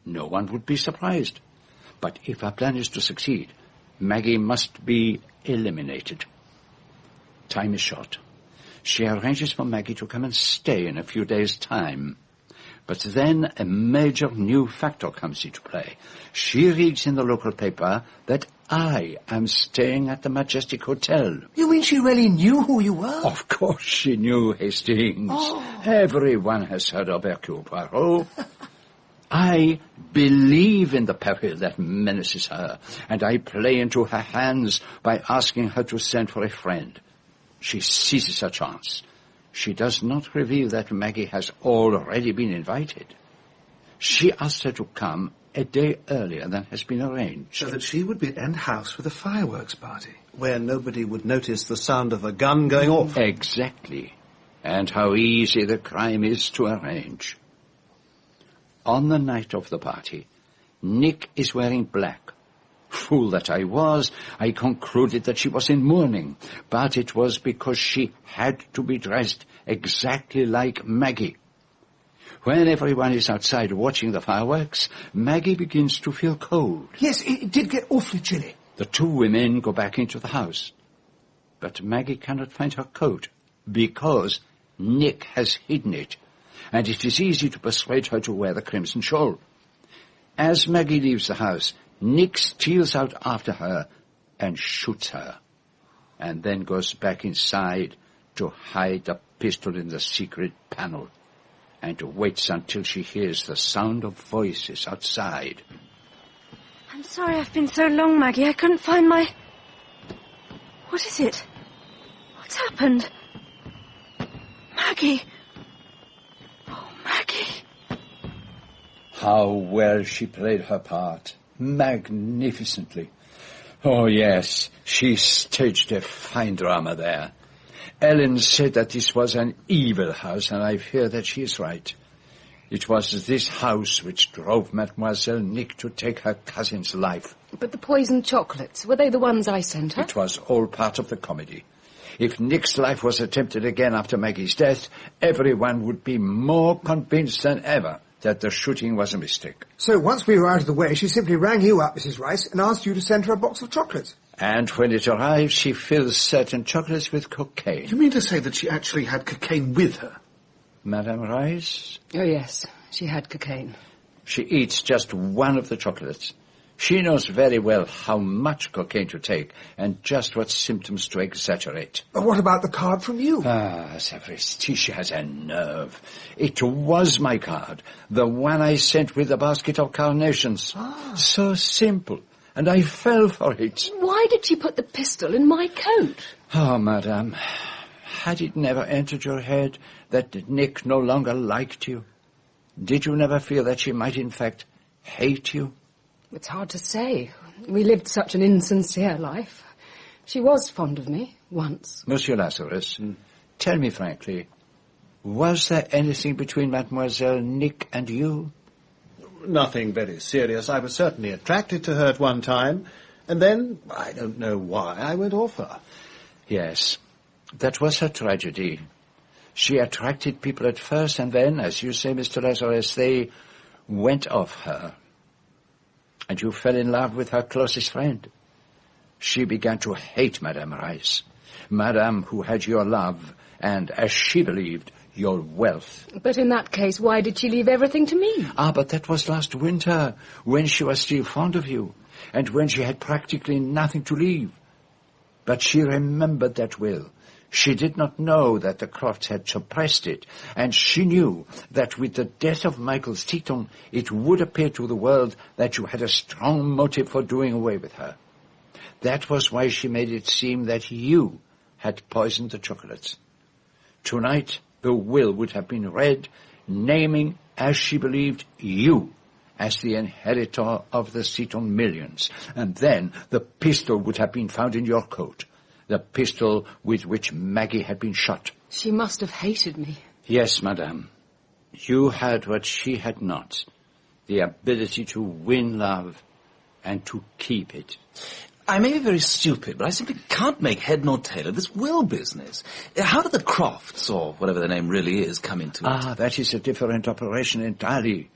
no one would be surprised. But if her plan is to succeed, Maggie must be eliminated. Time is short. She arranges for Maggie to come and stay in a few days' time. But then a major new factor comes into play. She reads in the local paper that I am staying at the Majestic Hotel. You mean she really knew who you were? Of course she knew, Hastings. Oh. Everyone has heard of Hercule Poirot. I believe in the peril that menaces her, and I play into her hands by asking her to send for a friend. She seizes her chance. She does not reveal that Maggie has already been invited. She asked her to come a day earlier than has been arranged. So that she would be at End House for the fireworks party, where nobody would notice the sound of a gun going off. Exactly. And how easy the crime is to arrange. On the night of the party, Nick is wearing black. Fool that I was, I concluded that she was in mourning, but it was because she had to be dressed exactly like Maggie. When everyone is outside watching the fireworks, Maggie begins to feel cold. Yes, it did get awfully chilly. The two women go back into the house. But Maggie cannot find her coat, because Nick has hidden it, and it is easy to persuade her to wear the crimson shawl. As Maggie leaves the house, Nick steals out after her and shoots her, and then goes back inside to hide the pistol in the secret panel, and waits until she hears the sound of voices outside. I'm sorry I've been so long, Maggie. I couldn't find my... What is it? What's happened? Maggie! Oh, Maggie! How well she played her part. Magnificently. Oh, yes, she staged a fine drama there. Ellen said that this was an evil house, and I fear that she is right. It was this house which drove Mademoiselle Nick to take her cousin's life. But the poisoned chocolates, were they the ones I sent her? It was all part of the comedy. If Nick's life was attempted again after Maggie's death, everyone would be more convinced than ever that the shooting was a mistake. So once we were out of the way, she simply rang you up, Mrs. Rice, and asked you to send her a box of chocolates. And when it arrived, she fills certain chocolates with cocaine. You mean to say that she actually had cocaine with her? Madame Rice? Oh, yes, she had cocaine. She eats just one of the chocolates. She knows very well how much cocaine to take and just what symptoms to exaggerate. But what about the card from you? Ah, Sapristi, she has a nerve. It was my card, the one I sent with the basket of carnations. Ah. So simple, and I fell for it. Why did she put the pistol in my coat? Oh, madame, had it never entered your head that Nick no longer liked you? Did you never feel that she might in fact hate you? It's hard to say. We lived such an insincere life. She was fond of me, once. Monsieur Lazarus, tell me frankly, was there anything between Mademoiselle Nick and you? nothing very serious. I was certainly attracted to her at one time, and then, I don't know why, I went off her. Yes, that was her tragedy. She attracted people at first, and then, as you say, Mr. Lazarus, they went off her. And you fell in love with her closest friend. She began to hate Madame Rice. Madame who had your love, and, as she believed, your wealth. But in that case, why did she leave everything to me? Ah, but that was last winter, when she was still fond of you, and when she had practically nothing to leave. But she remembered that will. She did not know that the Crofts had suppressed it, and she knew that with the death of Michael Seaton, it would appear to the world that you had a strong motive for doing away with her. That was why she made it seem that you had poisoned the chocolates. Tonight, the will would have been read, naming, as she believed, you as the inheritor of the Seaton millions, and then the pistol would have been found in your coat, the pistol with which Maggie had been shot. She must have hated me. Yes, madame. You had what she had not, the ability to win love and to keep it. I may be very stupid, but I simply can't make head nor tail of this will business. How did the Crofts, or whatever their name really is, come into it? Ah, that is a different operation entirely.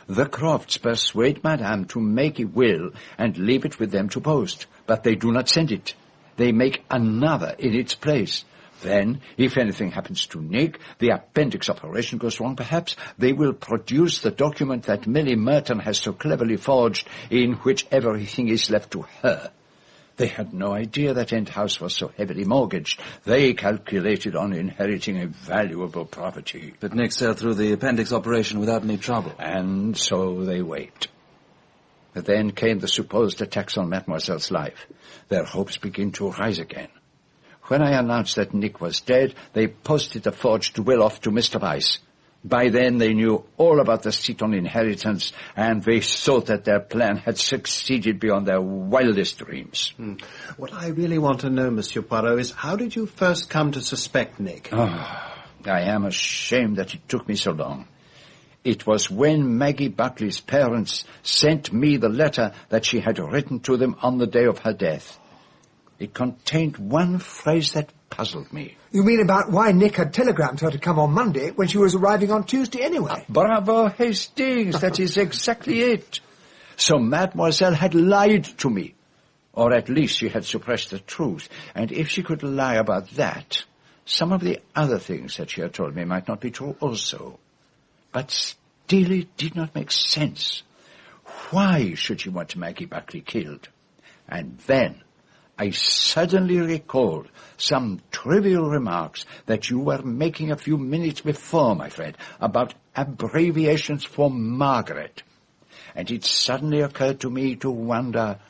The Crofts persuade Madame to make a will and leave it with them to post, but they do not send it. They make another in its place. Then, if anything happens to Nick, the appendix operation goes wrong perhaps, they will produce the document that Millie Merton has so cleverly forged, in which everything is left to her. They had no idea that End House was so heavily mortgaged. They calculated on inheriting a valuable property. But Nick sailed through the appendix operation without any trouble. And so they wait. But then came the supposed attacks on Mademoiselle's life. Their hopes begin to rise again. When I announced that Nick was dead, they posted the forged will off to Mr. Weiss. By then they knew all about the Seaton inheritance, and they thought that their plan had succeeded beyond their wildest dreams. What I really want to know, Monsieur Poirot, is how did you first come to suspect Nick? Oh, I am ashamed that it took me so long. It was when Maggie Buckley's parents sent me the letter that she had written to them on the day of her death. It contained one phrase that puzzled me. You mean about why Nick had telegrammed her to come on Monday when she was arriving on Tuesday anyway? Bravo, Hastings, that is exactly it. So Mademoiselle had lied to me. Or at least she had suppressed the truth. And if she could lie about that, some of the other things that she had told me might not be true also. But still it did not make sense. Why should she want Maggie Buckley killed? And then I suddenly recalled some trivial remarks that you were making a few minutes before, my friend, about abbreviations for Margaret. And it suddenly occurred to me to wonder,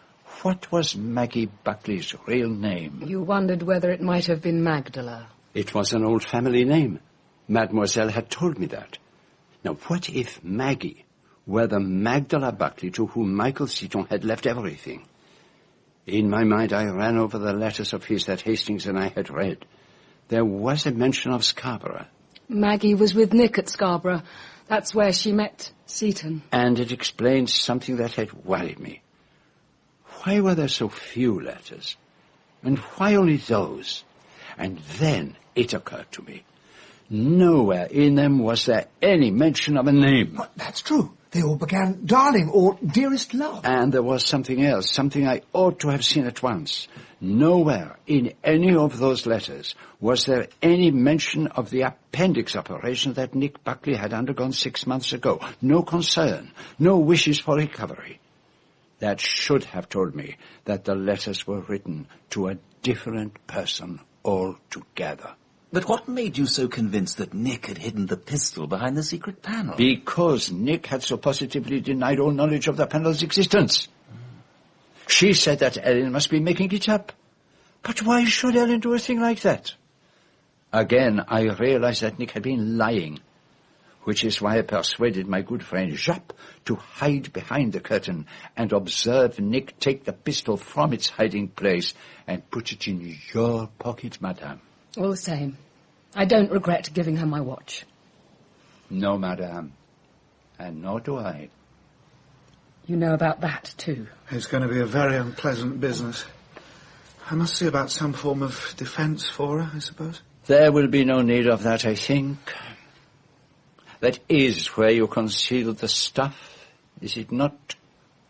what was Maggie Buckley's real name? You wondered whether it might have been Magdala. It was an old family name. Mademoiselle had told me that. Now, what if Maggie were the Magdala Buckley to whom Michael Seaton had left everything? In my mind, I ran over the letters of his that Hastings and I had read. There was a mention of Scarborough. Maggie was with Nick at Scarborough. That's where she met Seaton. And it explains something that had worried me. Why were there so few letters? And why only those? And then it occurred to me. Nowhere in them was there any mention of a name. Well, that's true. They all began, darling, or dearest love. And there was something else, something I ought to have seen at once. Nowhere in any of those letters was there any mention of the appendix operation that Nick Buckley had undergone 6 months ago. No concern, no wishes for recovery. That should have told me that the letters were written to a different person altogether. But what made you so convinced that Nick had hidden the pistol behind the secret panel? Because Nick had so positively denied all knowledge of the panel's existence. She said that Ellen must be making it up. But why should Ellen do a thing like that? Again, I realized that Nick had been lying, which is why I persuaded my good friend Japp to hide behind the curtain and observe Nick take the pistol from its hiding place and put it in your pocket, madame. All the same, I don't regret giving her my watch. No, madame, and nor do I. You know about that, too? It's going to be a very unpleasant business. I must see about some form of defence for her, I suppose. There will be no need of that, I think. That is where you concealed the stuff, is it not,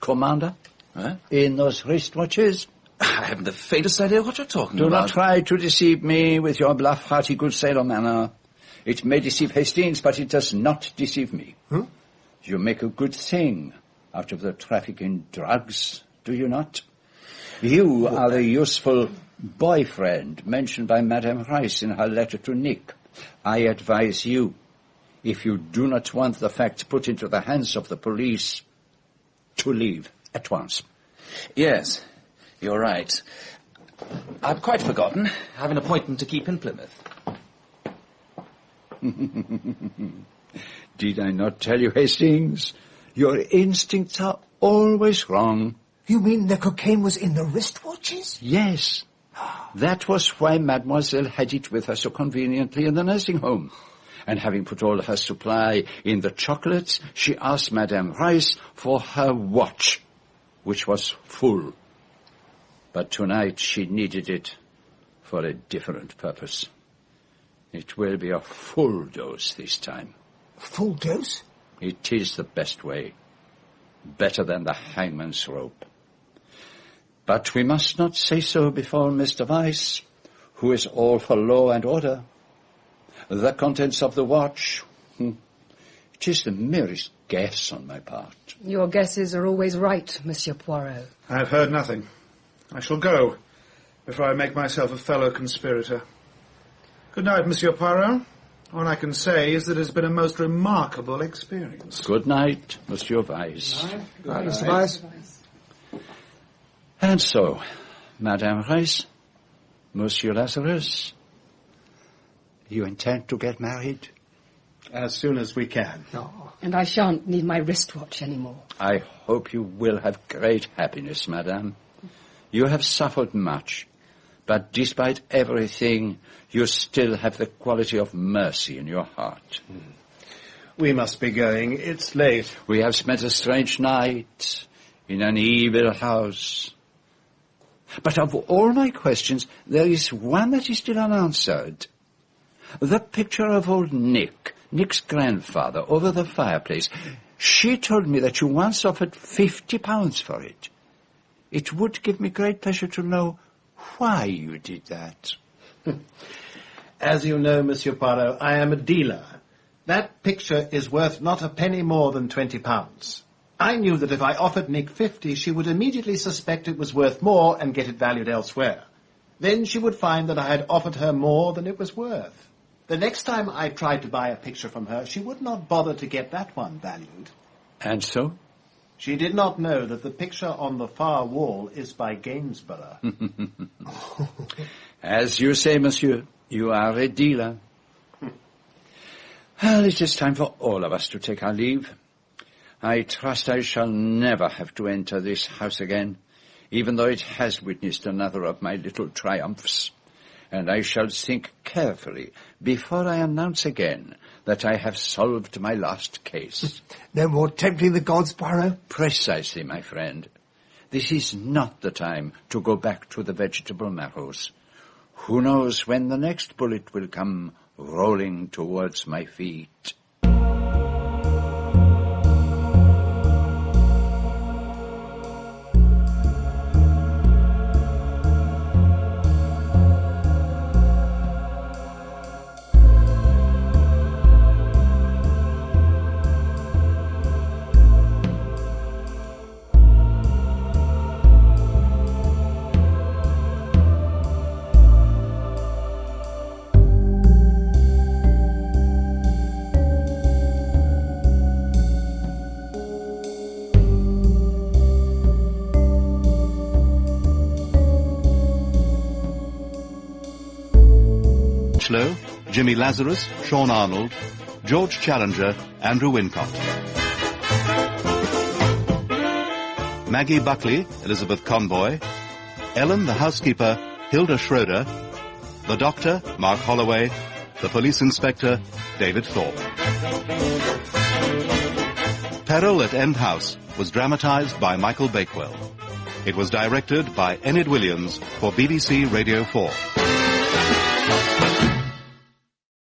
Commander? Huh? In those wristwatches? I haven't the faintest idea what you're talking about. Do not try to deceive me with your bluff, hearty, good sailor manner. It may deceive Hastings, but it does not deceive me. Hmm? You make a good thing out of the traffic in drugs, do you not? You are the useful boyfriend mentioned by Madame Rice in her letter to Nick. I advise you, if you do not want the facts put into the hands of the police, to leave at once. Yes, you're right. I've quite forgotten. I have an appointment to keep in Plymouth. Did I not tell you, Hastings? Your instincts are always wrong. You mean the cocaine was in the wristwatches? Yes. That was why Mademoiselle had it with her so conveniently in the nursing home. And having put all her supply in the chocolates, she asked Madame Rice for her watch, which was full. But tonight she needed it for a different purpose. It will be a full dose this time. Full dose? It is the best way. Better than the hangman's rope. But we must not say so before Mr. Weiss, who is all for law and order. The contents of the watch, it is the merest guess on my part. Your guesses are always right, Monsieur Poirot. I've heard nothing. I shall go before I make myself a fellow conspirator. Good night, Monsieur Peril. All I can say is that it's been a most remarkable experience. Good night, Monsieur Weiss. Good night, Mr. Weiss. And so, Madame Rice, Monsieur Lazarus, you intend to get married? As soon as we can. And I shan't need my wristwatch anymore. I hope you will have great happiness, madame. You have suffered much, but despite everything, you still have the quality of mercy in your heart. We must be going. It's late. We have spent a strange night in an evil house. But of all my questions, there is one that is still unanswered. The picture of old Nick's grandfather, over the fireplace. She told me that you once offered £50 for it. It would give me great pleasure to know why you did that. As you know, Monsieur Poirot, I am a dealer. That picture is worth not a penny more than £20. I knew that if I offered Nick 50, she would immediately suspect it was worth more and get it valued elsewhere. Then she would find that I had offered her more than it was worth. The next time I tried to buy a picture from her, she would not bother to get that one valued. And so? She did not know that the picture on the far wall is by Gainsborough. As you say, monsieur, you are a dealer. Well, it is time for all of us to take our leave. I trust I shall never have to enter this house again, even though it has witnessed another of my little triumphs. And I shall think carefully before I announce again that I have solved my last case. No more tempting the gods, Poirot? Precisely, my friend. This is not the time to go back to the vegetable marrows. Who knows when the next bullet will come rolling towards my feet? Jimmy Lazarus, Sean Arnold, George Challenger, Andrew Wincott. Maggie Buckley, Elizabeth Conboy. Ellen, the housekeeper, Hilda Schroeder. The doctor, Mark Holloway. The police inspector, David Thorpe. Peril at End House was dramatised by Michael Bakewell. It was directed by Enid Williams for BBC Radio 4.